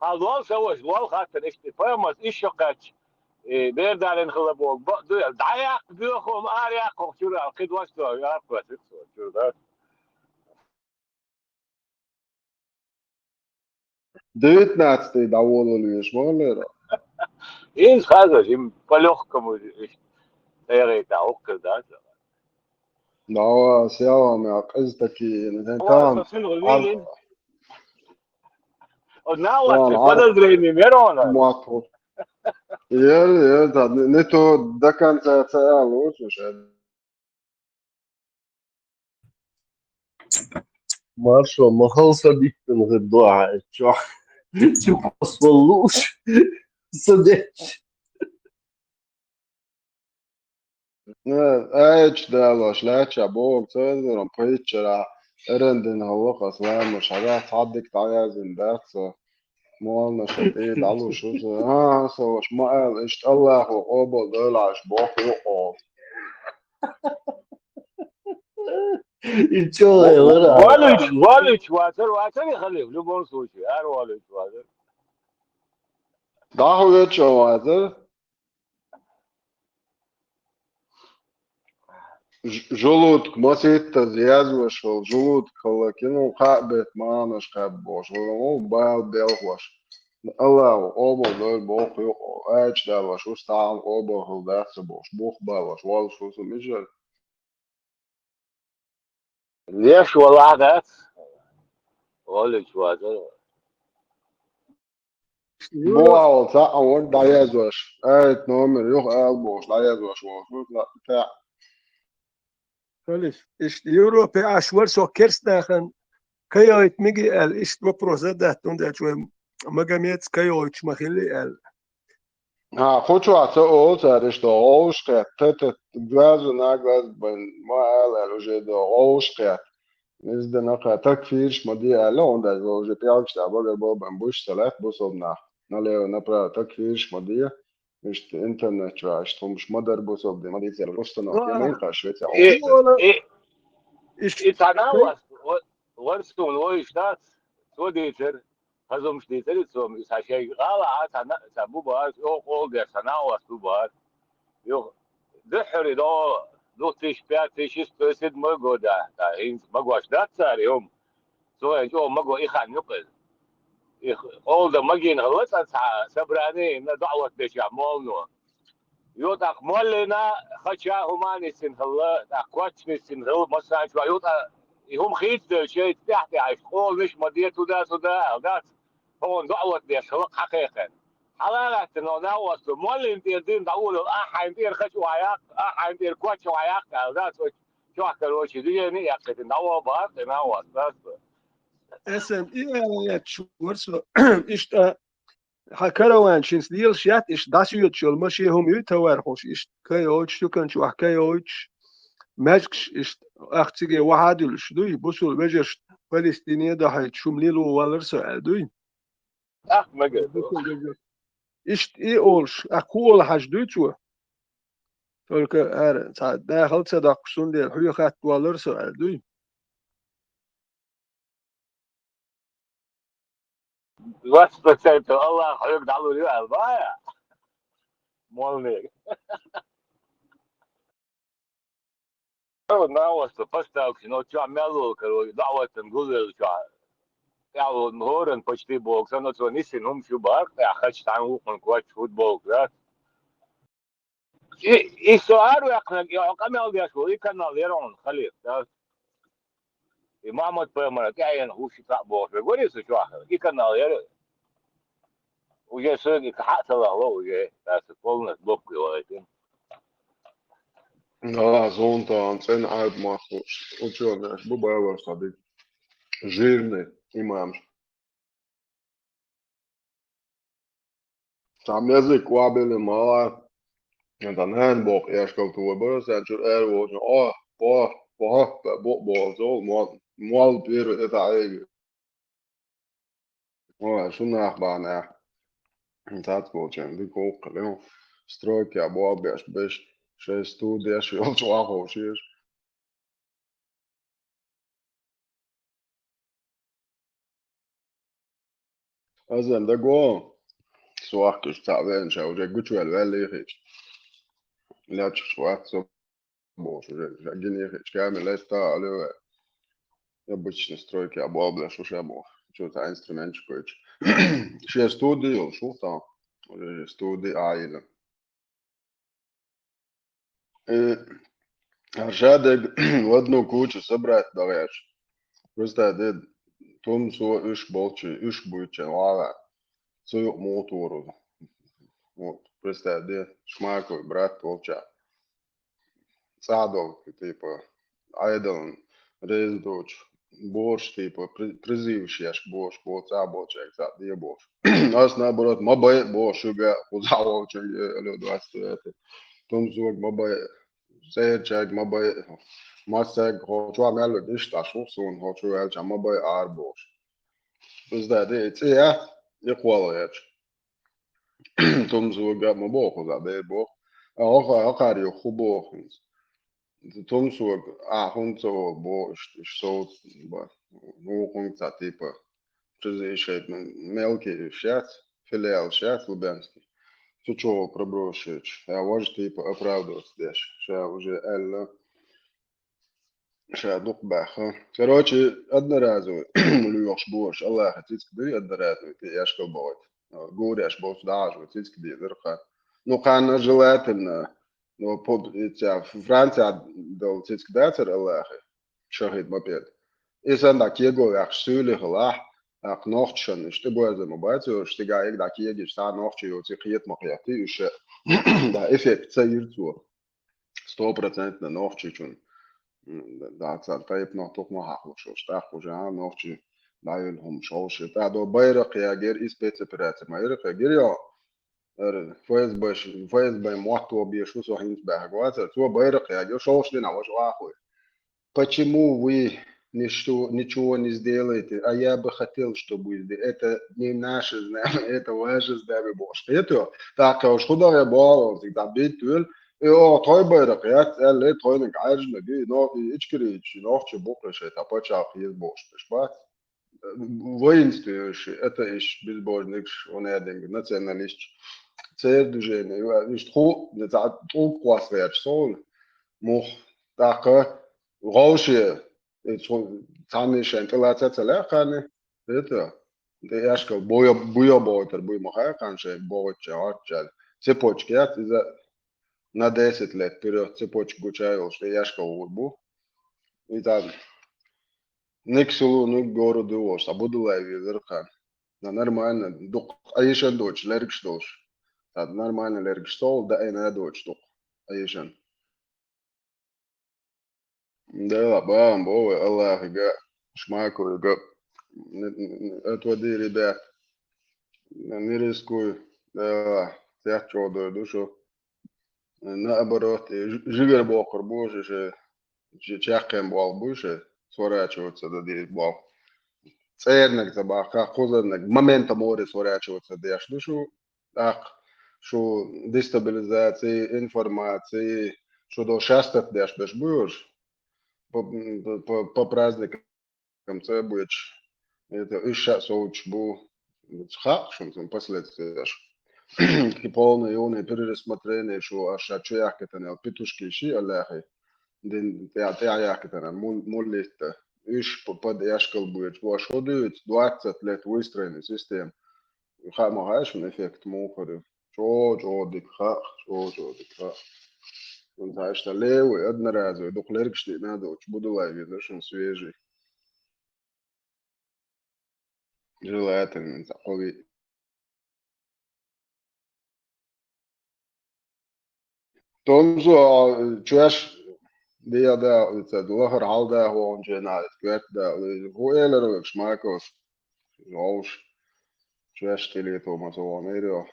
Speaker 12: هذول سوى شغل خاطر اشتي فاهم ايش شقتش بير دارين خلبوك دعيق بيوخو اريق شو القد واشتو يعرف شو ده
Speaker 1: Dit näetsti tavalla oli smalera.
Speaker 12: إيش هذا جيم بلوخكم تيريتا وكل ده
Speaker 1: Nava sjava me aqiztaki
Speaker 12: هو
Speaker 1: netan
Speaker 12: تصير
Speaker 1: al
Speaker 12: غليل وناوت
Speaker 1: tan
Speaker 12: فضل
Speaker 1: ar
Speaker 12: دريني ميرونا
Speaker 1: matro. Jer tad neto dakan ta lošo
Speaker 11: Maršo, mahalsa bittin gıdduğa. Çok asfalluş. Sadeç.
Speaker 1: ايش دالوش لا تشابوك تقدر بيتشرا ارندن هو قصلا مش حاجات تعدك تعيازن داكسو مال نشط ايه دالو شو ها سوش ما قال ايش الله وقوبل دول عشبوك يقو
Speaker 11: İlçoğlu var abi.
Speaker 12: والش واتر يخليه لو بونسوشي هر والش واتر
Speaker 1: داهو يتشو هذا جلودك ما سيت زيازوش جلودك هلا كنو قابت ما نش قابوش ولا بايل بيلوش الله وقوبل دول بوق يقو ايش دالوش وستعال قوبل هل داخل بوش بوخ بالوش والش وصل مجر
Speaker 12: ليش والله ذات والش واتر
Speaker 1: بوعو تعاون دايزوش ايت نومر يوخ البوش دايزوش وصل لا بتاع
Speaker 4: خلص ist Europa ashwar so kerstachen kayoit migi el ist wo prozadat und der chwe magamets kayoit machili el
Speaker 1: ها خوچو اتا او ترش دا اوش که تت گوازو نگواز بین ما الوجه دا اوش که نزد نقا تکفیرش مدی الان در وجه پیاکش دا باگر با بنبوش سلات بسوب نه نلیو نپرا تکفیرش مدی اشت انترنت شو اشت همش مدر بسوب دی مدی تیر رستنا کمین قشویت
Speaker 12: إيه
Speaker 1: اوش
Speaker 12: إيه
Speaker 4: ist
Speaker 12: يتناوس ورسكم الويش ذات سو ديتر هذا مش ديتر سو مش شيء غلا أنا سبوا بس يو قول تناوس بس يو دحري دو تيش بيا تيش استوسد مجو ده هين مجوش ده صار يوم سو يجو مجو إخان يقل all the مجين هلس سبراني إن دعوة بيش عملنا يوتاك مولنا خشا هماني سنهلا تاكواتش سنهلا مثلا شو يوتا هم خيت شيء تحت عايش قول مش مديته ده ده هون دعوة بيش خلق حقيقة حلالة إنه ناوس مولين تيردين دعوله أحد يدير خشوا عياق أحد يدير كواتش عياق ده شو أكلوا شيء دي يعني أكيد ناوس بس ناوس بس
Speaker 4: اسم إيه شوار so ist hakarawan chins deal shat ist das yut shol mashi hum yut war khosh ist kayoit shtukan shu kayoit ماجكش ist 80 واحد الشدوي بوصل بجش فلسطينية ده هيتشوم ليلو والرسو عدوي
Speaker 12: مجد
Speaker 4: ist إيه أولش أقول حاجدوي تو فلك أر داخل صدق سون دي حيو خات والرسو عدوي
Speaker 12: بس بسيت الله خليك دعوا لي البايع مولني ناوس فستاك شنو تعملوا كانوا دعوة نقول يعني نهورن بشتي بوكس أنا تو نسين هم شو بارك يا خش تعمل من كواتش فوتبول ذات السؤال يا كم يا شو كان ليرون خليل إمامة بمرة كأين هو شو تعبوا يقول يسوع شو آخر كان ليرون وجا سوق كحات الله وجا بس فولنا بوك ولا
Speaker 1: لا zonta sen uit machos учёный бубава садик жирный имам там язык вабели мала dan handbok eerst komt toe maar zijn zo wordt oh zo mal weer het eigen oh zo nachtbaan ja dat wordt je die kook stroke або обеш беш 6 студия шел чуахошиш. Azem de go suakis تعبان شو جاكوتشو الوالي يخيش لا تشوات سو بوش جاكيني يخيش كامل لا يستاهل يبوش настройки або обеш شو شابو شو تا инструмент كويس شي студию شو تا студии عائلة Аршадег в одну кучу собрать даваешь. Просто дед том со иш болчи, иш буйче, лава, цю мотору. Вот, просто дед шмаку, брат толча. Садов, типа, айдон, рездоч, борщ, типа, призывший борщ, вот заболча, кстати, не борщ. Нас наоборот, мабай борщ, шуга, узаволча, люди, это. Том зог мабай, Zeercheck, mabay, Maseg, Hochua Melod is Tashusun, Hochua El mabay Arbos. Dus dat is ja, ik wil het. Tom zo gaat mijn boog, dat deed boog. Ook had je goed boog. Tom zo, hond zo boog, is zo, hoe komt dat type? Dus ik melke шат, филиал шат, Лубянский. Чего пробросить? А вот типа оправдываться здесь. Сейчас уже Элла. Сейчас духбаха. Короче, одноразовый. Люёш борщ. Allah хотите кды одноразовый. Ты яшка будет. Говоришь, борщ даже. Хотите кды верха. Ну, конечно, желательно. Но под эти Франция дал хотите кды цер Allah. Шахид мопед. И сан да кего як сюли хла. Ак ноччен. Что будет за мобайцу? Что гаек да киеги ста ночче у цихиет махяти. Еще да эффект цаирцу. 100% ночче чун. Da taip nog toch nog hachelijk zo sterk voor zijn nog je daar je om zo zit daar door beide reageer is beter praten maar je reageer ja فاز bij moto bij zo zo heen bij wat zo beide reageer zo is nou zo ахуй почему вы ничего не сделаете а я бы хотел чтобы это не наше знамя это ваше знамя боже это так уж куда я был всегда битвы Ja, Treubeide, alle Treuen gehalten, die noch die Ichkirich, noch die Bucklische, der Potschach hier bosch, bespat. Воинst du, это ist безбожник, unerding, nationalist. Церь движение, nicht труп, не за труп квасвert, сол, мох, так, рожи, цаниsh, интелляция целеханы, это, да я сказал, буя бойтер, буй махая, канше, бойче, арчал, цепочки, это на 10 лет вперед цепочку чаял, что яшка урбу. И там никсулу, ну городу уж, а буду лайви верха. Да нормально, а еще дочь, леркш дочь. Да нормально леркш стол, да и на дочь тук. А еще. Да, бам, бой, Аллах, га, шмаку, га. Отводи, ребят. Не рискуй. Да, тех чудо душу. Наоборот, жигер бокер боже, чехем бал боже, сворачиваться до дверь бал. Церник забаха, хозарник, момента море сворачиваться дешь душу, так, что дестабилизации, информации, что до шестых дешь беш будешь, по праздникам це будет, это еще соуч бу, хак, что там последствия. И полное юное пересмотрение, что аж чуяхкетен, петушки ши аллахи, дин яхкетен, муллита, иш под яшкал будет, ваш ходит 20 лет выстроенный систем. Хамагаешь эффект мухары, что дикха. Он знаешь, что левый одноразовый, дух что надо, очень буду лайвить, да, что он свежий. Желательно такой. Tom zo, чуешь, да, это духар алда, он же на это, да, хуэлэр, шмакос, жауш, чуешь, тели Томас, он эрио,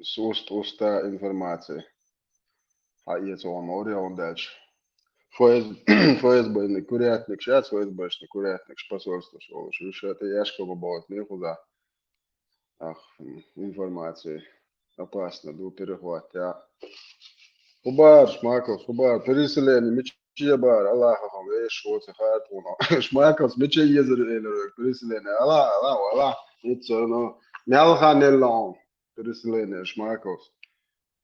Speaker 1: с уста информации, а это он орио, он дальше. ФСБ не курятник, сейчас ФСБ не курятник, посольство, что это яшка бывает, не куда, ах, информации. Опасно, до перехват. Хубар, Шмаков, Хубар, переселение, мече бар, Аллахом, вот хатуно. Шмаков, мече езер, переселение, Аллах, это, Мялханеллон, переселение, Шмаков.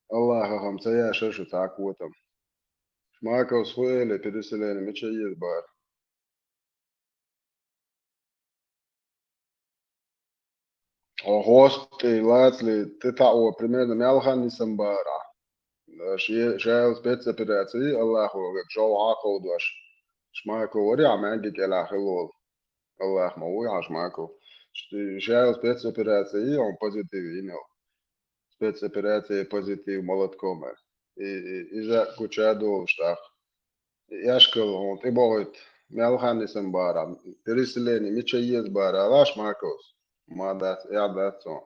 Speaker 1: Аллахом, я шешу так вот там. Шмаков, схуели, переселение, мече езбар. Гости, лацли, ты того, примерно, Мялханисамбара. شايل спецоперации, Аллаху, как шоу акодваш. Шмаку, ори, аманги келахилол. Аллах, мауи, ашмаку. Шайл спецоперации, он позитивный. Спецоперации позитив молотком. И за кучаду штах. Яшкал, он ты боит. Мялханисам бара. Переселение, мича есть бара. Аллах, шмакус. Мадат, я датсон.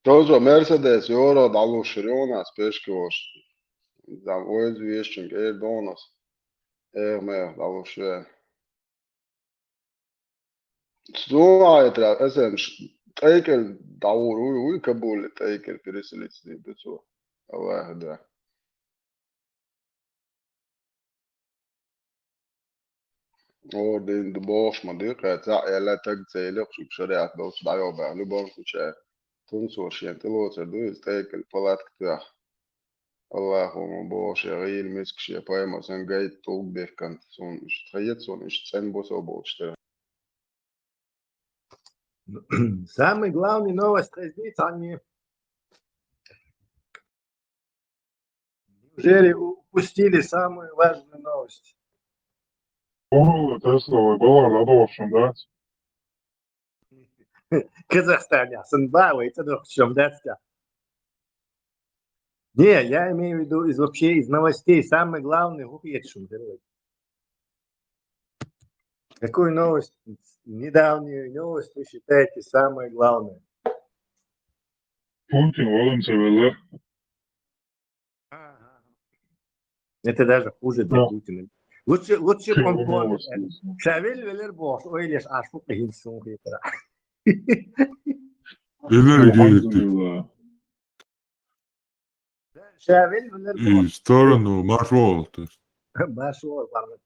Speaker 1: Тоже Мерседес, Йоро, дало Шириона, спешки вошли. Там ойз вещинг, донос. Мэр, дало ше. Слуа, эсен, тейкер, дало, Кабуле, тейкер, переселиться не бецо. Аллах, да. Орден, дбош, мадык, я так целях, чтобы шариат был сдаёба, любом случае. Тунсо, шентелоцер, дует, тейкер, палатка. Allahum boş yağıyl miskşe paymasan gayet tol bekant son ştrayet son sen босо болчте.
Speaker 13: Самый главный новость здесь, они неужели упустили самую важную новость?
Speaker 6: Тесла была радовавшим, да?
Speaker 13: Казахстане, Санбава, это в чем, да? Не, я имею в виду вообще из новостей. Самый главный какую новость, недавнюю новость вы считаете самой главной?
Speaker 6: Путин, Волонцевелер.
Speaker 13: Это даже хуже для Путина. Лучше помпон. Шавель велер бош, ой лишь ашфу кахинсун хитра.
Speaker 6: Энергетик.
Speaker 13: Шавель велер
Speaker 6: И в сторону маршрут.
Speaker 13: Маршрут, ладно.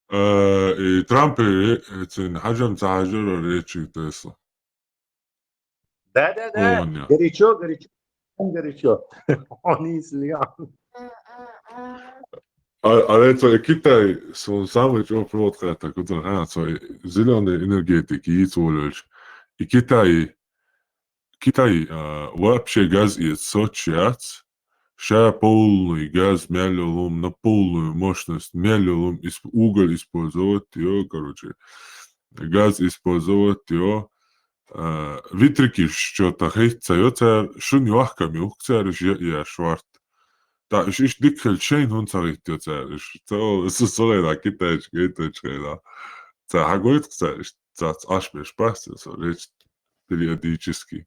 Speaker 6: И Трамп этим хажам цажер речи Тесла.
Speaker 13: Да. Горячо. Он излиян.
Speaker 6: А это Китай, самый провод, который свой зеленый энергетик и цолёч. И Китай вообще газ и сочиац. Ща полный газ мялилум на полную мощность мялилум уголь использовать ее, газ использовать ее, витрики что-то хейцается, шун юахками ухцариш я шварт. Да, ich dickel chain hun zarit jetzt so da Китайч да. За хагоит за ашбе спас so реч периодически.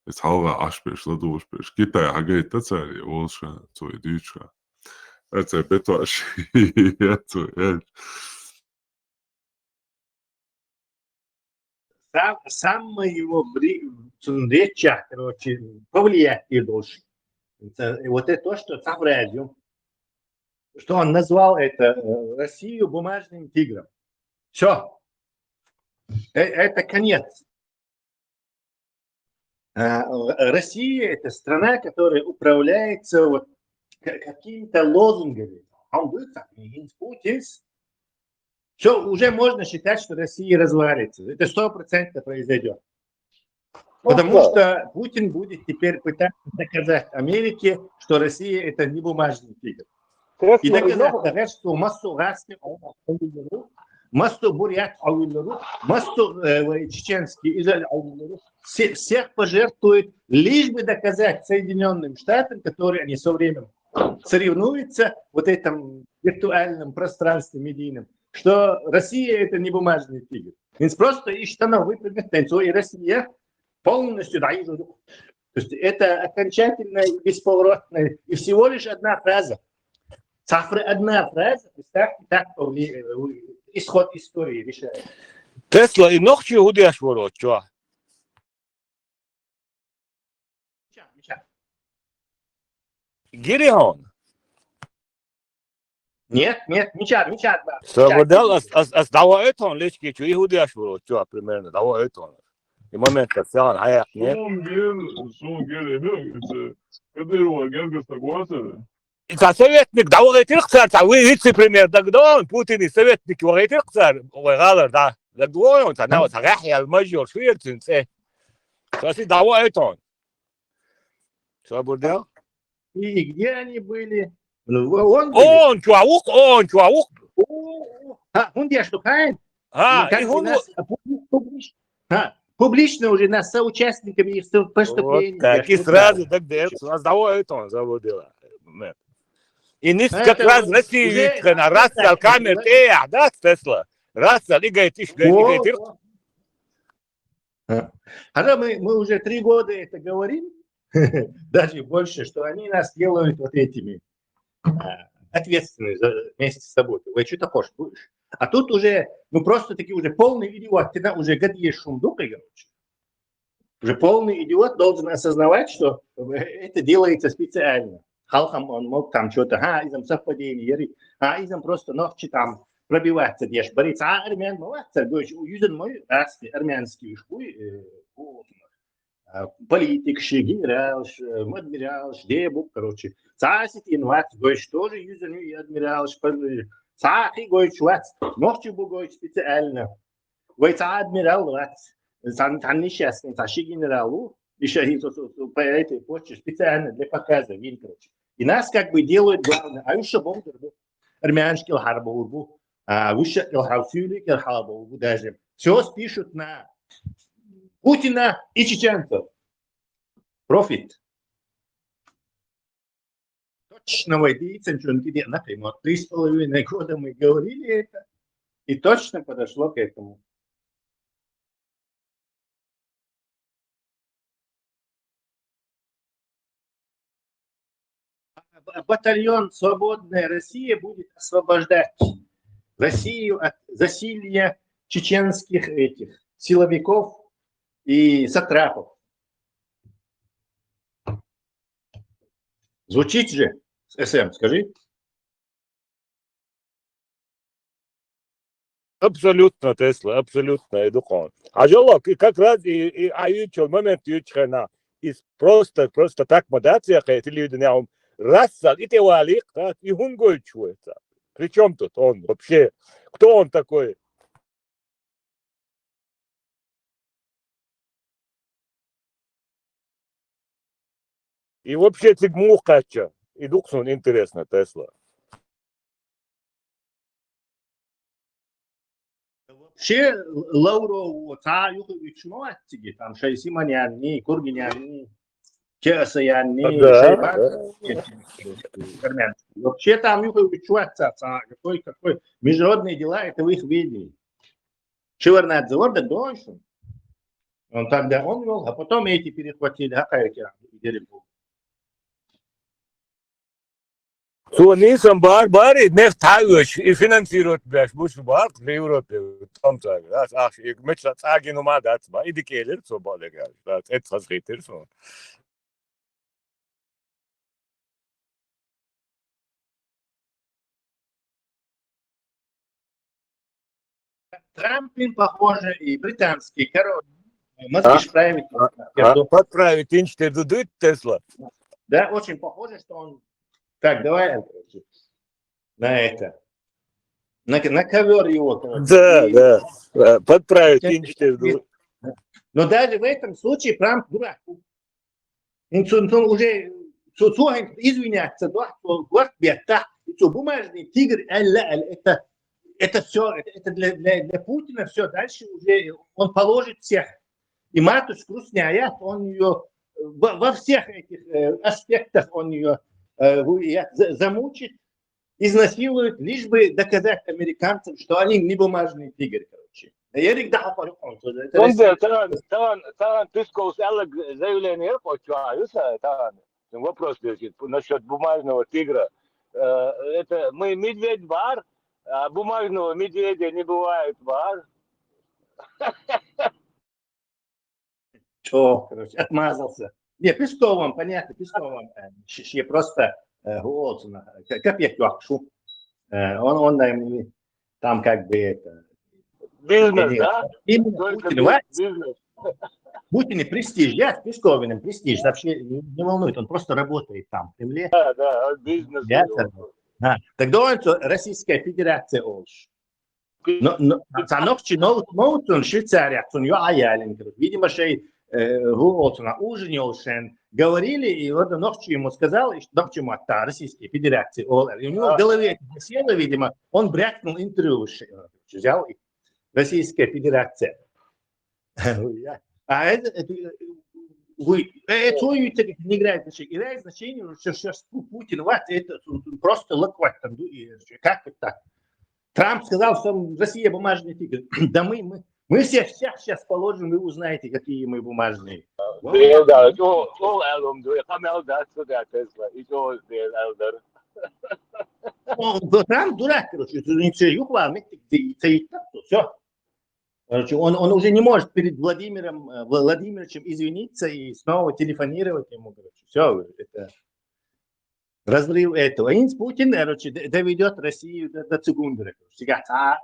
Speaker 6: Es hauga aspeš, ladošpeš. Kitai hagai tacari, olša, to je dička. Это бетош.
Speaker 13: Самый его речах, повлиять и должен. Вот это то, что Цаврадио, что он назвал это Россию бумажным тигром. Все. Это конец. Россия – это страна, которая управляется вот какими-то лозунгами. Все, уже можно считать, что Россия развалится. Это 100% произойдет. Потому что Путин будет теперь пытаться доказать Америке, что Россия – это не бумажный тигр. И доказать, что массу русских, массу бурят, массу чеченских, всех пожертвует, лишь бы доказать Соединенным Штатам, которые они все время соревнуются в вот этом виртуальном пространстве медийном, что Россия – это не бумажный тигр. Ведь просто и штанов выпрыгнет, и Россия полностью, да, то есть это окончательно и бесповоротно, и всего лишь одна фраза. Цифры одна фраза, представьте, так исход истории решает.
Speaker 12: Тесла и ногчи удешь ворот, что? Гирион.
Speaker 13: Нет, мечат.
Speaker 12: Свободел, дава этон, лечки, что и удешь ворот, что примерно, дава этон. И момент, как сян, хаят, нет? Это советник, да, он этих царь, а вы вице-премьер, тогда он, Путин и советник, он этих царь, ой, галер, да, тогда он, тогда вот, рахи, мажор, швирцин, все. Соси, дава этон. Свободел?
Speaker 13: И где они были? Он
Speaker 12: чувак.
Speaker 13: Он где что, Каин?
Speaker 12: И он...
Speaker 13: Публично уже нас соучастниками их преступлений.
Speaker 12: Вот так, и сразу, так у нас дава этон заводила. И не как раз Россия, раз камер, да, Тесла, раз, игает.
Speaker 13: Хотя мы уже 3 года это говорим, даже больше, что они нас делают вот этими ответственными вместе с тобой. Вы что-то хочешь будешь? А тут уже, просто такие уже полный идиот, ты уже гадьешь шумдукой, короче. Уже полный идиот должен осознавать, что это делается специально. Халкам он мог там что-то, изом совпадение, изом просто ногти там пробиваться, дешь, бориться, армян, молодцы, юзен мой, армянский шкуй, политик, генерал, адмирал, дебук, короче, цасит инват, гойш тоже юзен и адмирал, цахи гойш ват, ногти бугой специально, гой ца адмирал ват, там несчастный, цаши генералу, еще по этой почте специально для показа, вин, короче. И нас как бы делают главное, а еще бомбер, армянский харбову, выше илхаусюлик, илхабову даже. Все спишут на Путина и чеченцев. Профит. Точно войдите, где, например, 3,5 года мы говорили это, и точно подошло к этому. Батальон «Свободная Россия» будет освобождать Россию от засилья чеченских этих силовиков и сатрапов. Звучит же, СМ, скажи.
Speaker 12: Абсолютно, Тесла, абсолютно, Эдухон. А жалок, и как раз, и аютчел момент ючхена, и просто так модация, эти люди не рассал, и тевалик, и хунгой чуется. Причем тут он вообще? Кто он такой? И вообще цигмухача. И дуксон интересно, Тесла.
Speaker 13: Вообще, Лаврову, Юхович, Муатиги, там, Шайсиманяни, Кургиняни, Чесаяни, вообще там Юхович, какой международные дела, это вы их видели. Шеварнадзор, да дольше. Он тогда он вел, а потом эти перехватили,
Speaker 12: Сонисам барбари нефтавыш и финансирует бляш буш барк в Европе там так. Ах, и мечта цаги ну мадат, ба иди келер со балега. Это сазгитер со.
Speaker 13: Трамп, похоже, и британский король. Мозги править.
Speaker 12: Подправить инчтер дудут Тесла.
Speaker 13: Да, очень похоже, что он... Так, давай на это. На ковер его.
Speaker 12: Да. Подправить инчтер дудут.
Speaker 13: Но даже в этом случае Трамп дурак. Он уже извиняться, бумажный тигр, это все, это для Путина все, дальше уже он положит всех. И матушку сняет, он ее во всех этих аспектах он ее замучит, изнасилует, лишь бы доказать американцам, что они не бумажные тигры, короче.
Speaker 12: Таран Песков заявление вопрос насчет бумажного тигра. Это мы медведь бар, А бумажного медведя не бывает, бар.
Speaker 13: Что, короче, отмазался. Не, Песковым, понятно, Песковым. Я просто голос, как я квакшу. Он там как бы это...
Speaker 12: Бизнес, да?
Speaker 13: Именно
Speaker 12: Только
Speaker 13: Путин,
Speaker 12: бизнес.
Speaker 13: Путин престиж, я с Песковиным престиж, вообще не волнует, он просто работает там, в Кремле.
Speaker 12: Да, бизнес.
Speaker 13: Да. Тогда он, Российская Федерация олш. Санокчи Ноутон, Швейцария, видимо, шей на ужине олшен. Говорили, и вот ночью ему сказал, что ему от Российской Федерации. И у него в голове села, видимо, он брякнул интервью, взял Российская Федерация. А это не играет значение. Играет значение, что сейчас Путин, это просто лаквать. Как это так? Трамп сказал, что Россия бумажный тигр. Да мы всех сейчас положим, вы узнаете, какие мы бумажные. Трамп дурак, короче. Все. Короче, он уже не может перед Владимиром Владимировичем извиниться и снова телефонировать ему. Короче. Все, это разрыв этого. И Путин, короче, доведет Россию до Цугундера.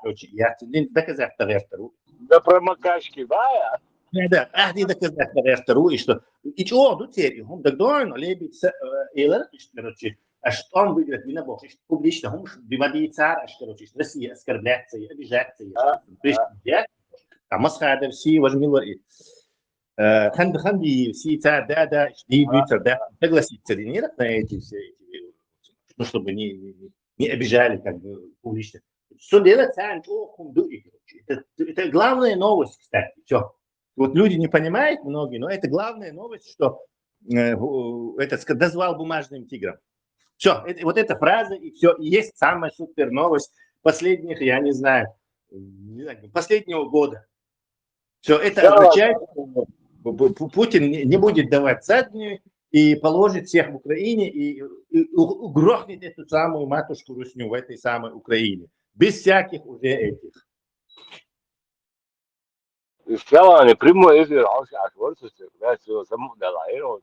Speaker 13: Короче, я доказать вторую.
Speaker 12: До промокачки, да?
Speaker 13: Да, не доказать вторую, и что? И что, ну теперь, он тогда, лебедь, короче, а что он выиграет, вина бог, публично, он приводит царь, короче, Россия оскорбляется и обижается. Масхадов, все возьмили. Ханди, все царь, да, и Витер, да, согласиться ли нет на эти все, ну, чтобы не обижали, как бы, публично. Что делать, царь, это главная новость, кстати, все. Вот люди не понимают, многие, но это главная новость, что это дозвал бумажным тигром. Все, вот эта фраза, и все, и есть самая супер новость последних, я не знаю, последнего года. Все, это означает, что Путин не будет давать заднюю и положит всех в Украине и грохнет эту самую матушку Русню в этой самой Украине. Без всяких уже этих.
Speaker 12: Сначала они прямой эфир, а сейчас вот все само далаем,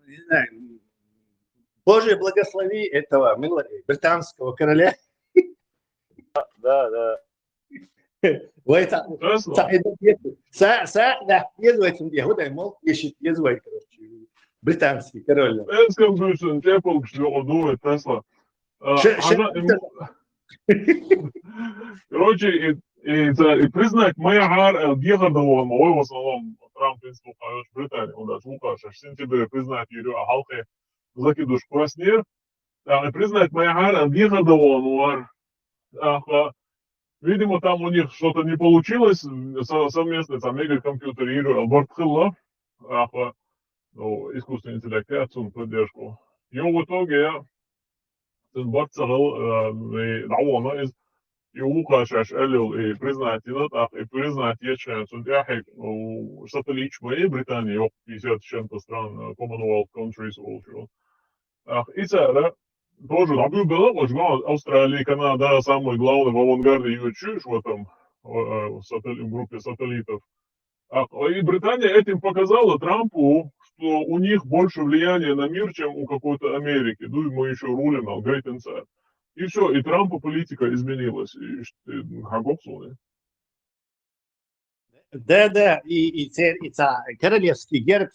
Speaker 13: Не знаю, Боже, благослови этого британского короля.
Speaker 12: Да.
Speaker 13: Британский король.
Speaker 6: Короче, и признать Майяр Гехардова, мой в основном Трамп принципу Хайош Британии, он даже Лукаш, аж сентябрь признать Юрию Ахалхе закидуш Кваснир, и признать Майяр Гехардова, видимо, там у них что-то не получилось совместно, там Мега компьютер Юрию Албартхилла, искусственный интеллект, отцу поддержку. И в итоге Барцахал Юхашаш Элил и признать и признать Ечен Судяхик сателлит моей Британии, 50 чем-то стран Commonwealth countries also. И это тоже было, Австралия, Канада самые главные в авангарде ее чушь в этом группе сателлитов. И Британия этим показала Трампу, что у них больше влияния на мир, чем у какой-то Америки. Ну, мы еще рулим, Great Inside. И все, и Трампа политика изменилась.
Speaker 13: Да, и королевский герб,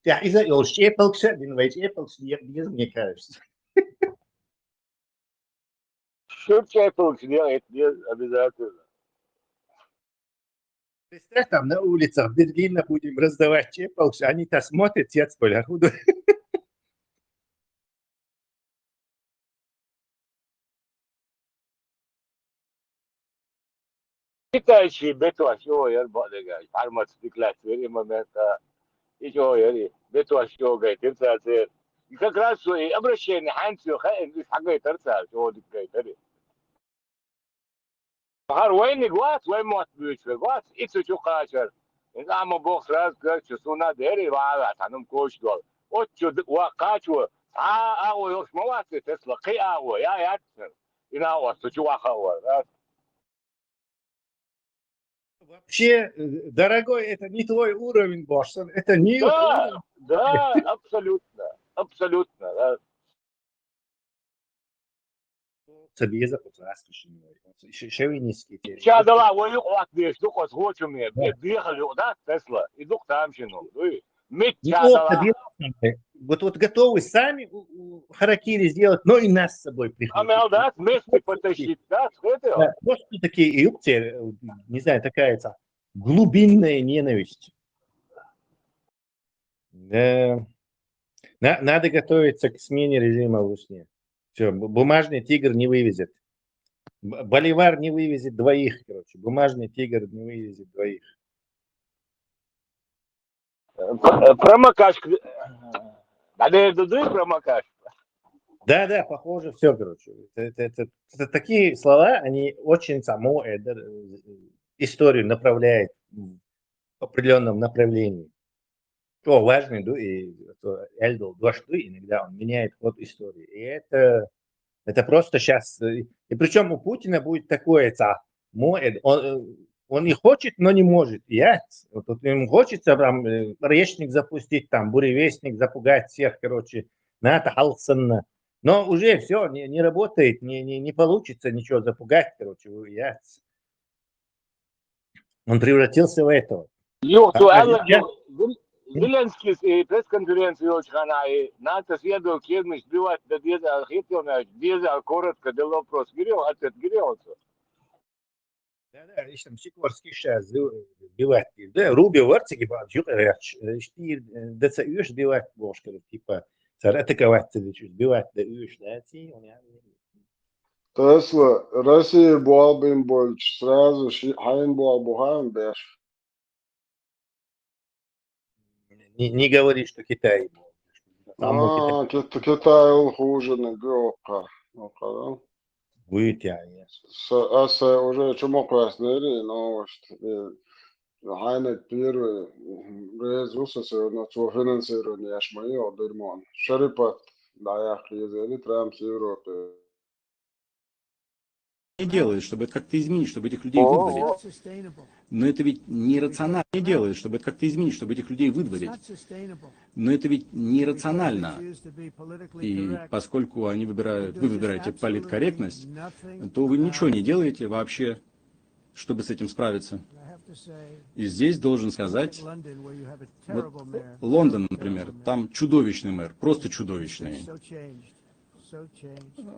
Speaker 13: я из-за его щепался, мне кажется.
Speaker 12: Что щепался делает, обязательно.
Speaker 13: Представь, там на улицах Берлина будем раздавать чепалки, они-то смотрят, я спойлерю.
Speaker 12: Китайский бетуашо яр бадега, фармацевтиклас вери момента, еще яри бетуашо гай терцаце. И как раз и обращение ханцу хаин из хагай терца, что дикай тери. Har وين قوات وين موت بيوت قوات إتو شو قاشر إذا ما بوخ راس قال شو سونا ديري وعلى عنهم كوش دول اوتشو وقاتشو او يوش مواسي تسلا قي او يا ياتسر انا واسو واخاوا.
Speaker 13: Вообще, дорогой, это не твой уровень, Бошсон, это не
Speaker 12: Да,
Speaker 13: уровень.
Speaker 12: да, абсолютно, абсолютно. Да.
Speaker 13: Собеза потрясающий. Шевинистский.
Speaker 12: Шадала, вы ух беш, дух от хочуме, бехали, да, Тесла, и дух там щину. Мит шадала.
Speaker 13: Вот готовы сами харакири сделать, но и нас с собой прихватить.
Speaker 12: Амел, да, вместе потащить, да,
Speaker 13: Да, просто такие юпте, не знаю, такая глубинная ненависть. Да. Надо готовиться к смене режима в Усне. Все, бумажный тигр не вывезет. Боливар не вывезет двоих, короче. Бумажный тигр не вывезет двоих.
Speaker 12: Промокаш. Промокаш.
Speaker 13: Да, похоже, все, короче. Это такие слова, они очень историю направляют в определенном направлении. То важный, и Эльдол дошли, иногда он меняет ход истории. И это просто сейчас. И причем у Путина будет такое, он не хочет, но не может. Вот ему хочется там речник запустить, там буревестник, запугать всех, короче, НАТО Халсона. Но уже все, не работает, не получится ничего запугать, короче, Он превратился в этого.
Speaker 12: Зеленский пресс-конференцию очень НАТО следовал кедмиш сбивать до деза коротко до вопрос. Ответ гирелся.
Speaker 13: Да, işte Sikorski сейчас сбивать. Да, Руби вартиги бачук, штир ДЦ юж сбивать бошка, типа атаковать сбивать да юж, да,
Speaker 1: Тесла, Россия буалбин больше, сразу хайн буалбухайн беш.
Speaker 13: Не говори, что Китай.
Speaker 1: Китай хуже на геока.
Speaker 13: Вытянет.
Speaker 1: Уже чему красный новость. Хайне первый резусасы на то финансирование шмайо дырмон. Шарипат даях езели Трамп с Европы.
Speaker 14: Не делают, чтобы это как-то изменить, чтобы этих людей выдворить. Но это ведь нерационально. Не делают, чтобы это как-то изменить, чтобы этих людей выдворить. Но это ведь нерационально. И поскольку вы выбираете политкорректность, то вы ничего не делаете вообще, чтобы с этим справиться. И здесь должен сказать, вот Лондон, например, там чудовищный мэр, просто чудовищный.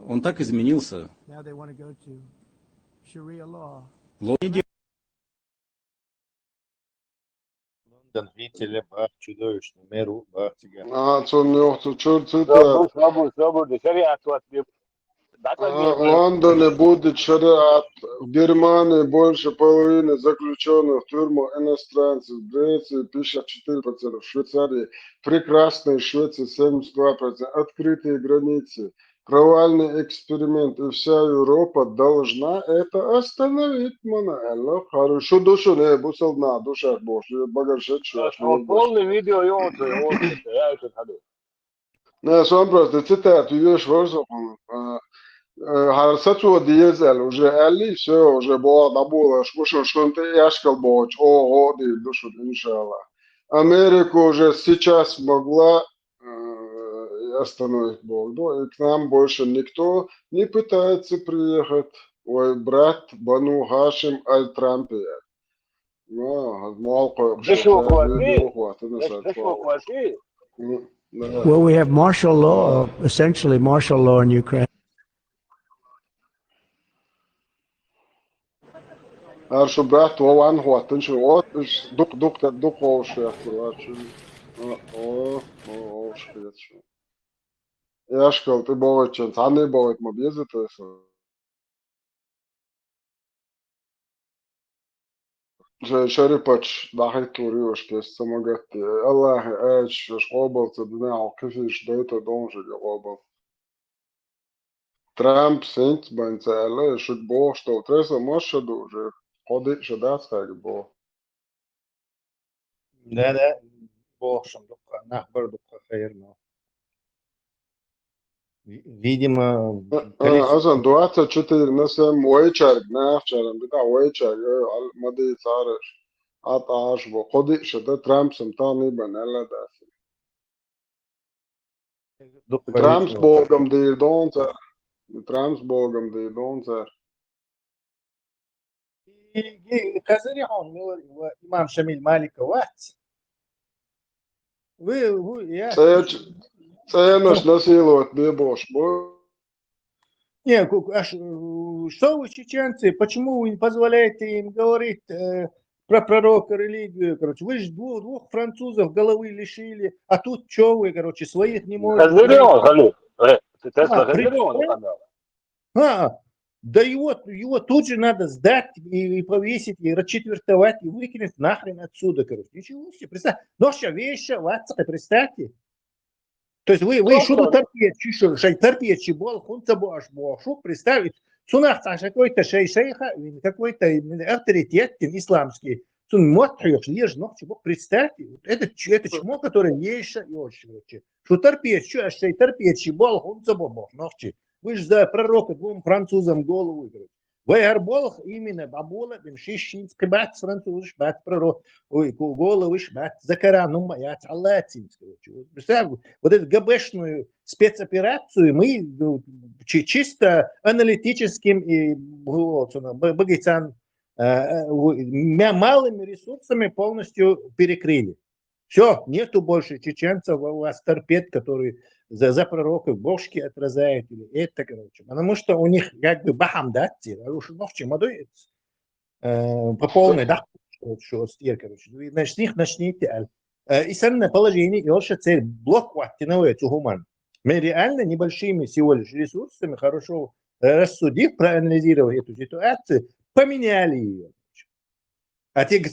Speaker 14: Он так изменился.
Speaker 13: Лондон, видите ли, чудовищный мэр,
Speaker 1: Лондоне будет шариат. В Германии больше половины заключенных в тюрьму иностранцев. В Греции 54%. В Швейцарии прекрасной Швеции 72%. Открытые границы. Провальный эксперимент. И вся Европа должна это остановить. Хорошо, душу не бусал на душах Божьей. Багажечек.
Speaker 12: Полное видео я это ходу.
Speaker 1: Не, сам просто цитат, видишь, Харсацу дизель уже али, все, уже было набуло, что ты яшкал боч, годы, душу, иншалла. Америку уже сейчас могла остановить Бог, да, и к нам больше никто не пытается приехать. Ой, брат Бану Хашим Аль-Трампия.
Speaker 15: Well, we have martial law, essentially martial law in Ukraine.
Speaker 1: Аршу брат, ван хуат, тынчы, вот, дук оуш яхтылар. Оуш яхтылар. Яшкал, ты бовать чен, саны бовать мобезы, то есть. Шарипач, дахай туриош, кес самогатти. Аллахи, эч, шкобал, цеднау, кефиш, дойта, донжи, гобал. Трамп, сент, банцайлы, шут бо, что, треса, мошаду уже. Ходы, шадацкай, бо.
Speaker 13: Да, Бог, нахбар, хайрно. видимо,
Speaker 1: أصلا 24 نسم ويتشارك نافشر بتاع ويتشارك مدي صار عطاش بقضي شدة ترامب سمتاني بنالا داس ترامب بوغم دي دونسر ترامب بوغم دي دونسر
Speaker 13: كازري هون إمام شميل مالك وات يا
Speaker 1: سينش насиловать не будешь.
Speaker 13: Не, что вы, чеченцы, почему вы не позволяете им говорить про пророка, религию, короче, вы же двух французов головы лишили, а тут что вы, короче, своих не можете. Да его тут же надо сдать и повесить, и расчетвертовать, и выкинуть нахрен отсюда, короче. Ничего себе, представьте. Ноща веща, ватса, представьте. То есть вы что-то торпед, чебол, хунцабош, шо представить, сунах какой-то шейха, какой-то авторитет исламский, сун мотхёш, лежь, но чего представьте, это чмо, которое есть, что торпед, что шей торпед, чебол, хунцабош, нохчи. Вы же за пророка двум французам голову играете. Вы арболх именно бабула, бимшищин, скибат, француз, шбат, пророк, ой, головы, шбат, закарану, маят, аллатин. Представьте, вот эту ГБшную спецоперацию мы чисто аналитическим и малыми ресурсами полностью перекрыли. Все, нету больше чеченцев, у вас торпед, которые за пророков бошки отрезают, или это, короче. Потому что у них как бы бахам дати, а уж ночи модует по полной, да, что стир, короче. Начните. И санное положение, и вообще цель блок ваттиновый цугуман. Мы реально небольшими всего лишь ресурсами, хорошо рассудив, проанализировав эту ситуацию, поменяли ее. А теперь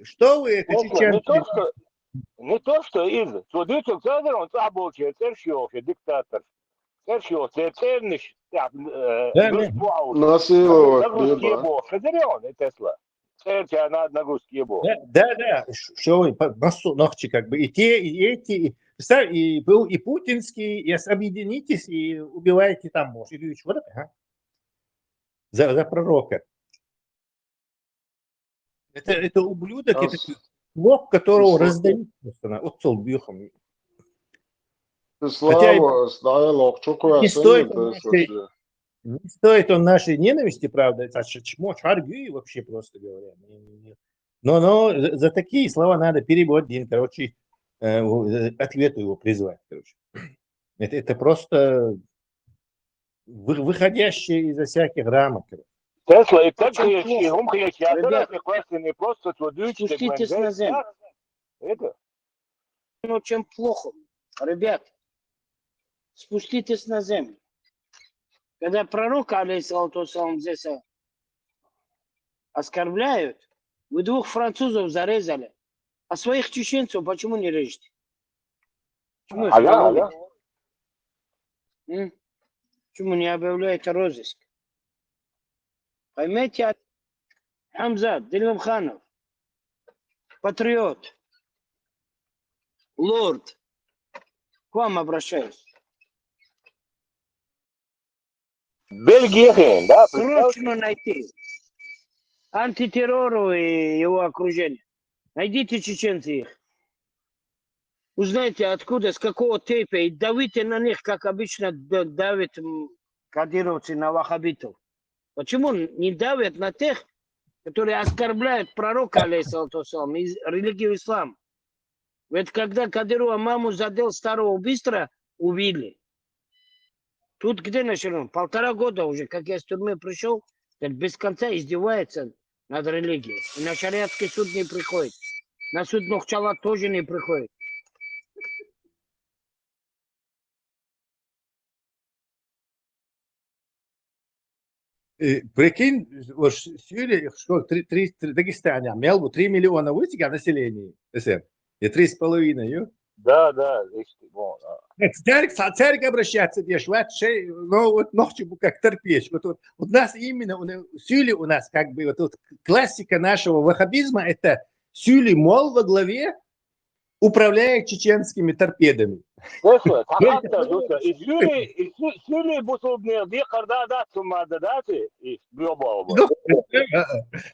Speaker 13: что вы, это чеченцы?
Speaker 12: Не то, что из судитель Цезарь, он заболчил, цершиов, диктатор. Цершиов, церниш, нагрузки бог. Хазарион, Тесла. Церча на нагрузки бог.
Speaker 13: Да, что вы, ногти как бы, и те, и эти, и путинские, и объединитесь, и убиваете там бог. Вот это, за пророка. Это ублюдок, это лоб, которого раздают просто отцол бьюхом. Не стоит он нашей ненависти, правда, это чмо, чаргю вообще, просто говоря. Но за такие слова надо переводить, короче, ответу его призвать, короче. Это просто выходящее изо всяких рамок.
Speaker 12: Тесла, и так не просто
Speaker 16: спуститесь на землю.
Speaker 12: Это?
Speaker 16: Ну, чем плохо. Ребят, спуститесь на землю. Когда пророка, алейхиссалату вассалам, здесь оскорбляют, вы двух французов зарезали, а своих чеченцев почему не режете? Почему не объявляете розыск? Поймите, Хамзат, Дильмханов, патриот, лорд, к вам обращаюсь.
Speaker 12: Бельгия, да?
Speaker 16: Срочно найти антитеррору и его окружение. Найдите чеченцы их. Узнайте, откуда, с какого тейпа, и давите на них, как обычно давят кадыровцы на ваххабитов. Почему не давят на тех, которые оскорбляют пророка, алейхиссалату вассалам, из религии ислам? Ведь когда Кадырова маму задел старого быстро убили. Тут где начали? 1,5 года уже, как я с тюрьмы пришел, без конца издевается над религией. И на шариатский суд не приходит. На суд Нохчала тоже не приходит.
Speaker 13: Прикинь, вот Сирия, что Дагестан имел бы 3 миллиона вытека населения, и 3,5.
Speaker 12: Да.
Speaker 13: Царь обращаться, но вот ночью как терпеть. Вот у нас именно, Сюли у нас как бы, вот классика нашего ваххабизма, это Сюли Мол во главе управляет чеченскими торпедами.
Speaker 12: Tesla, hatta duka. Isuli busubnir di qardadat sumadadati is biobabo.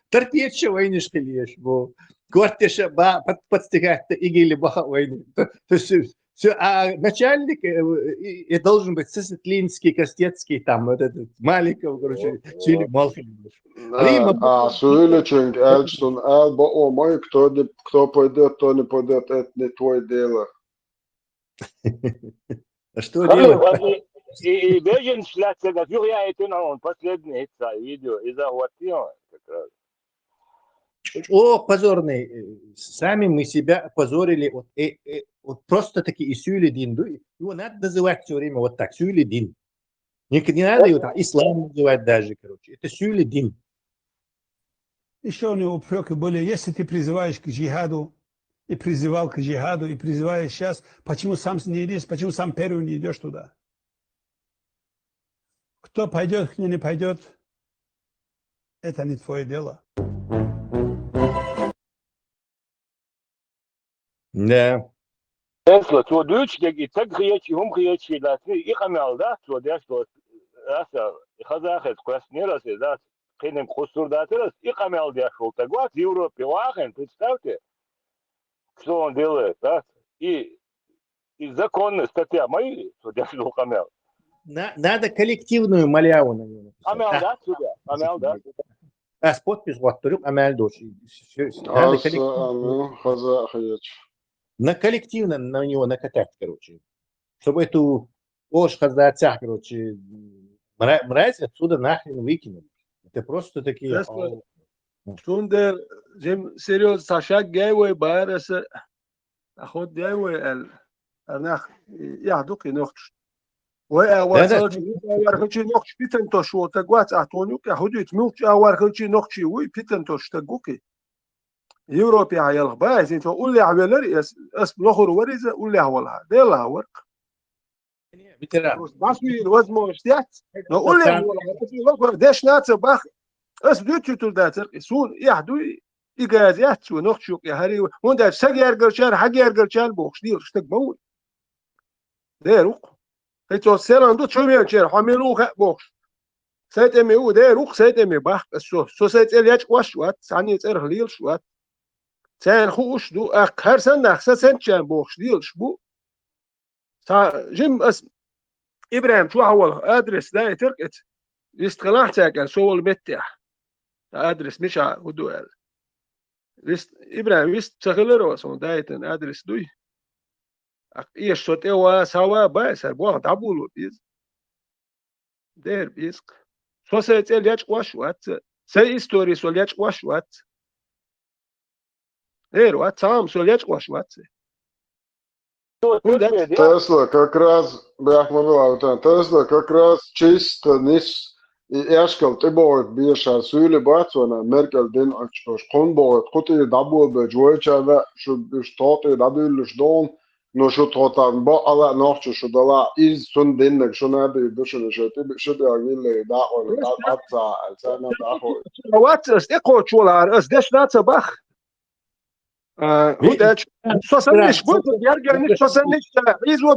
Speaker 13: Терпеть войны шкалешь, бо квартиша ба подстигать игили баха войны. То есть все, а начальник и должен быть Сысотлинский, Костецкий, там вот этот Маликов, короче, Чили Малхин.
Speaker 1: Söyleyecek Elçin, el ba olmayı, кто пойдет, кто не пойдет, это не твое дело.
Speaker 13: А что делать?
Speaker 12: И Бежин шляться, как я это на он последний видео из Агуатиона как раз.
Speaker 13: О, позорный. Сами мы себя опозорили. Вот просто таки и Сюлидин. Его надо называть все время вот так. Сюлидин. Не надо его там ислам называть даже, короче. Это Сюлидин.
Speaker 17: Еще у него упреки были, если ты призываешь к джихаду, и призывал к джихаду, и призываешь сейчас, почему сам не идешь, почему сам первый не идешь туда? Кто пойдет, кто не пойдет, это не твое дело.
Speaker 13: Да.
Speaker 12: Tesla, to Deutsch, der geht zack, umkriegt, das ich einmal da, so der so, das ich habe es questionnaire, das keinem Kusur da, das ich einmal der Schuld, da was Europa wachen, представьте, что он делает, да? И законы, статья мои, что я шел камел.
Speaker 13: Надо коллективную маляву на него.
Speaker 12: Амел, да, сюда, амел, да.
Speaker 13: А с подпись вот турюк амел дочь. На коллективно на него накатать, короче. Чтобы эту ложь хазацах, короче, мразь отсюда нахрен выкинули. Это просто такие...
Speaker 4: Шундер, جيم سيريوس تشاك جاوي بارس أخذ جاوي النخ يهدوك نخش وأورخلش نخش بيتن تشو تقوات أعطونيك يهودي تموت أورخلش نخش وي بيتن تش تقوكي يوروبي عيال بايز أنت قول لي عبالر اسم الآخر وريزة قول لي هولها ده لا ورق بس مين وزمه اشتيات قول لي هولها داش ناتس باخ اس دوتو داتر سون يحدو إجازات سو نخشوك يا هري وندر سجير قرشان حجير قرشان بوخش دير شتك بول ديروق هيتو سيران دو تشومي شير حملوه بوخش سيت امي او ديروق سيت امي باخ سو سيت الياش واشوات ثاني تير ليل شوات سان خوش دو اخر سن نخسه سن شان بوخش ديل شبو تا جيم اس ابراهيم شو اول ادرس ده تركت يستقلاح تاكل سو البتاح ادرس مش هدو قال ويست ابراهيم ويست تغلر وسون دايتن ادرس دوي ايش صوت ايوا سوا باس بو دابولو بيز دير بيسك سو سيت الياش واشوات سي ستوري سو الياش واشوات دير وات سام سو الياش واشوات
Speaker 1: Тесла как раз, Тесла как раз чисто nis Erskal tibor biesha syle batswana Merkel den konbor kote dabur be joychava should start dabul shdon no should trotan ba ala noch should dala is sun den shona de dushne should agile da on atsa alsana da ho
Speaker 4: what is echo cholar is this not a bach هو سوسنش بود یارگانی سوسنش ایزو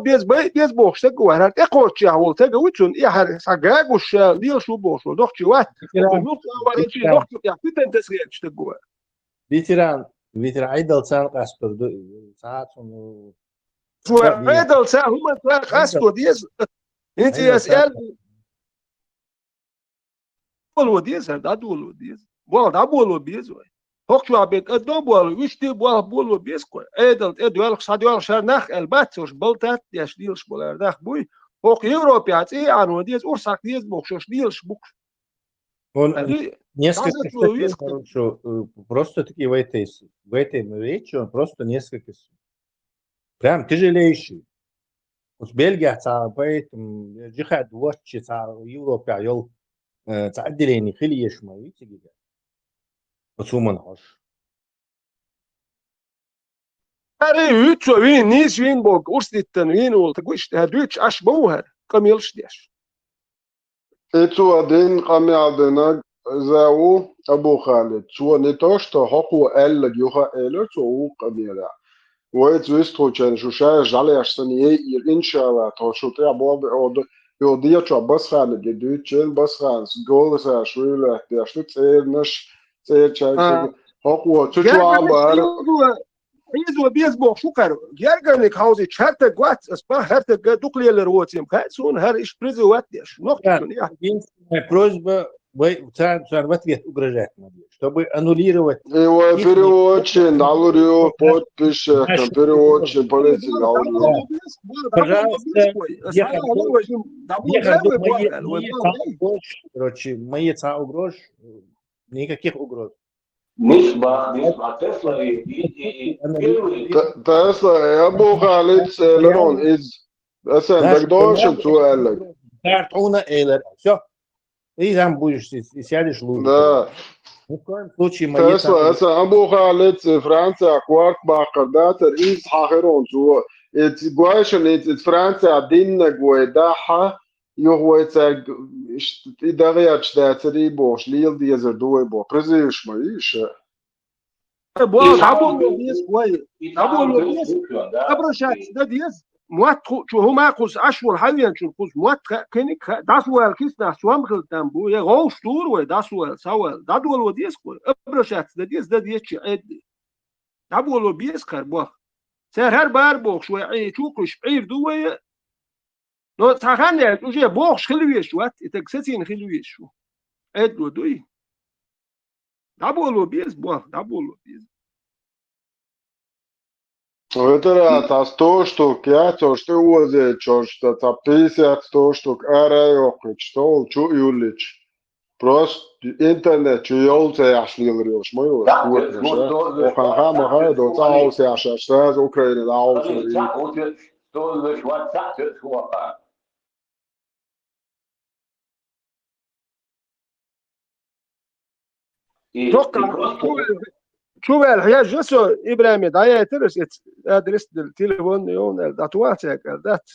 Speaker 4: بیز بوخش تگو هر اقوچی هول تگو ویتون ای هر ساگاگوش دیل شو بوخش دوخچی وات نوت وارچی دوخچی یا پیتن تسگیچ تگو
Speaker 13: ветеран عيدل سان قاسبر ساعات
Speaker 4: عيدل سان هم قاسبر ديز انت اسال بولو ديز هذا دولو ديز بول دا بولو بيز هوكشو عبيد الدوبول ويشتي بول بيسكو ادل صاديول شرنخ الباتوش بلتات يشديلش بولردخ بوي هوك يوروبيات اي انو ديز урсак дез бокшош дилш бук
Speaker 13: он несколько хорошо просто таки в этой речи он просто несколько прям тяжелейший вот Бельгия та поэтому جهاد واتش تا يوروبيا يول تعدليني خليش ما يتجي وسومن هاش
Speaker 4: أري يتشو وين نيس وين بوك أرسلتن وين والتقويش هدويتش أش بوهر كم يلش ديش
Speaker 1: إتو أدين قامي عدنا زاو أبو خالد شو نتوش تحقو أل جوها أل شو قميرا ويستوچن شو شاي جالياشتن إن شاء الله توشوت يا باب او ديا چا بس خان دي دوچن بس خان جول سا شويله دي شتو تسيرنش تسير چاك هو تشو عبر
Speaker 4: حيزو بيزبو شكر جرجنك هاوزي شرطة قوات اسبا هرت دقلي الروتيم كايسون هر إيش بريزو واتيش نقطة
Speaker 13: Да, единственная просьба, Сарватвет угрожает, чтобы аннулировать.
Speaker 1: Его в первую очередь даурю подпись, в первую очередь полиции даурю.
Speaker 13: Пожалуйста, короче, мои угроз, никаких угроз.
Speaker 1: Тесла, я был Халид Селерон из СН, дальше сؤالك.
Speaker 13: Картуна Эйлер, все. И там будешь, и сядешь лучше.
Speaker 1: Да.
Speaker 13: Ни в коем случае мои
Speaker 1: Тесла, أبو خالد فرنسا كوارك باقردات الرئيس حاخرون سو إتقواشن فرنسا ديننا قويداحة يغويتاق إداريات شداتري بوش ليل ديزر دوي بو برزيش ما إيش
Speaker 4: موات شو هما قص أشهر حاليا شو قص موات كنك داسوال كيسنا سوام خلتان بو يا غوش تور وي داسوال سوال دادول وديس كو أبرشات دديس شيء عدي دابول بيس كربو سر هر بار بوخ شوي عي شوقش عير دوي نو تاخان توجي بوخش خلويش وات تكسسين خلويش شو عدو دوي دابول بيس بو دابول بيس
Speaker 1: Это та 100 штук, я то, что возит, что та 50 100 штук, что чу юлич. Просто интернет, чу юлце я шлил рёш, мой оханха махай, до цаус я шаш, Украина, аус.
Speaker 4: شو الحياة جسو إبراهيم دايا ترس أدرس التليفون يوم داتواتك دات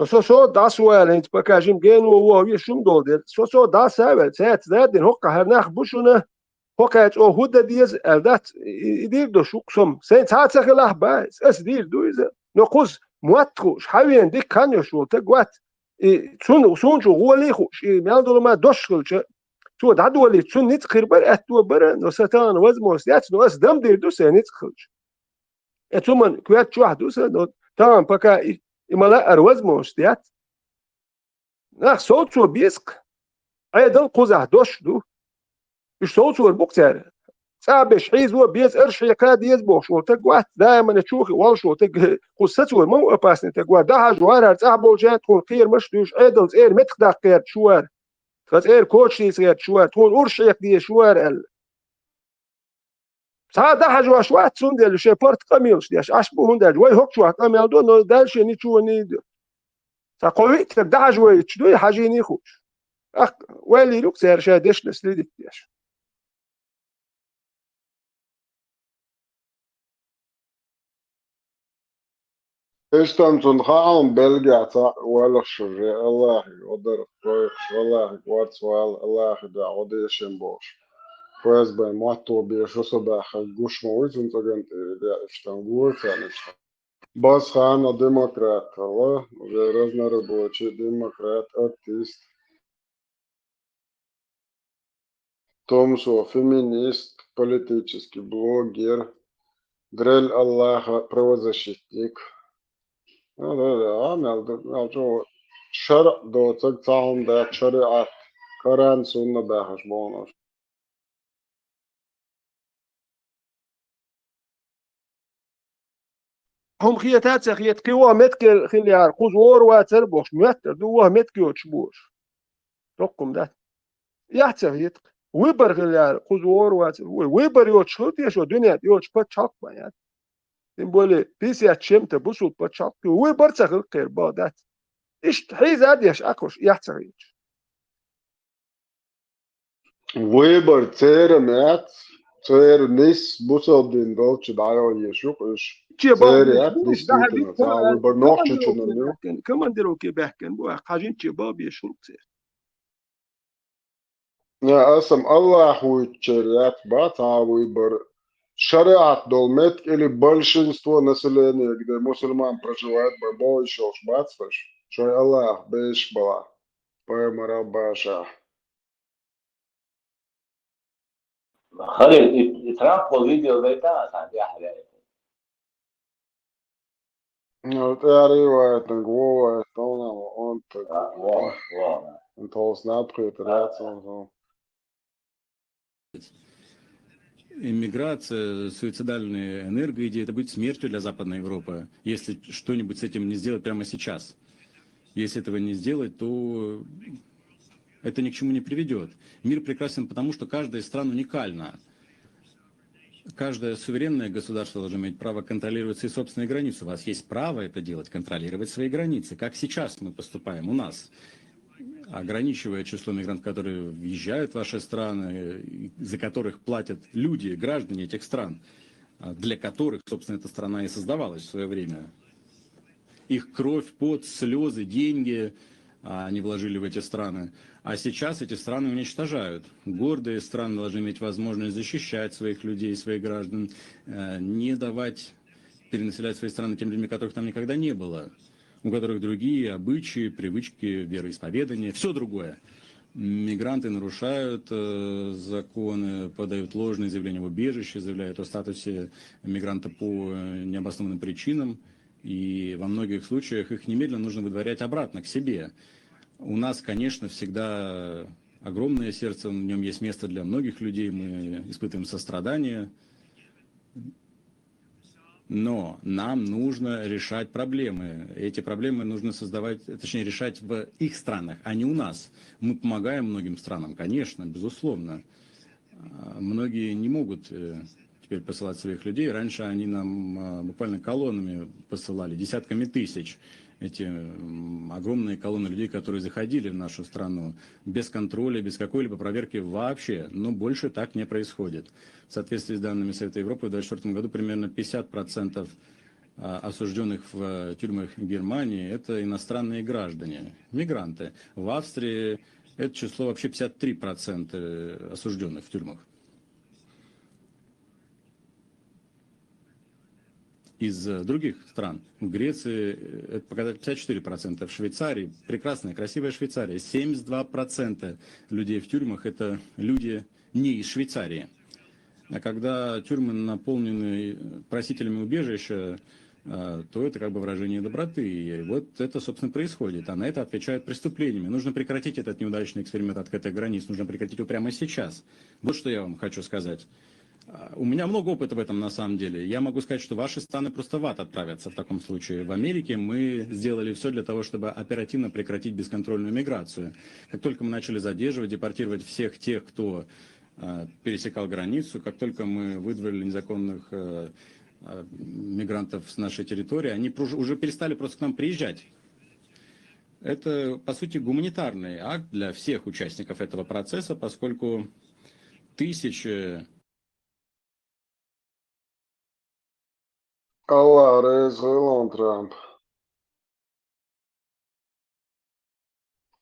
Speaker 4: سو داسوال انت بكاجم جين وهو يشوم دول سو داسوال سات زادين هوكا هرناخ بوشونه هوكا او هودا ديز دات يدير دو شوكسم سين ساعات سخلاح باس اس دير دويز نقص مواتكو شحاوين ديك كان يشو تقوات سونجو هو لي خوش مالدو ما دوشلش شو دعدو اللي تشون نتخير بر أتو بر نوستان وزموس يات نوس دم دير دوسة نتخلش اتومن كويت شو حدوسة نو تام بكا إملا أروزموس يات نخ صوت شو بيسك عيدل قزح دوش دو إيش صوت شو البوكتر سابش حيز هو بيز إرش يكاد يزبوش وتقوات دائما تشوخ والش وتق قصته مو أباسن تقوات ده جوار تعبوا جات تقول خير مش دوش عيدل إير متخدع خير شوار خاطر إير كوتش يصير شوار تقول أرشيك دي شوار ال ساعة ده حاجة شوات سندل شيء بارت كاميلش ديش أشبه هندل وين هوك شوات كاميل دون نو دالش يعني شو نيد ساقوي ده حاجة تشدوي حاجة نيخوش أخ ويلي لوك سير شادش نسليد ديش
Speaker 1: إيش تنتون خام بلجع ولا الشر الله يقدر كويس والله كوارتز الله يدع وديش ينبوش كويس بين ماتو بيشو صباح الجوش مويز انت جنت إذا إشتنقول ثاني بس خانة ديمقراط الله غيرزنا ربوشي ديمقراط أرتيست Томсо, феминист, политический блогер, Грель Аллаха, правозащитник. شرع دو تقطعهم ده شريعة قرآن سنة ده حشبونه
Speaker 4: هم خياتات خيات كيوا متك خليار خوزور واتربوش متر دوه متك يوتشبوش رقم ده يحتفيت ويبر خليار خوزور واتر ويبر يوتشلت يشو دنيا يوتش بتشاق يعني بولي بيس ياتشمت بوسوت بتشاق ويبر تخل خير بادات إيش حيز أديش أكوش يحتفيت
Speaker 1: ويبر تير مات تير نيس بوسودين دوتش دايو يشوق إيش تير يات نيس نيتنا تا ويبر نوخش تشنو
Speaker 4: كمان ديرو كي بحكن بو حاجين تشباب يشوق تير
Speaker 1: يا أسم الله هو تشريات باتا ويبر шариат долмет или большинство населения, где мусульман проживает, больше уж бацфаш, что Аллах беш была, пэмарабаша.
Speaker 12: خلي ترامب والفيديو بيتا صار يا حبايبي
Speaker 1: Ну, это ревает, нагвоет, он так,
Speaker 12: والله
Speaker 1: он толстый, притирается,
Speaker 14: Иммиграция, суицидальные энергоидеи, это будет смертью для Западной Европы, если что-нибудь с этим не сделать прямо сейчас. Если этого не сделать, то это ни к чему не приведет. Мир прекрасен потому, что каждая из стран уникальна. Каждое суверенное государство должно иметь право контролировать свои собственные границы. У вас есть право это делать, контролировать свои границы. Как сейчас мы поступаем у нас, ограничивая число мигрантов, которые въезжают в ваши страны, за которых платят люди, граждане этих стран, для которых, собственно, эта страна и создавалась в свое время. Их кровь, пот, слезы, деньги они вложили в эти страны. А сейчас эти страны уничтожают. Гордые страны должны иметь возможность защищать своих людей, своих граждан, не давать перенаселять свои страны тем людьми, которых там никогда не было, у которых другие обычаи, привычки, вероисповедания, все другое. Мигранты нарушают законы, подают ложные заявления об убежище, заявляют о статусе мигранта по необоснованным причинам. И во многих случаях их немедленно нужно выдворять обратно к себе. У нас, конечно, всегда огромное сердце, в нем есть место для многих людей, мы испытываем сострадание. Но нам нужно решать проблемы. Эти проблемы нужно создавать, точнее, решать в их странах, а не у нас. Мы помогаем многим странам, конечно, безусловно. Многие не могут теперь посылать своих людей. Раньше они нам буквально колоннами посылали, десятками тысяч. Эти огромные колонны людей, которые заходили в нашу страну без контроля, без какой-либо проверки вообще. Но больше так не происходит. В соответствии с данными Совета Европы, в 2024 году примерно 50% осужденных в тюрьмах Германии – это иностранные граждане, мигранты. В Австрии это число вообще 53% осужденных в тюрьмах. Из других стран. В Греции это показатель 54%, в Швейцарии, прекрасная, красивая Швейцария, 72% людей в тюрьмах это люди не из Швейцарии. А когда тюрьмы наполнены просителями убежища, то это как бы выражение доброты. И вот это, собственно, происходит. А на это отвечают преступлениями. Нужно прекратить этот неудачный эксперимент открытых границ. Нужно прекратить его прямо сейчас. Вот что я вам хочу сказать. У меня много опыта в этом на самом деле. Я могу сказать, что ваши страны просто в ад отправятся в таком случае. В Америке мы сделали все для того, чтобы оперативно прекратить бесконтрольную миграцию. Как только мы начали задерживать, депортировать всех тех, кто пересекал границу, как только мы выдворили незаконных мигрантов с нашей территории, они уже перестали просто к нам приезжать. Это, по сути, гуманитарный акт для всех участников этого процесса, поскольку тысячи...
Speaker 1: Allah rezil Trump.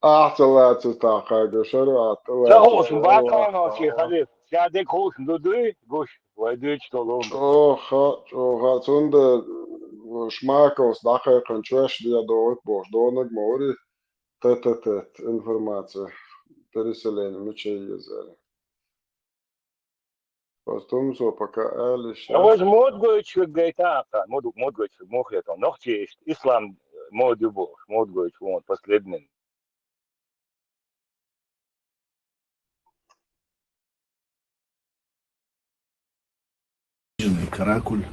Speaker 1: Ahtalat istaqaga şarat.
Speaker 12: Sağ bakalım ki Halil. Şade koşun dudu, boş. Vay düç dolum.
Speaker 1: Oha, sonda шмаков с дахайкан чеш dia довод бош. Донак мори тет информация. Переселение, мы чей езали. Потом so пока Alice.
Speaker 12: Вот мод гоч гайта, мод гоч мог это. Ночи ислам мод юбо, мод гоч вот последний.
Speaker 18: Каракуль.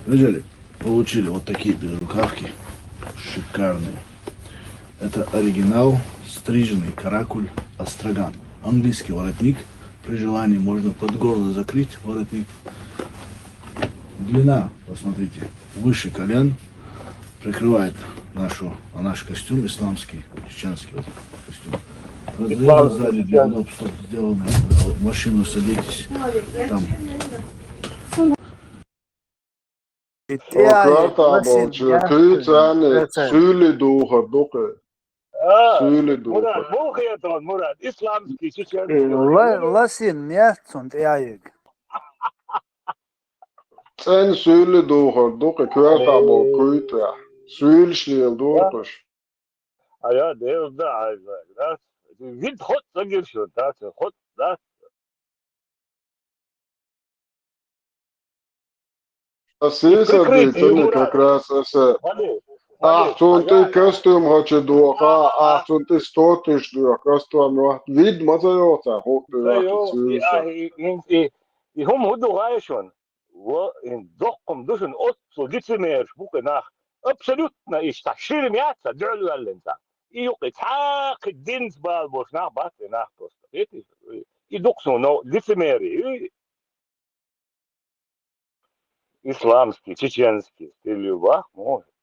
Speaker 18: Видели? Получили вот такие безрукавки. Шикарные. Это оригинал стриженный каракуль Астраган. Английский воротник. При желании можно под горло закрыть воротник. Длина, посмотрите, выше колен. Прикрывает наш костюм исламский, чеченский вот костюм. Разрезы сзади для удобства сделаны. В машину садитесь. Там.
Speaker 12: Мурат, бог это Мурат, исламский чеченский.
Speaker 9: Ласин, нет, und ehrlich.
Speaker 1: sen söyle doğru. Doğru köyta bu köyta. Söyle şliel doğru.
Speaker 12: Ja, det är det. Du vill hot gir şu da. Hot da.
Speaker 1: Сиса дейтсани как раз это. Ахтун ты костюм хоче духа, ахтун ты стотиш духа, костюм ну вид мазайота, хохты
Speaker 12: I hom hudu raishon. Wo in dokkom duschen otso gitsemer buke nach. Absolutna is ta shirmiatsa dulu allenta. I yuqta qdins bal bosh nach bat nach post. I dokso no gitsemeri. Исламский, чеченский, любах может.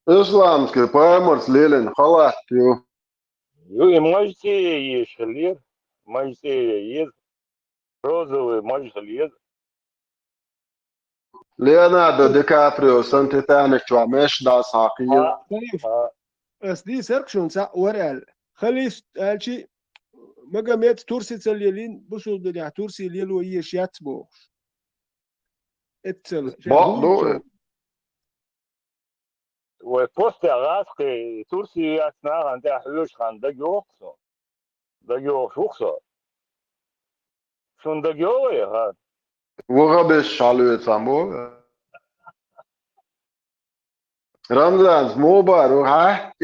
Speaker 1: Исламский, поймарс лелен, халаттю.
Speaker 12: И можете есть лет, можете есть розовый, можете есть.
Speaker 1: Leonardo DiCaprio, Titanic, شو عمش دا ساقية.
Speaker 4: بس دي سرقشون سا ورال خلي شيء مقامات تورسي تسليلين بسو دنيا تورسي ليلو يشيات بو اتسل
Speaker 12: وبوست راسخي تورسي أثناء عندها حلوش خان دقيوخسو دقيوخ شوخسو شون دقيوخي هاد
Speaker 1: وغبش شالوه تامو رمضان موبار وها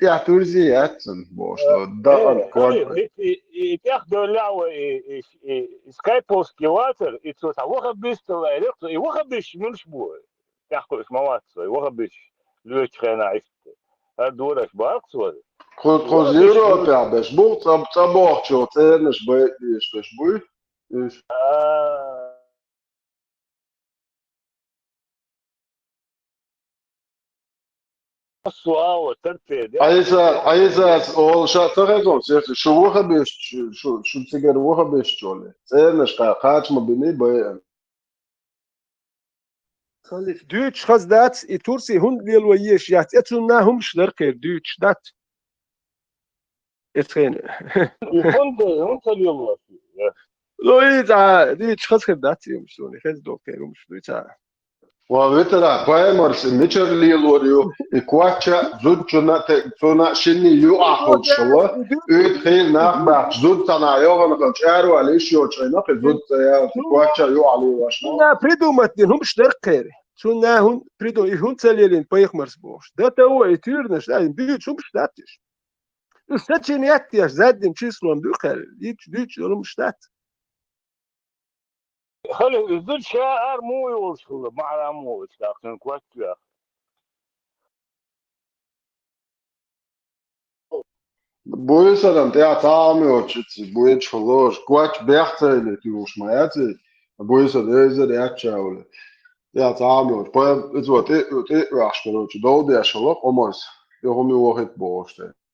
Speaker 1: يا تورسي ياتسن بوشلو دقن كواد
Speaker 12: تاخدوا اللعوة سكايبوس كيواتر اتسوسا وغبشتو وغبش منش بو تاخدوا اسمواتسو وغبش لوش خينا عشت هادورش باكسو
Speaker 1: خزيرو تعبش بو تبوخ شو تنش بيش بيش بوي Айзас ол шатырезон шо вогабеш шо цигар вогабеш чоле цернеш качма бини баен
Speaker 4: خلي دوتش خز دات اي تورسي هون ليل ويش يات اتسونا هم شلركر دوتش دات اتخين
Speaker 12: هون تليل
Speaker 4: لو يتا دوتش خز دات يمشوني خز دوكر ومش دوتا
Speaker 1: ووترا بايمرس ميتشر ليلوريو إكواتشا زود تنا شني يو أخذ شوا خيل نخبع زود تنا يوغا نخشارو عليه شو شينا في زود يا إكواتشا يو عليه واشنا
Speaker 4: نا بريدو متن هم شلركر سونا هون بريدو يهون تليلين بايخمرس بوش ده هو يتيرنش لا دوتش هم شلاتش الساتشين ياتيش زادن تشيسلون دوخل دوتش هم شلات
Speaker 12: خلي ذل شاعر مو يوصل مع مو لكن كواتيا
Speaker 1: بويسرم تاع طعمي وتشتي بويتش خلاص كواتش بيحتاج تيوش ماياتي بويسر إذا رياتشاول تاع طعمي وتبقى إذا تي راشتلو تدودي أشلق أمس يومي واحد بوشته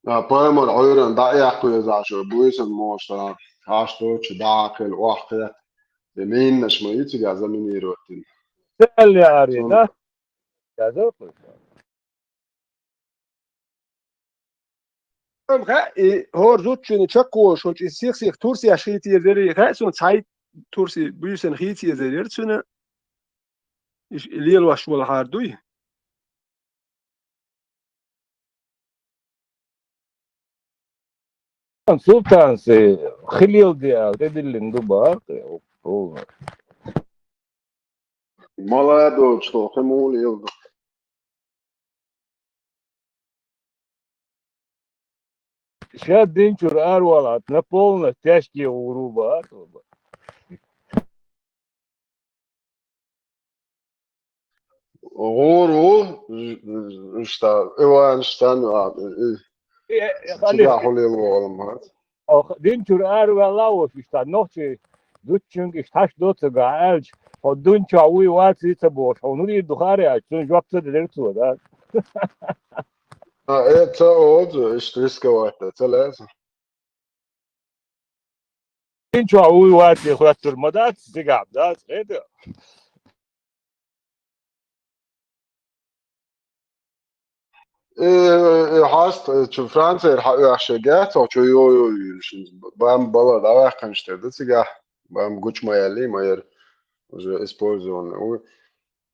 Speaker 1: بايمر عيرن دايق يزعشو بويسر موشتا هاشتو داخل واحد يمين نشميتي جازا من يروتين
Speaker 12: سأل يا عريضة جازا
Speaker 4: هور زوتشن تشكو شو تسيخ تورسي اشيتي يزري غاسون تاي تورسي بيسن خيتي يزري تسنا ليل واش ولا هاردوي
Speaker 12: سلطان سي خليل ديال تدل ندوبا
Speaker 1: молодой что хемулил
Speaker 12: сейчас денчур арвалат на полно тяжкие уруба
Speaker 1: غورو что Иван Штан
Speaker 12: خلي денчур арвалао что ночи дучунг шташ доцга алж ودون شعوي واتي تبوش ونوري الدخاري عشان جوابته دلرتو ده
Speaker 1: это вот что сказать ثلاثة
Speaker 12: دين شعوي واتي خلاص المدات تقعد ده كده
Speaker 1: Hast şu Fransa yaşagat o çoğu ben bala da var kanişte de siga ben guçmayalım mayır уже использованы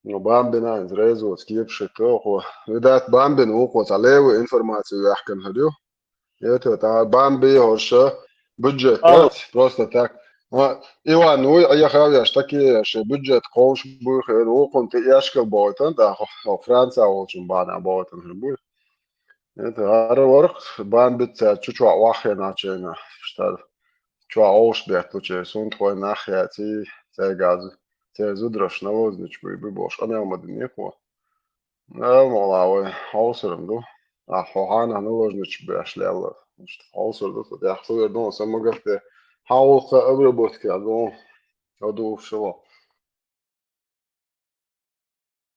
Speaker 1: ну бамбина изрезу скипшик о видать бамбин о عليه информацию يحكم هديو это та бамби орша бюджет просто так Иван, ну я хавяш такие что бюджет коуш был о конте яшкал бойтан да Франция очень бана бойтан был это арворк бамбит чучуа вахена чена что чуа оушбет лучше сон твой нахя ти газ te zudraš navoznič bi boš aneomadi neko. Molavo ausarım hohana navoznič bi aşlayallah. İşte ausardı da yaxtı don sama gafte hauqa abrabot ki adon adu şova.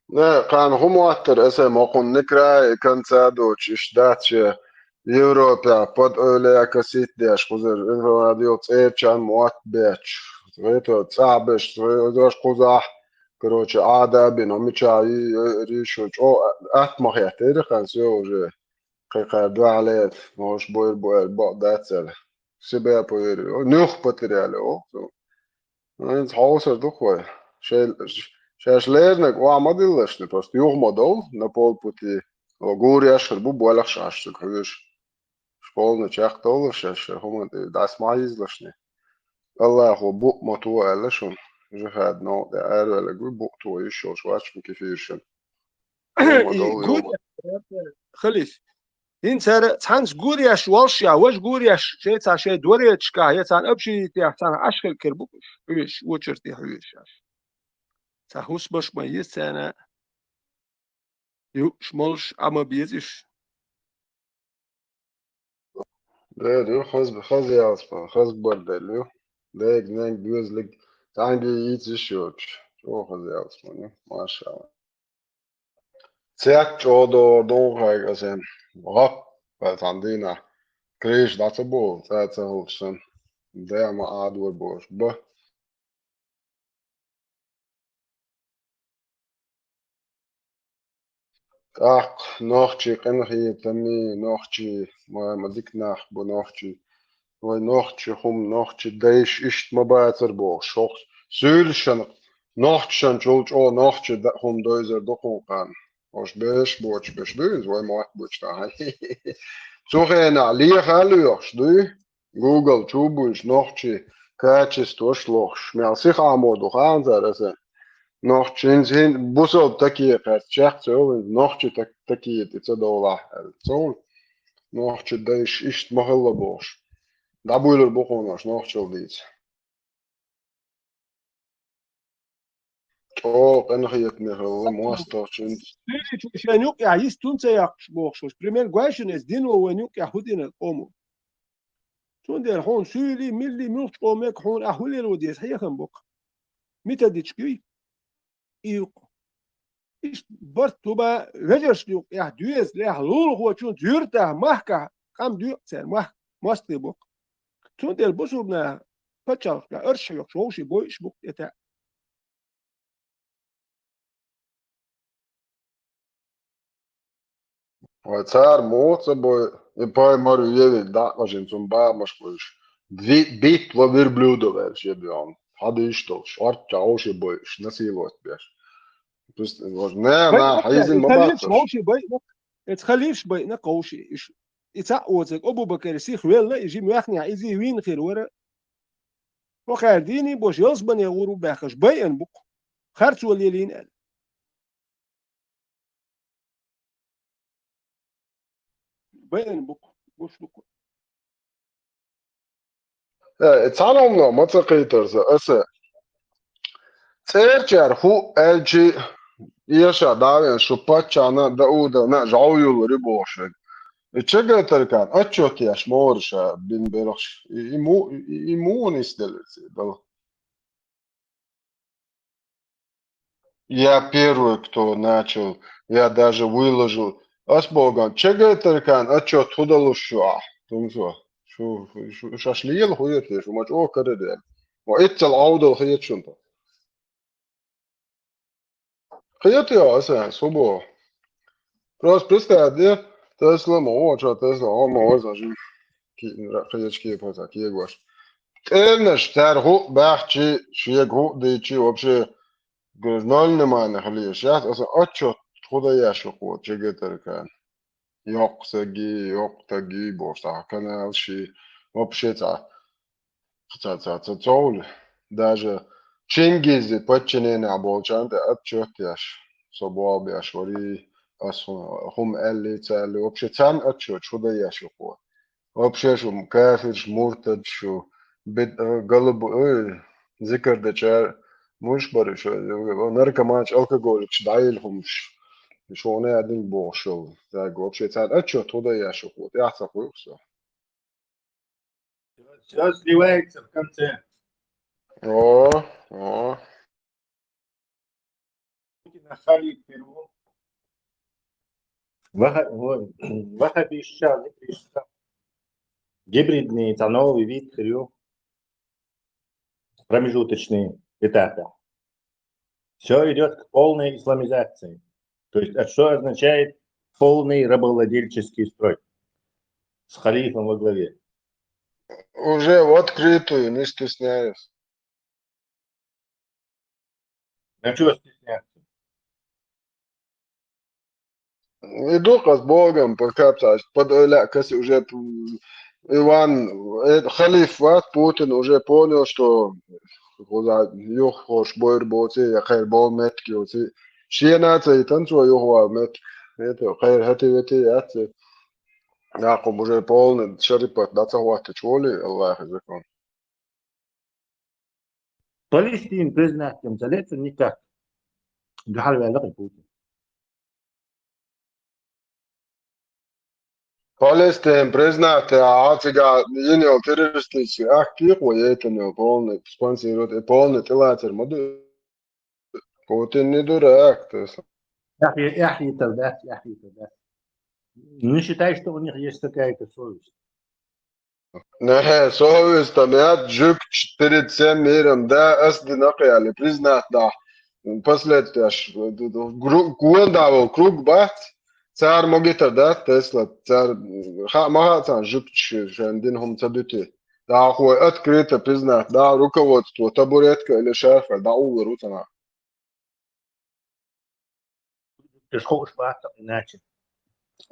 Speaker 1: Ne kan humuatter ese mokun nikra kan sado çişdatçı Европа под öyle kasit diye kuzer radio çerçan muat beç. Это цабеш, это коза, короче, ада биномича и ришуч. О, атмахят, это хансё уже. Как два лет, может будет дацел. Себе поверь. Нюх потеряли, о. Ну, хаосер духой. Шеш лернек, о, амадиллашны, просто юг модол на полпути. О, гуряш, рбу болах шаштык, хвиш. Школный чах толыш, шеш, хуманты, дас маизлашны. الله هو بوق مطوع لشون جهاد نوع ده أرى لقول بوق طوع يشوش واشم كثيرشن
Speaker 4: خليف هين سر تانس غورياش والشيا واش غورياش شيء تا شيء دوريتش كا هي تان أبشي تان أشكل كربوش ويش وشرتي هويش تا هوس باش ما يستانا يو شمالش أما بيزش
Speaker 1: ده خز ياسفا خز بردلو ده جنان جوزلك تانجي يتشوش شو خز ياسفا ما شاء الله سيات جودو دون هاي أسين غاب بس عندنا كريش داتبو ساعة هوشن ده ما عاد وربوش به نوخشي قنخي تمي نوخشي ما ديك ناخ بو نوخشي نوخشي هم نوخشي دايش إشت ما بايتر بو شوخ سولشن نوخشن جولج أو نوخشي هم دوزر دخون قان وش بيش دوز وي موات بوش تاهي سوخينا عليه خاليوش دوي جوجل تشوبوش نوخشي كاتشس توشلوش ميالسيخ عمودو خانزر أسن noch hin busol taki qatchaq so noch taki tsadola so noch deish ist mahalla bosh da builer bokonash noch choldits o qankhiyat mehalla muastochin
Speaker 4: شانوك يا يس تونسا يا بوخشوش بريمير غواشنس دينو ونوك يا هودين قومو شون دير هون سولي ملي ملخ قومك هون اهولي روديس هي كان بوك متى ديتشكي يق إيش برتوبة رجعش يق يا دويس له لول هو شون زيرته محكة كم ديو سر مح ماستي بوك شون دير بوسوبنا بتشال كأرش يق شوشي بويش بوك يتا
Speaker 1: car moca boy poi moru jevi da kažem zum ba maškoš bit lo verbljudo ver šebion hadi ishto short čauši boy nasilot beš dus ne عايزين ما
Speaker 4: تخليش شوشي باي تخليش باي نقوشي إيش يتعوزك أبو بكر سيخ ولا يجي ميخني عايزي وين خير ورا وخارديني بوش يصبن يغورو باخش باين بوك خارج وليلين قال باين بوك بوش بوك
Speaker 1: تعالوا ما تقيترز أسا ترجع هو أجي يشا دارين شو باتشانا داودا نا جاويو ريبوشك تشجع تركان أتشوك ياش مورشا بين بيرخش إيمون يستلسي دل Я первый, кто начал, я даже выложил. Асбоган, чего таркан, отчет туда луша. Тумсо, شو شاشليل خويتي شو ماش او كردين وإتل العودة خيط شنطة خيط يا أسان صبو راس برستادي Tesla moča, Tesla omoza živ, kaječki poza, kjegoš. Эльнаш тарху бахчи шиегу дейчи вообще гнольнеман халиш. Я аса отчет худа яшуку чегетеркан. Йоксаги, йоктаги бошта канал ши вообще цаул. Даже Чингизи подчинение болчанте отчет яш. Собол яш вори хум элли цали вообще цан отчет худа яшуку. Вообще шум кафир, муртад шу قلب ذكر ده شعر مش برش نركمانش alkoholic دايلهمش شو أنا قاعدين بوشل ده جوب شيء تاد أشوف تودا يا شو قوت يا أخوي وصل
Speaker 13: Все сливается в конце.
Speaker 1: أوه
Speaker 13: Нахали Перу. Вахабиша, гибридный тоновый вид хрю. Промежуточные этапы. Все идет к полной исламизации. То есть, что означает полный рабовладельческий строй с халифом во главе.
Speaker 1: уже в открытую, не стесняюсь.
Speaker 13: А чего стесняться?
Speaker 1: Иду с Богом, пока подоля, kasi уже Иван, халиф Путин уже понял, что يخ خوش بایر بوده خیر با مت کیوتی شیه نته تنچو یخوا مت это خیر هتی وتی ات ناقم уже полный شريبات داتا وقت чули الله يحفظكم
Speaker 13: Палестин признать залеться никак. Гахар вялак Путин.
Speaker 1: Палестин признать атига инел террористический актив воетен полный спонсирует полный тилатер моду Путин не дурак то есть
Speaker 13: Яхи тогда. Не считай, что у них есть какая-то совесть.
Speaker 1: не совесть там я джук перед всем миром да асдинакали признать да последствия гуандавал круг бат цар могита да Тесла цар махатан жук шандинхом цадути да хуй открыто признать да руководство табуретка или шефа да уверутана
Speaker 13: Ты ж хочешь как-то иначе.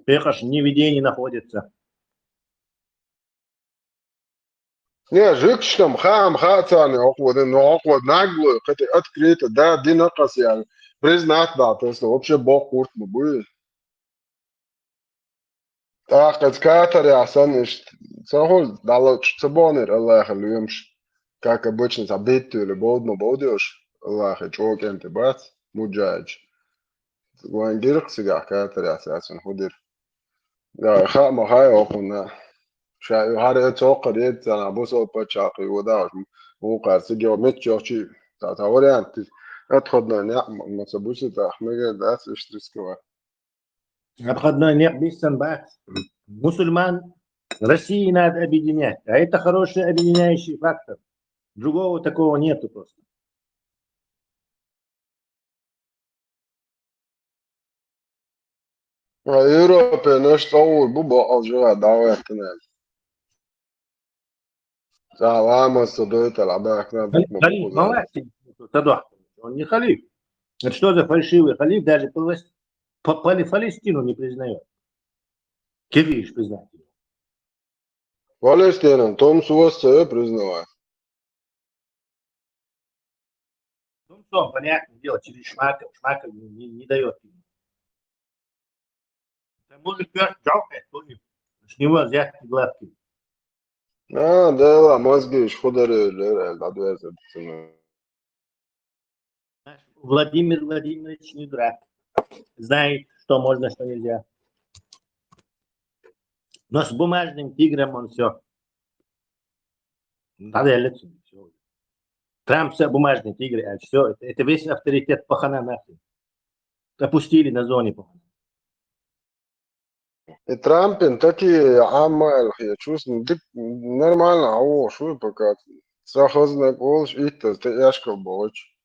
Speaker 13: Пехаш нигде не находится.
Speaker 1: не жукштам хам хатан охвод нагло хотя открыто да динакас я признать да Тесла вообще бог курт будет так эскатор я санишь сахол далоч цабонер Allah халюмш как обычно забитый или болдно болдешь Allah чок энте бат муджач وانجرق سجع كاتر أساسا هدر يا خا ما هاي أخونا شايف هذا أتوقع ديت أنا بوسو بتشاقي ودا مو قارس جوا متشوشي تعتبر أنت أتخذنا نعم ما تبوش تحمل داس اشتريسكوا
Speaker 13: Обходной нет биссан. Мусульман России надо объединять. А это хороший объединяющий фактор. Другого такого нету просто.
Speaker 1: Европа наш أول بوبا أرجع دعوتنا سلام صديت العباك نادك
Speaker 13: Халиф Малахи, он не халиф. Это что за фальшивый халиф? Даже Палестину не признает. Кириш признать.
Speaker 1: Палестина, том суосце признавай.
Speaker 13: Ну что, понятное дело, через Шмаков не дает. Может, жалко, с него взятки гладкие.
Speaker 1: Да, мозги шходары, адверсия.
Speaker 13: Владимир Владимирович не дурак. Знает, что можно, что нельзя. Но с бумажным тигром он все. Надо лицо. Трамп все бумажный тигр, а все. Это весь авторитет пахана нахрен. Опустили на зоне пахана.
Speaker 1: И Трампин такие амал, я чувствую, нормально, о, что пока. Сахозный голос, и то, ты яшка боч.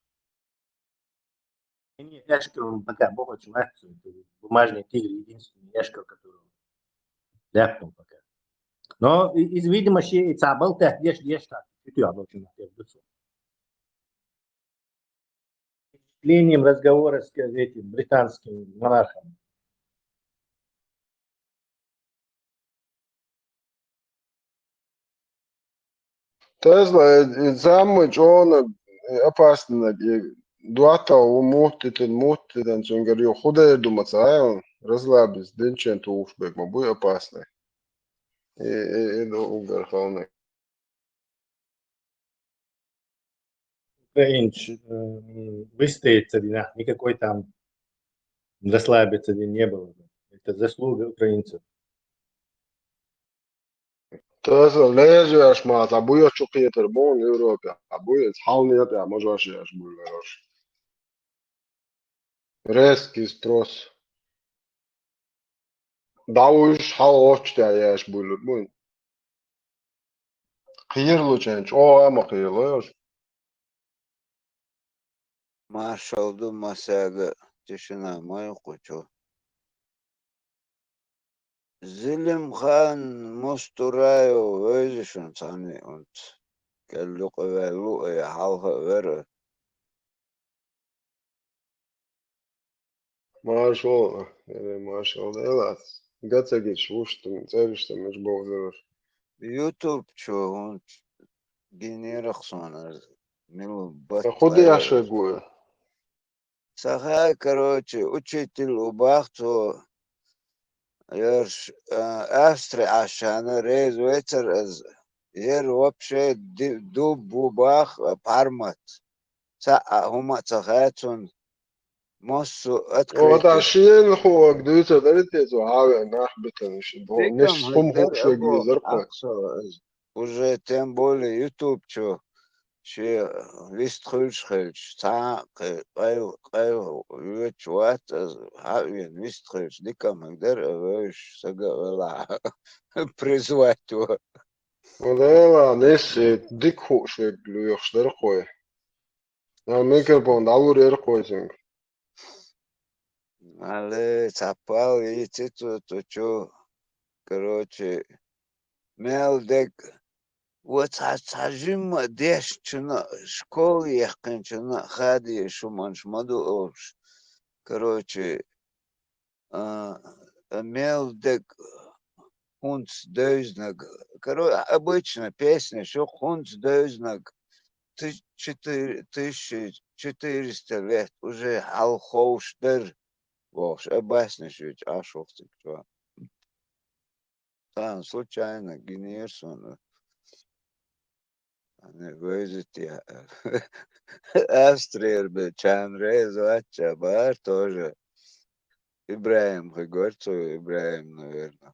Speaker 13: Яшка, пока бог бумажный тигр, единственный яшка, который ляпнул пока. Но из видимости и цабал тех деш так. Чуть я должен ответить. Впечатлением разговора с этим британским монархом.
Speaker 1: Tesla самый он опасный. Дуата мутит, он говорил, худая думать, а разлабись, денчен туфбек, мы будем опасны. Это угорховный.
Speaker 13: Украинч выстоится, никакой там расслабиться не было. Это заслуга украинцев.
Speaker 1: Tesla лежишь, мат, а будешь чукиетер, бон Европе, а будет халнет, а можешь ешь, бульгарош. Резкий спрос. Да уж халочте ешь, бульгарош. Қиырлы ченч, ама қиырлы.
Speaker 19: Маршалду масага тишина мой кучу. Зилим хан мустураю везишун сани und келлу қывелу халха вере.
Speaker 1: Маршал, элас. Гацагич, уштым, царишты, мыш болдырыр.
Speaker 19: YouTube чу und генерах сонар. Милу
Speaker 1: Худы
Speaker 19: батлая.
Speaker 1: яшегуя.
Speaker 19: Саха, короче, учитель убахту. Яш Австрия ашана рез ветер аз ер вообще дуб бах пармат. Са хума цахатун моссу
Speaker 1: Вот
Speaker 19: открытый.
Speaker 1: ашин хуак дуйца даритезу хаве нахбитан шибо. Ниш
Speaker 19: Дикам
Speaker 1: хум
Speaker 19: хагдер
Speaker 1: хук швег
Speaker 19: або
Speaker 1: визаркой.
Speaker 19: аксо уже тем более YouTube чо че вистхульш та кай вичват хавен вистхульш дикам хагдер авеш сага вела призвать его.
Speaker 1: Вот эла, ниш дик хук швег люйх шдаркой. А микробон, алур эркойзинг.
Speaker 19: Але цапал и циту то чо, короче, мелдек вот сажим деш чина школы яхкан чина хади шуман шмаду обш. Короче, мелдек хунц дöзнаг. Короче, обычно песня, что хунц дöзнаг 1400 лет уже алхоуштер. Вож, объясни чуть, а шо ты кто? Там случайно генерсон, они везут я. Австрия, Чан Резача, бар тоже. Ибраим, Григорцу, Ибраим, наверное.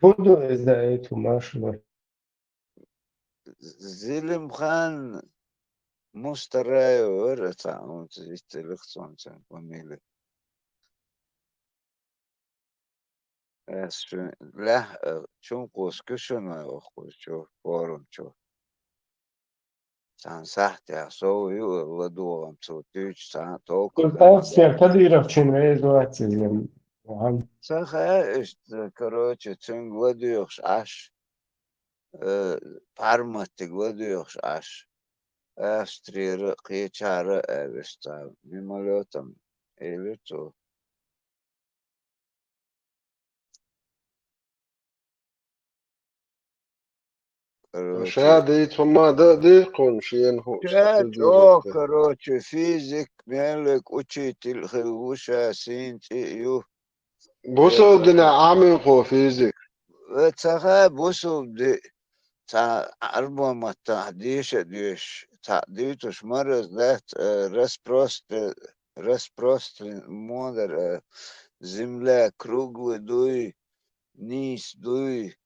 Speaker 4: Буду за эту машину.
Speaker 19: Зилимхан Мустараю, это он здесь телефон, фамилия. Ля, чум кускушуна, охучу, форум, чу. Сан сахти, а соу ладуам, цу тюч, сан толку.
Speaker 4: Австрия кадиров чин резуация.
Speaker 19: Саха, короче, цун гладуешь аж, пармати гладуешь аж. Австрия, кичара, эвеста, мимолетом, или то.
Speaker 1: Шады итфама да кон шиен хук.
Speaker 19: О, короче, физик, мелек, учитель, хилвуша, синти,
Speaker 1: Бусо дина амин хо физик.
Speaker 19: Цаха бусу де та арба мата диша диш та дитуш мараз дат распрострен модер земля круглый дуй низ дуй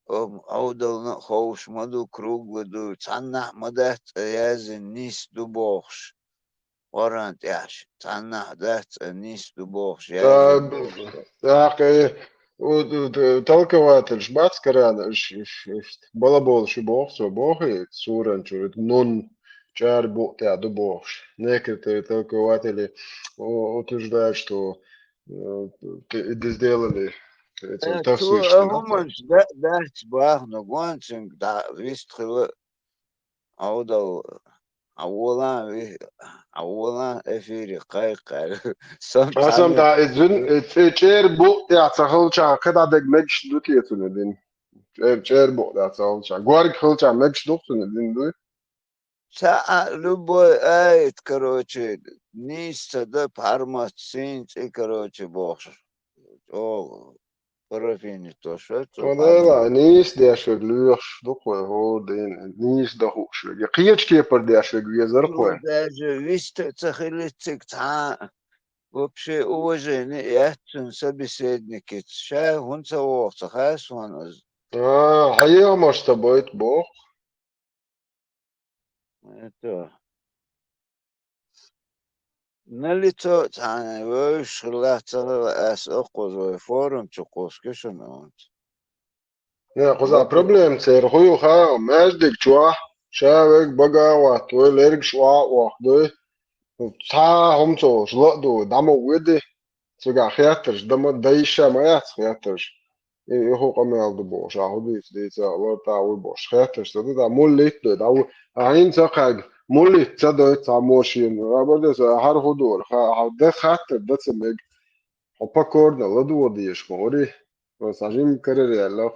Speaker 19: аудал на хоуш маду круглый дуй цанна мадат язин низ дубохш орант яш цанна дат низ дубохш
Speaker 1: Так, толкователь шбац карана, балабол шибох, со бохи, суран чурит, нон чар бог те адубохш. Некоторые толкователи утверждают, что сделали
Speaker 19: تو همش دهت باه نقانشن دا ويست خلق عودة أولا أفيري قايق سم
Speaker 1: Asam
Speaker 19: تعلم
Speaker 1: da izin çer bu ya sahil çan kada dek mekş dutiyetun edin. Çer bu ya sahil çan. Guarik hil çan mekş duktun edin du.
Speaker 19: любой айт, короче, ниста да пармат синч и, короче, бохш. О, парафини то, что то
Speaker 1: Odela nis deşvek lüks dukwe ho den nis da hoşvek. Ya kıyıç keper deşvek gezer
Speaker 19: Ну,
Speaker 1: koy.
Speaker 19: даже виста цахилицик та вообще уважение яhtun собеседники. Ша хунца охца хасван.
Speaker 1: Hayya maşta boyut bok.
Speaker 19: Это налицо тана вöş хлацага ас окозой форум чукоскешен онт.
Speaker 1: Ya kuza problem ser huyu ha mezdik çua. Şavek baga wa toy lerg şua wa doy. Ta homso şladu damo wede. Sogar xeaters dama daisha mayat xeaters. Jeho kamel de boš, a hodis dīca, lortā uboš, xeaters, tad tā mullit, da ain sakag, mullit, cadoit tā mošin, abades har hodur, ha des xeater, decemeg, hopa korda, ladu odieš, mori, sažim kareriello.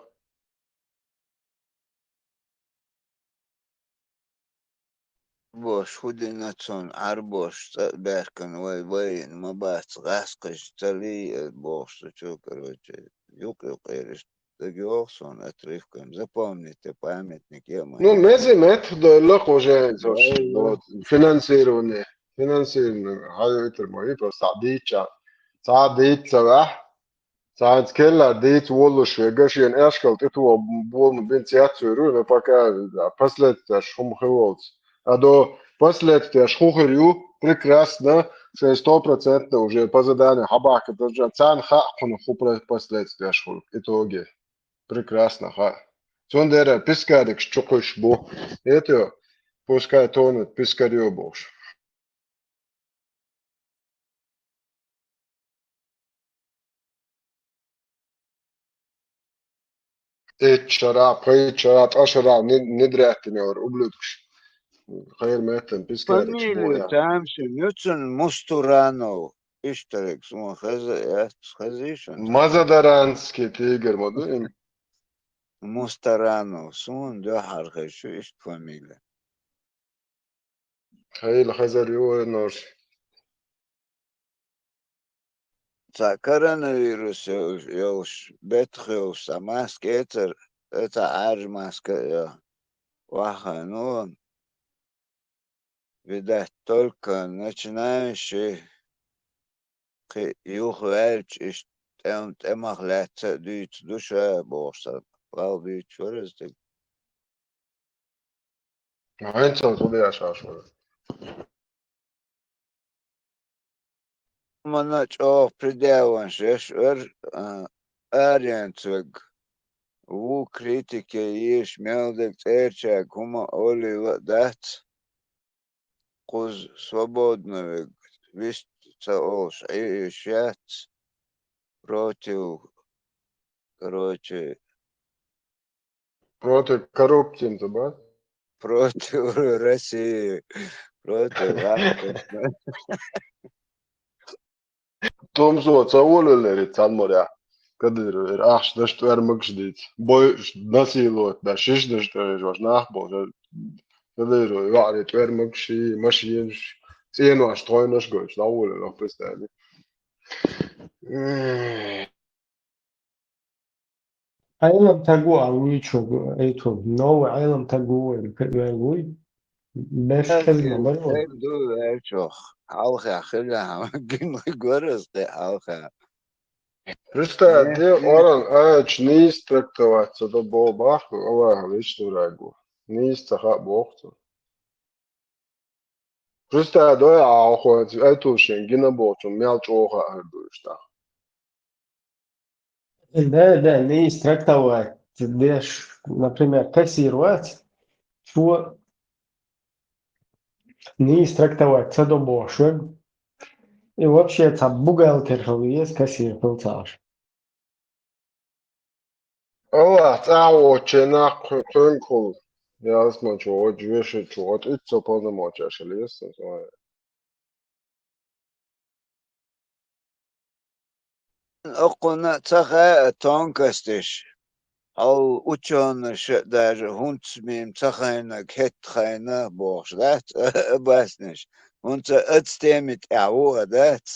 Speaker 19: Бош худинацон арбош беркан вай ما бац гасқыш тали бош чё короче юк эриш дагиоксон отрывком запомните памятник
Speaker 1: Ну, мези метода лako že finansiranje, hayır moji, просто dica vah, Sāds keller dīts oluši, gašien eškalt, itu bolnu bins jāatceru, ne pakā paslētīties humhilots. Ado paslētīties humhirju, прекрасно, 100% уже по заданию хабака, даже цан хахуну хупра paslētīties хул, итоге. Прекрасно, ха. Цондера пискадик чукуш бу, это пускай тонет пискарё бош. Итчара, пейчара, ашара, не дряхтин ор, ублюдкш. Хайр мэтэн, пискадик
Speaker 19: Фамилию
Speaker 1: шбоя.
Speaker 19: тамши Нюцин Мустуранов. Иштерек сuma хазишан.
Speaker 1: Мазадаранский тигр моду.
Speaker 19: Мустаранов. Сун дохар хэшу ишт фамилия.
Speaker 1: Хайл хазарё нож.
Speaker 19: За коронавирус ёлш бетхёс амаск это армаска я. Ваха, ну, видать, только начинающий юхвельч и эмахляться дуть душа бошса. Правда, чёрез ты.
Speaker 1: Айнцал туда шашва.
Speaker 19: Манач ох пределан шеш ариенцвэг. У критике еш мелдек церчак хума олива дат. Куз свободно вистца олш и шац против, короче,
Speaker 1: Против коррупции, да?
Speaker 19: против России, против Африки.
Speaker 1: Tom zo caulēleri canmorā. Kad ir āšs, tu ar makšdīts. Boj, nasilot, da šišdaš, tu ir vairs nākbol. Kad ir vāri, tu ar makšī, mašīnas, cienoš, trojnoš, gojuš, naulē, noch pēstēni.
Speaker 20: علم تقوى ويشو ايتو نو علم تقوى الكوي بس كلمة مرة
Speaker 19: Du vērčoh, alhā khilā, ginu goras te alhā.
Speaker 1: Представь, ты оран ач низ трактовать, это был бах, ова, видишь, что рагу. Низ цаха бохту. Представь, да, а охуать, эту шенгина бохту, мелч оха ардуешь, да.
Speaker 20: да не трактовать будешь, например, кассировать, что не трактовать це больше, и вообще там бухгалтер есть кассир получаешь.
Speaker 1: أوه تعوضنا كل يا اسمه شو جوش شو إتسو بوزا موجة شليس
Speaker 19: أقنا تخا تونكستش أو أتشانش در هونت ميم تخاينا كت خاينا بوش دات باسنش هونت أتستمت أعوه دات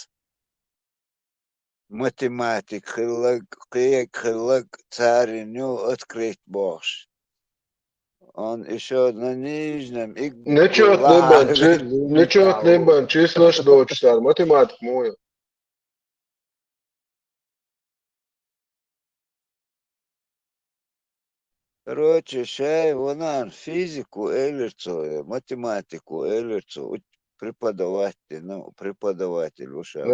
Speaker 19: математик خلق قيك خلق تارينيو أتكريت بوش он еще на нижнем и
Speaker 1: Нечет либо число что читал, математик мой.
Speaker 19: короче шай вон физику элерцо математику элерцо преподаватель ну преподаватель уша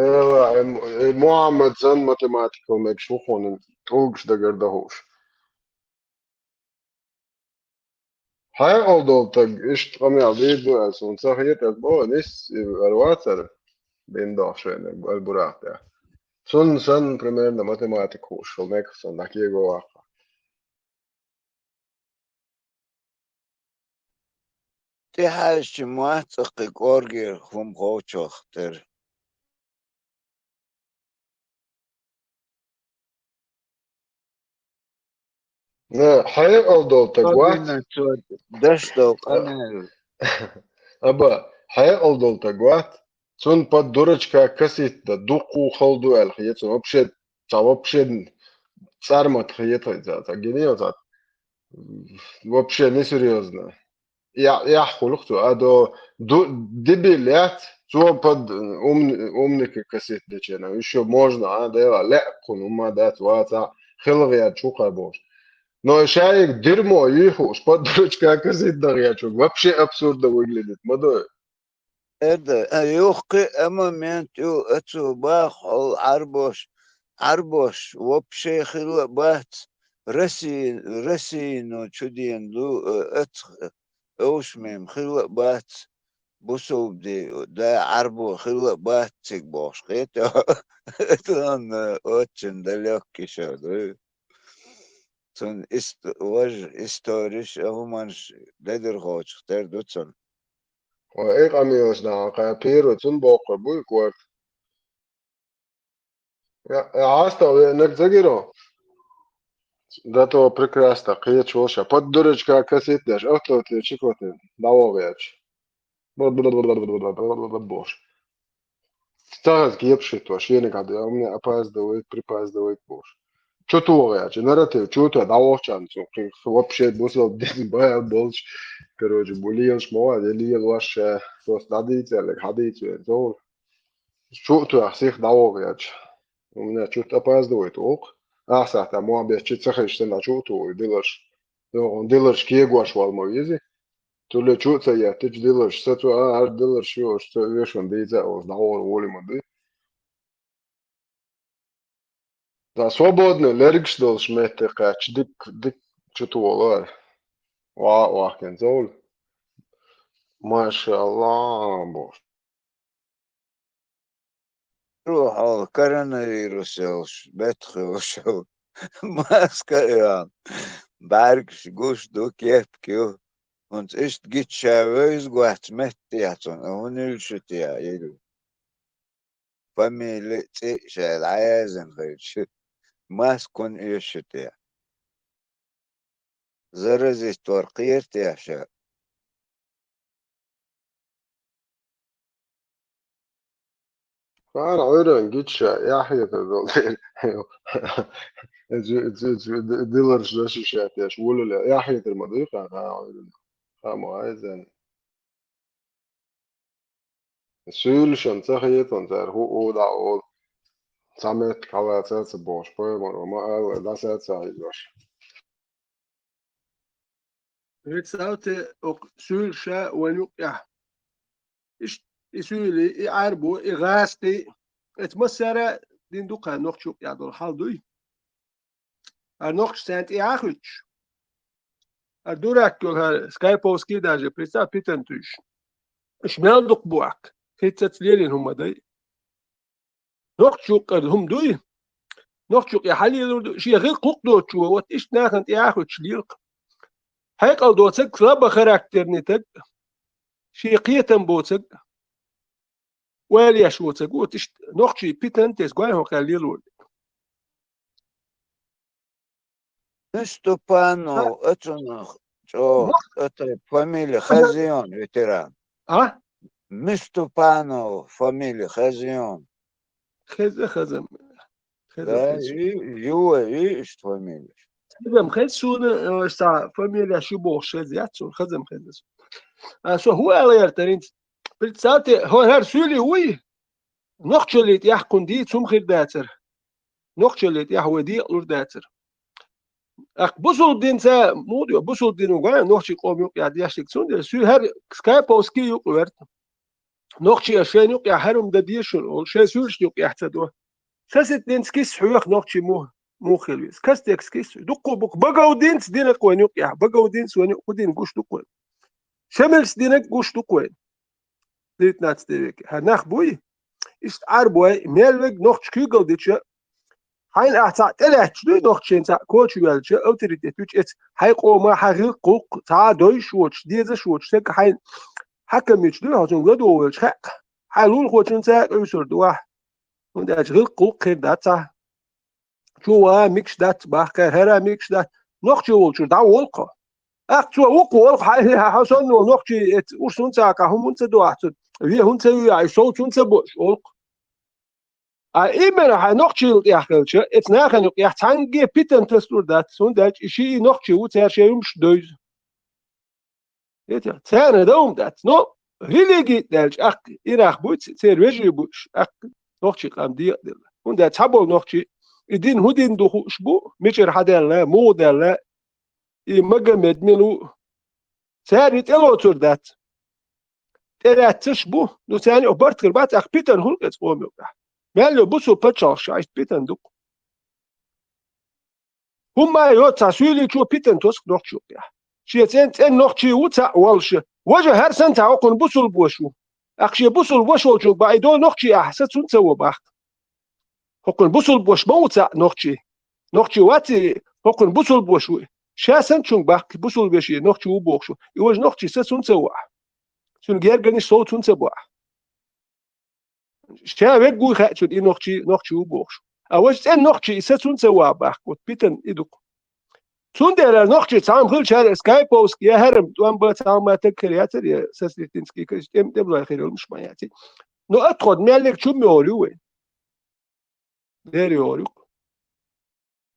Speaker 1: محمد زن математика ومك شو خون توقش دقر دهوش هاي oldu tak iş kamya video alsun sahiyet bu nis الواتر بين داشين البراق ده سن primero matematik hoş olmak son daki go
Speaker 19: تي حاجة موثق كورجر هم غوتشوختر
Speaker 1: Ne hayır oldu tak what
Speaker 19: دشتو قنال
Speaker 1: أبا hayır oldu tak what son под дурочка касит да дуку холду ال хиет вообще цармат хиет за гениоза вообще несерьезно я хулухту адо дебилят цо под умник касит дечена еще можно а да لا кунума да цвата хилвия чука бош но шаик дерьмо ихуш под дурочка касит да я чук вообще абсурдно выглядит модой
Speaker 19: это يوقي момент يو اتو باخ عربوش вообще خلبات رسي чудин лу ات اوش ميم خلبات بوسوب دي да عربو خلبات تك бош это он очень далекий шо сон историш авманш дедер хоч тер дутсон
Speaker 1: وإيه قميص ده كابيرو تنبوق بوي كوار يا عاستا نكزاجيرو да то прекрасно киет чоша под дурочка касит даш авто ты чикоты давовяч бош старый гепши то швены когда у меня опаздывает припаздывает бош что творяч нарратив что то давовчан вообще бусов бая болч короче булиеш мова делиел ваш просто надите лек хадите то что то всех давовяч у меня что-то опаздывает ок Asata moabia ce țăhă și la ciutu dilaș. Un dilaș kiegoaș valmovizi. Tu le ciuță ia teci dilaș să tu ar dilaș și eu să vezi un deița o da o voli mă dai. Da свободно лергш дол шмете кач dik ciutu olar. Wa kenzol. Maşallah boş.
Speaker 19: روح على كورونا فيروس بدخل ماسكة يعني بعرفش جوش دو كيف كيو und ist git chavez guat mettiaton hunilshut ya yelu family tsi shal azen khaysh mas kun yeshut ya zarazit torqirt ya sha
Speaker 1: أنا عيران جيتش يا حياة دول ديلر شاشة شاتيش ولا لا يا حياة المضيق أنا عيران خامو عايزن سولشن تخيط انتر هو دا او سامت كواتات boş boyman ama el da set sayılır.
Speaker 4: Jetzt sollte auch Sülsche und ja, Süli, Arbo, Rasti, het مسره din duka nog chuk ya dol hal duy. Nog sent eigenlijk. Durak yol her Skype daje presa pitantuş. شمال دق بوعك هيتت ليلين هم داي نوق شوق هم دوي نوخشوق يا حليل شي غير قوق شو وات إيش ناخد ياخد شليق هيقل دوتك ربا خراكترني تك شي قيتن بوتك والي شوتك وات إيش نوخشي بيتن تسقوي هو قليل ولد
Speaker 19: Ступано, это фамилия Хазион, ветеран.
Speaker 4: А?
Speaker 19: Ступано, фамилия Хазион.
Speaker 4: خزم
Speaker 19: Да, есть фамилия.
Speaker 4: خزم خزون سا فاميليا شو بوش زياتون خزم خزم سو هو على يرترين بالتالي هو هر سولي وي نقشلت يحكم دي ثم خير داتر نقشلت يحوي دي لور داتر اق بوسول دين سا موديو بوسول دين وغا نقشي قوم يق يا دياشك سون سو هر سكاي بوسكي يق ورت نقشي اشين يق يا هرم دديشن او شي سولش يق يحتدو ساست دين سكيس حيوخ نقشي مو خلويس كاستكس كيس دقو بق بقاو دينس دينك وين يق يا بقاو دينس وين يقودين قوش دقو شملس دينك قوش دقو ديت ناتس ديك هناخ بوي ist arboi melweg noch skugel ditje hein ata telechlu noch chenza coach welche autorität which it's hay qoma hagil quq ta doish woch diese woch tek hein hakemich du hatun godo welch halul khochenza usur dwa und der gil quq data joa mix dat bacher hera mix dat noch jewolch da wolko ach zu wolko hason noch et ursunza ka humunza do atut wie hunze ja so tunze bosch immer noch chill ja gelche et nachher noch ja tange bitten testur dat so dat ich noch chill sehr schön stöß ja zerne da dat no religi dat ach irach but sehr weji busch ach noch chill am die und der tabol noch chill idin hudin do shbu micher hadella modella I magamed minu سارت الوتر dat تشبه نو ثاني وبرت كربات اخ بيتن هولقت قوم يوقع مالو بوسو بتشار شايت بيتن دوك هما يو تسويلي شو بيتن توسك دوك شو يا شي تن نوخ شي وتا والش وجه هر سنت عقن بوسو البوشو اخ شي بوسو البوشو جو بايدو نوخ شي احسن سو باخ حقن بوسو البوش موتا نوخ شي واتي حقن بوسو البوشو شاسن شون باخ بوسو البشي نوخ شي وبوخشو يوج نوخ شي سسون سو Sun gergani so tun se boah. Stell weg gut hat schon noch zu boch. Aber was denn noch ist tun se wa bach gut bitten iduk. Tun der noch sam khul shar skype aus ya herm tuam ba sam ma tekriater ya saslitinski kestem de bla khir mش mayati. No adkhod malek chu miolu وين. Der yoruk.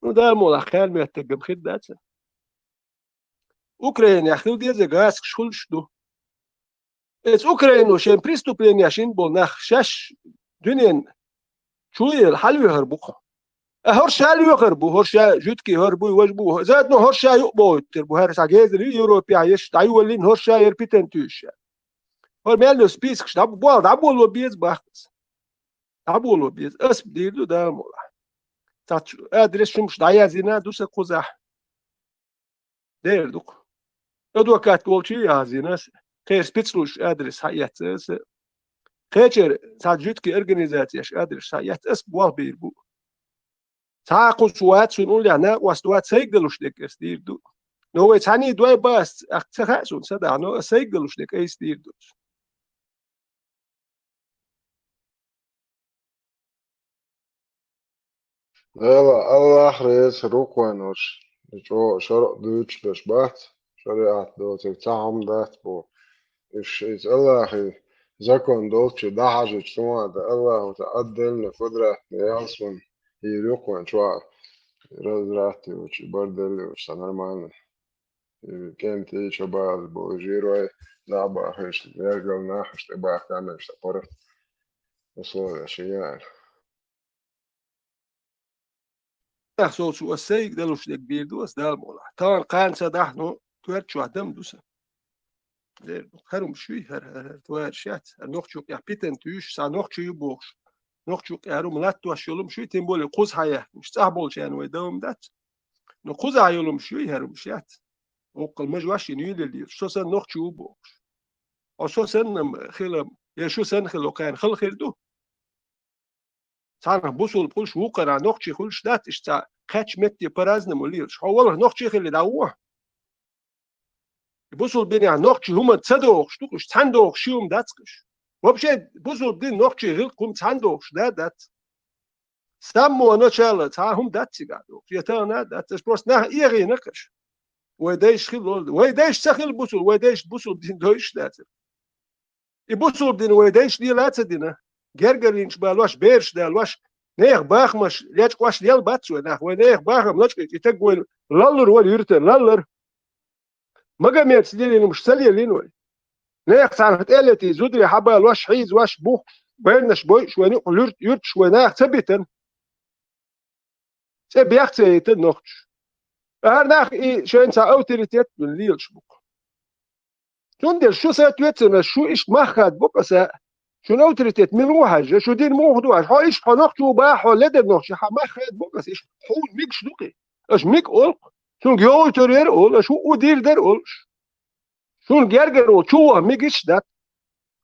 Speaker 4: No da mola khal mi atgam khiddat. Ukraine yakhlu die ze gas khul shdu. Es Ukraine وشين بريستوبلين ياشين بولناخ شاش دنين شوية الحلوة هربوخة هرشا حلوة هربو هرشا جوتكي هربو يوجبو زاد نو هرشا يقبو تربو هرشا جيزر يوروبي عايش تعيولين هرشا يربيتن توش هر مالو سبيسك شتابو بوال دابو لو بيز باخت دابو لو بيز اس بديدو دا مولا تاتشو ادرس شمش دايا زينا دوسا قزاح دير دوك ادوكات قولشي يا زيناس خير سبيتسلوش ادرس حيات خير تاجيتكي اورجانيزاتياش ادرس حيات اس بوال بيربو تاقو سوات سنقول يعني واستوات سيجلوش ديك استير دو نو تاني دوي باس اختخاسون صدق نو سيجلوش ديك استير دو
Speaker 1: يلا الله رئيس روكوانوش جو شرق دوتش بشبات شريعة دوتك تعم دات بو إيش الله زكون دولتشي ده حاجة شنو ده الله متقدم لقدرة يالسون يروكوان شو رزراتي وش بردل وش نورمال كنت إيش بعض بوجيروي لا باخش يرجع ناخش تبع تعمل سبورت وصول أشياء
Speaker 4: تحصل شو السيق ده لوش ديك بيردوس ده الموضوع طبعا قان سدحنو تويرت شو عدم دوسه هرم شوي هر توير شات نوخ شو يا بيتن توش سا نوخ شو يبوخش نوخ شو هرم لات وشلوم شوي تنبول قوز حياه مش صاحبول شان ويدوم دات نو قوز عيلوم شوي هرم شات وقل مجواش نيل اللي شو سن نوخ شو يبوخش او شو سن خلم يا شو سن خلو كان خل خير دو صار بوصل بخش وقرا نقشي خلش دات إشتا خاتش متي برازنا موليرش والله نقشي اللي دعوه بوصل بيني عن نقشي هما تصدق شتوكش تصندوق شيوم داتكش وبشي بوصل بين نقشي غير قوم تصندوقش دات سامو أنا شاله تعهم داتي قالوا يتانا دات بس نه إيغي نقش ويدايش خيل ويدايش سخيل بوصل ويدايش بوصل دين دويش دات يبوصل دين ويدايش دي لات دينا جرجرينش بالواش بيرش دالواش نيخ باخمش ليش واش ليل باتسو نه ونيخ باخم لش يتقول لالر ولا يرتر لالر ما جميع سديلين مش سليلين ولا نيخ تعرف قالتي زودري حبا الواش حيز واش بو بينش بوي شوي نقول يرت شوي ناخ ثبتن سبيختي تنوخش هر ناخ اي شين سا اوتوريتيت من ليلش بوك تندر شو ساتويتنا شو ايش مخد بوك سا شو اوتوريتيت من روحه شو دين مو خدوها هاي ايش حنوخشو باحو لدر نوخش مخد بوك ايش حول ميكش دوكي اش ميك اولق شو جيول تورير اول شو ودير در اولش شو جرجر وشو ميكش دات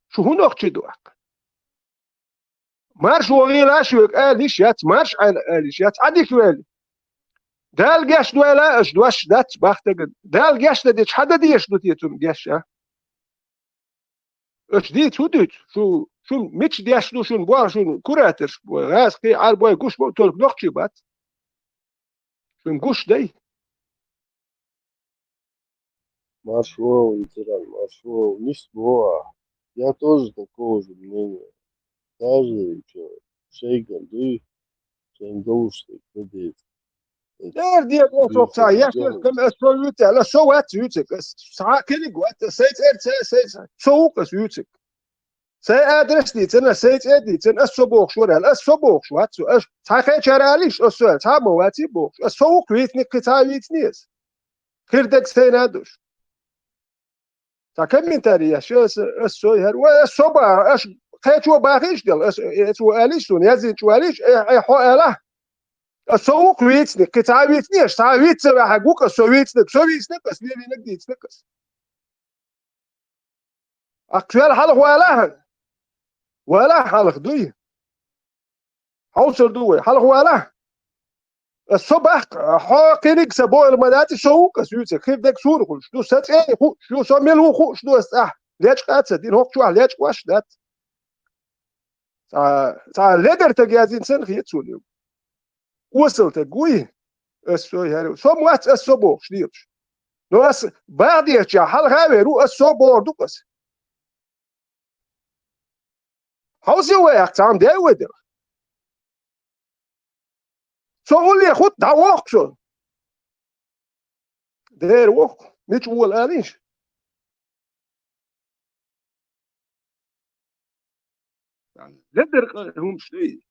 Speaker 4: شو هنوخش دوك مارش وغيل اشوك اليش يات مارش على اليش يات عديك ويلي دال جاش دولا اش دواش دات باختك دال جاش ديش حدا ديش دوتيتون جاش اش دي تودت شو ميتش ديش دو شو بوا شو كوراتر غاس كي عار بوا كوش بو تولك نوخشي بات شو نكوش دي
Speaker 11: Маршрут, ветеран, маршрут, не ство. Я тоже такого же мнения. Даже что, шейган, ты, шейгоушный, кстати.
Speaker 4: دار ديال اوتوكسا ياش كم اسولوت على سوات يوتك ساعه كلي قوات سيت سوق يوتك سي ادرس دي تنا سيت ادي تنا السبوق شو راه السبوق شو هاتسو اش تا خيراليش السؤال تا مواتي بوق السوق ويتني قتاويتنيس خير دك سينادوش تا كم تاريا شو السوي هر والسبا اش خيتو باخيش ديال اسو اليش يزيد شو اليش اي حواله السوق ويتني قتاويتنيش تعويت حقوق السويتني بس ليه نقدي تنقص اكشوال حلق ولا حلق دوي حوصل دوي حلق ولا الصبح حاقنك سبو المدات سوق سويت كيف داك سور خوش دو سات اي خو شو سامل خوش دو استح ليش قات دين هوك شو ليش واش دات تا ليدر تجازين سن خيت سوليو وصلت قوي السوي هارو سموات السبو شديرش لو اس بعد يا حل غاوي السبو دوكس هاوسي وياك تام داي ودر سوول لي خد دعوق شو دير وق مش هو الانيش لدر هم شدي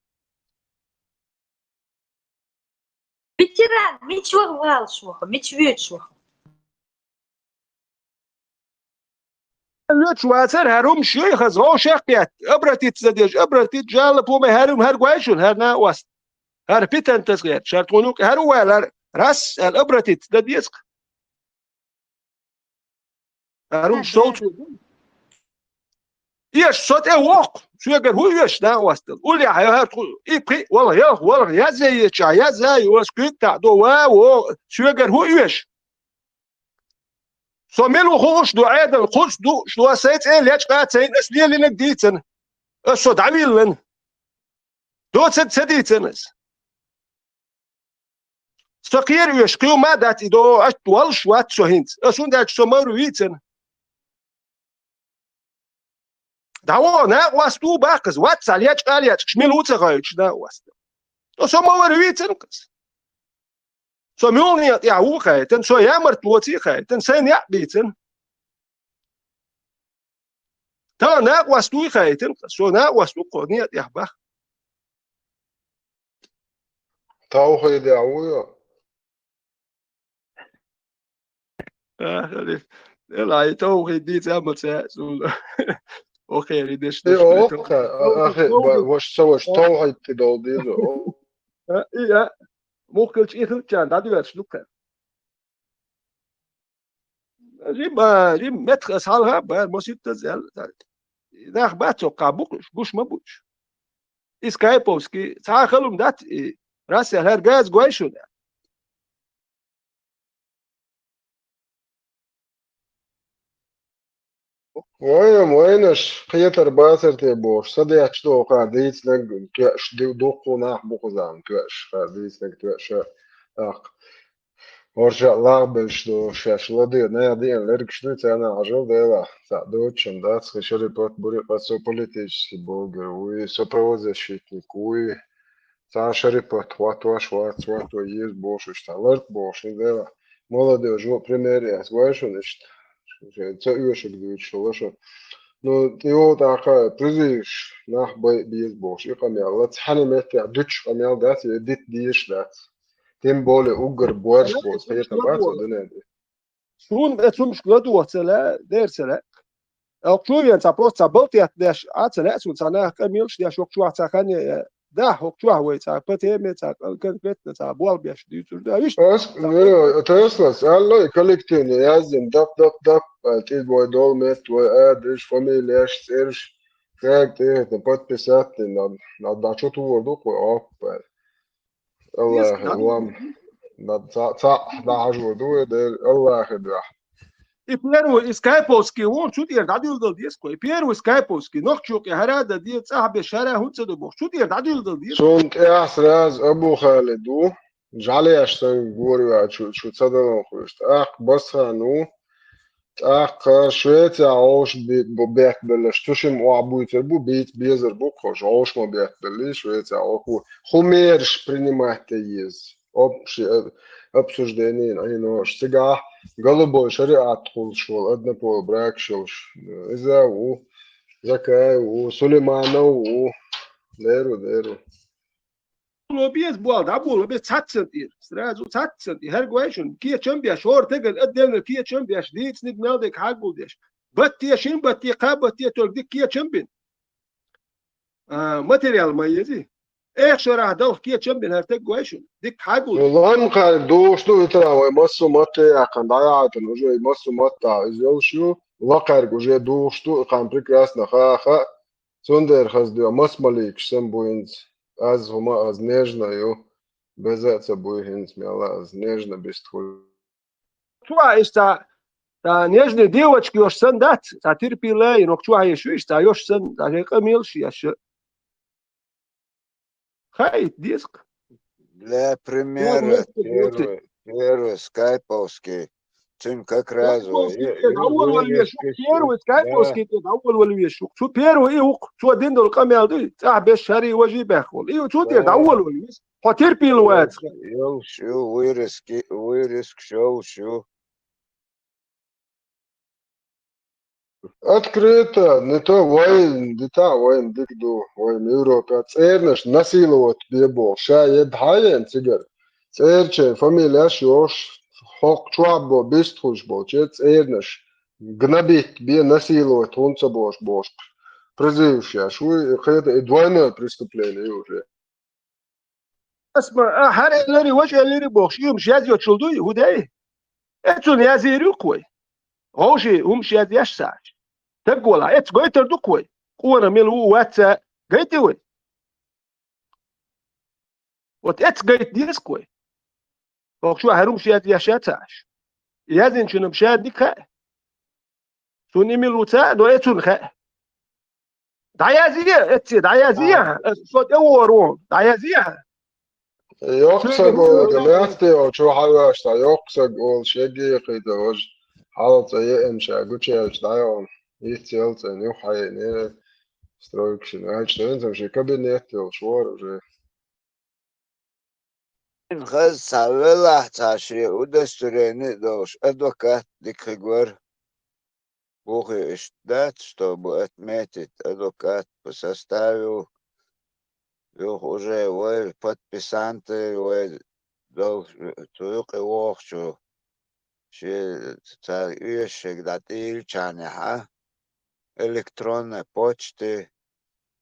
Speaker 10: ветеран мечвах валшваха мечвечваха
Speaker 4: لوت واتر هروم شيخ زو شقيت ابرتيت زديج ابرتيت جال بوم هروم هر قايشون هر نا واست هر بيتن تسغير شرطونوك هر ولا راس الابرتيت زديسك هروم صوت ايش صوت ايه وق شو يقدر هو يش نا واست قول لي هر اي بي والله يا زي يا زي واسكت تاع دو واو شو يقدر هو يش سوميلو خوش دو عادل خوش دو شو سيت ايه ليش قاتين اش لي اللي نديتن الصوت عميلن دو سديتنس سقير يشقيو ما داتي دو اشتوال شوات شو هنت اشون داك شو مرويتن داو نا واستو باقز واتس عليك قاليك شميل وتغايش دا واست دو سو مرويتن قس سو ميولني يا هو خايتن سو يا مرتوتي خايتن سين يا بيتن تا نا واستو خايتن سو نا واستو قوني يا باخ
Speaker 1: تاو خيدي عويا
Speaker 4: لا تو خيدي تعمل سول اوكي ليش
Speaker 1: ايه اخي واش سويش تو خيدي دولدي
Speaker 4: ايه ممكن ايه كان دادي واش لوكا جيب متر اسالها با موسيت تزال ناخ باتو قابوش ما بوش Скайповский, цахалум дат, Россия, газ гойшу.
Speaker 1: وينش خيتر باسر تبوش صديق شتو قاعديت نق كاش دوقو ناح بوخزان كاش قاعديت نق كاش اق ورجع لعب شتو شاش لدي نا دي لرك شتو انا عجل ديلا دوتشن دات خشري بوت بري باسو политический блогер уи сопровождающий уи та шари пот хватва шват хватва ез бош шталарт бош дела молодежь жо примери аз гойшо нешт це юшек дуч лошо ну ты вот аха призиш нах без бош и камяла цхани метя дуч камял дат дит диш дат тем более угар борш бос это бац одне
Speaker 4: Шун это мшкла дуцела дерсела Окчувен ца просто болтят деш ацела сунцана камилш деш окчуа цахани да окчуа вой ца патеме ца конкретно ца бол беш дичур да виш
Speaker 1: Teslas, alla kollektivni yazdım dap til boy dolmet boy adres familjaš serš как ты это подписать на что-то воду оп الله вам на да ажводу да Allah да
Speaker 4: И первый скайповский он чуть я дадил дал диско. И первый скайповский нохчук я харада ди صاحب الشارع هو تصدق чуть я дадил дал диско.
Speaker 1: صوت احسراز ابو خالد جعلي اشتغل جوري شو تصدقوا خوشت بس هنو شوية عوش بيت بلش تشم وعبويت البو بيت بيزر بوكوش عوش ما بيت بلش شوية عوش خميرش принимать تيز обсуждение أينو شتجاه قلبو شريعة تقول شو أدنى بول براك شو إذا زكاة وسليمانو ديرو
Speaker 4: لوبيز بوال دا بول لوبيز تاتسنتير سرازو تاتسنتي هر جويشن كي تشمبيا شور تقل قدام كي تشمبياش ديت نيد نالدك حق بولديش بتي شين بتي قاب بتي تولدك كي تشمبين ماتيريال ما يزي ايه شرح دو كي تشمبين هرتك جويشن ديك حق بول
Speaker 1: والله مقال دوشتو يتراوي مصو ماتي عقن ضيعتن وجوي مصو ماتا إزيوشو وقرق وجوي دوشتو قام прекрасно خا سوندر خزدو مصماليك سمبوينز аз هما аз нежно ю без это будет хинс мяла аз нежно без твой
Speaker 4: чуа иста та нежные девочки уж сын дат та терпила и но чуа еще иста ёш сын та камил шияш хай диск
Speaker 19: Для примера первый скайповский чем как раз
Speaker 4: первый скайповский اول ويشوك شو первый и شو دين دول камил دي صاحب الشري وجي بخول и شو تي اول ويس потерпел وات
Speaker 19: يل شو ويرسك شو
Speaker 1: Открыто, не то воин, дита воин дикду, воин Европа, цернеш насиловать бебо, ша едхаен цигер, церче фамилия шош, хок чуабо, бестхушбо, че цернеш, гнобить, бе насиловать, хунца бош, призывшая, шуй, это двойное преступление уже.
Speaker 4: اسمع حرق لري وجه لري بوخش يمشي يازي يتشلدو يهودي اتون يازي ريكوي هوشي همشي يازي يشساش تقولا اتس قويتر دوكوي قوانا ميلو واتسا قيتوي وات اتس قيت ديسكوي بوخشو هرومشي يازي يشاتاش يازي نشنم شاد ديكا سوني ميلو تا دو اتون خا دعيازية اتسي دعيازية صوت اورون دعيازية
Speaker 1: يقصد جماعتي أو شو حواش يقصد أول شيء قيد حالة يمشي قلتش دايون يتسأل تاني وحيني ستروكشن عايش تمشي كابينيت وشوار وجي
Speaker 19: خز سوالح تاشي удостоверение دوش адвокат дикхигвар бухи ждать чтобы отметить адвокат по составу уже вы подписанты вы только вовчу че царь даты чаня электронной почты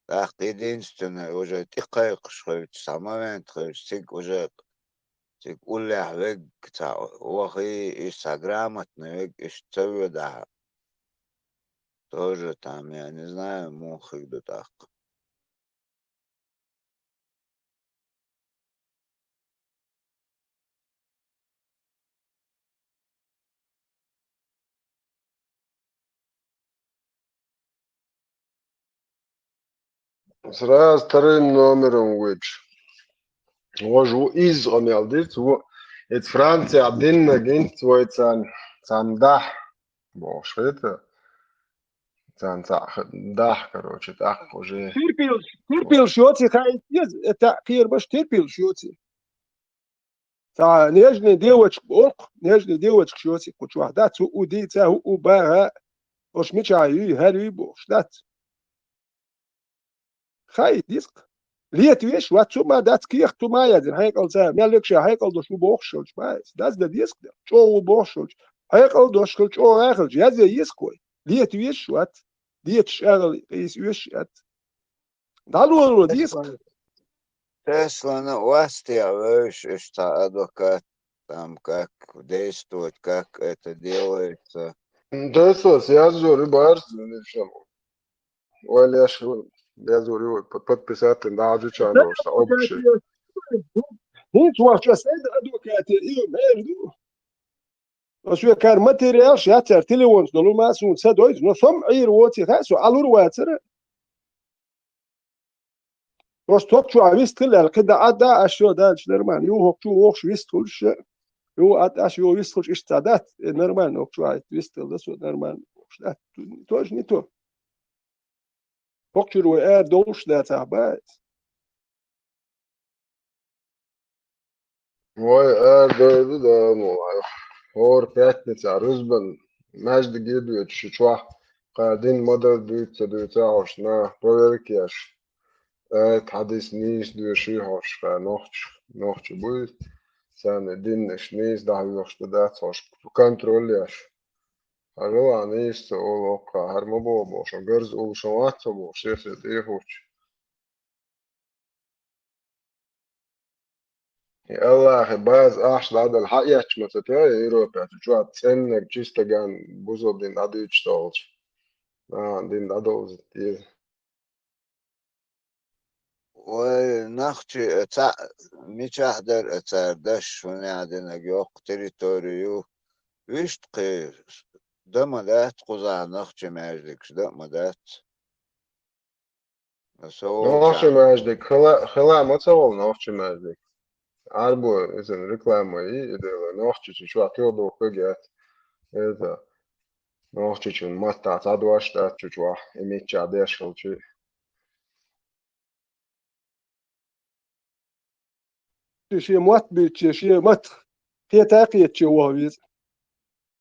Speaker 19: так единственное уже тихо что самомент стик уже стик улях вег ца вахи инстаграматный вег что да тоже там я не знаю мухи до так
Speaker 1: Сразу вторым номером выйдешь. Можу изгомелдить, это Франция один агент свой цан да, бож это цан да, короче, так уже.
Speaker 4: تربيل شوتي خايف التأخير باش تربيل شوتي تا نجن ديوتش بورق نجن ديوتش شوتي كنت وحدات ودي تا هو باها وش متشاي هاري بوش دات خاي ديسك ليت ويش واتو ما دات كيخ تو ما يدين هيقل زي مالك شي هيقل دوش بوخشلش بايس داز دا ديسك دا شو بوخشلش هيقل دوش خلش او راخلش يزي يسكوي ليت ويش وات ديت شغل قيس ويش ات دالو ديسك
Speaker 19: Тесла на власти, что адвокат там как действует, как это делается.
Speaker 1: Теслас, я зори барс, Или я зори подписать на Аджичану, что общий.
Speaker 4: Niet wat je zei, advocaat, als je elkaar materiaal schat, er telefoons, dan moet je zo'n zet uit. Nou, som hier wordt je gaat zo, alhoewel wat er. Was toch zo wist je, كده عدا أشياء ده نرمان، يو هو شو وش wist كل يو عدا أشياء wist كل إيش تعدات نرمان، هو شو عايز wist ده سو نرمان، وش ده توش نيتو. Hockey är دوش ده تعبان.
Speaker 1: Ой, да, ну, هور пятница, Рузбан, между гибет, шучва, один модел дуется, аж на проверке аж. Хадис ниш дуеши аж, ночь будет. Sen din nis daha yok что да, аж контролиаш. Alo, nis o loka, harmo bobo, що герз ул шоватso bo, шеф это хоч. الله باز أحد هذا الحقيقة ما تتوقع أوروبا تجوا تسنك جيستا جان بوزو دين أدو يشتغلش دين أدو زتير
Speaker 19: ونخشي مش أحضر أتردش ونعدنا جوق تريتوريو ويشت قير ده مدات قزع نخشي ماجدكش ده مدات بس هو
Speaker 1: نوخشي ماجدك خلا ما تصول نوخشي ماجدك عربو إذن ريكلامو إذا نوخشي شو أتيودو كجات إذا نوخشي شو ماتا تعدواش تاتشوا إميتش عديش خلشي
Speaker 4: شيء موت بيت شيء مت هي تاقية شيء وهويز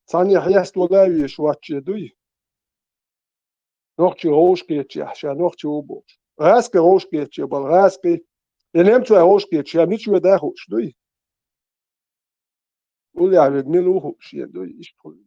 Speaker 4: ثانية حياس ولاوي شوات دوي نوخشي روش كيتشي عشان نوخشي وبوش غاسكي روش كيتشي بل غاسكي ينمتوا روش كيتشي ميتشو داخوش دوي قول يعني ميلو هوش دوي إيش تقول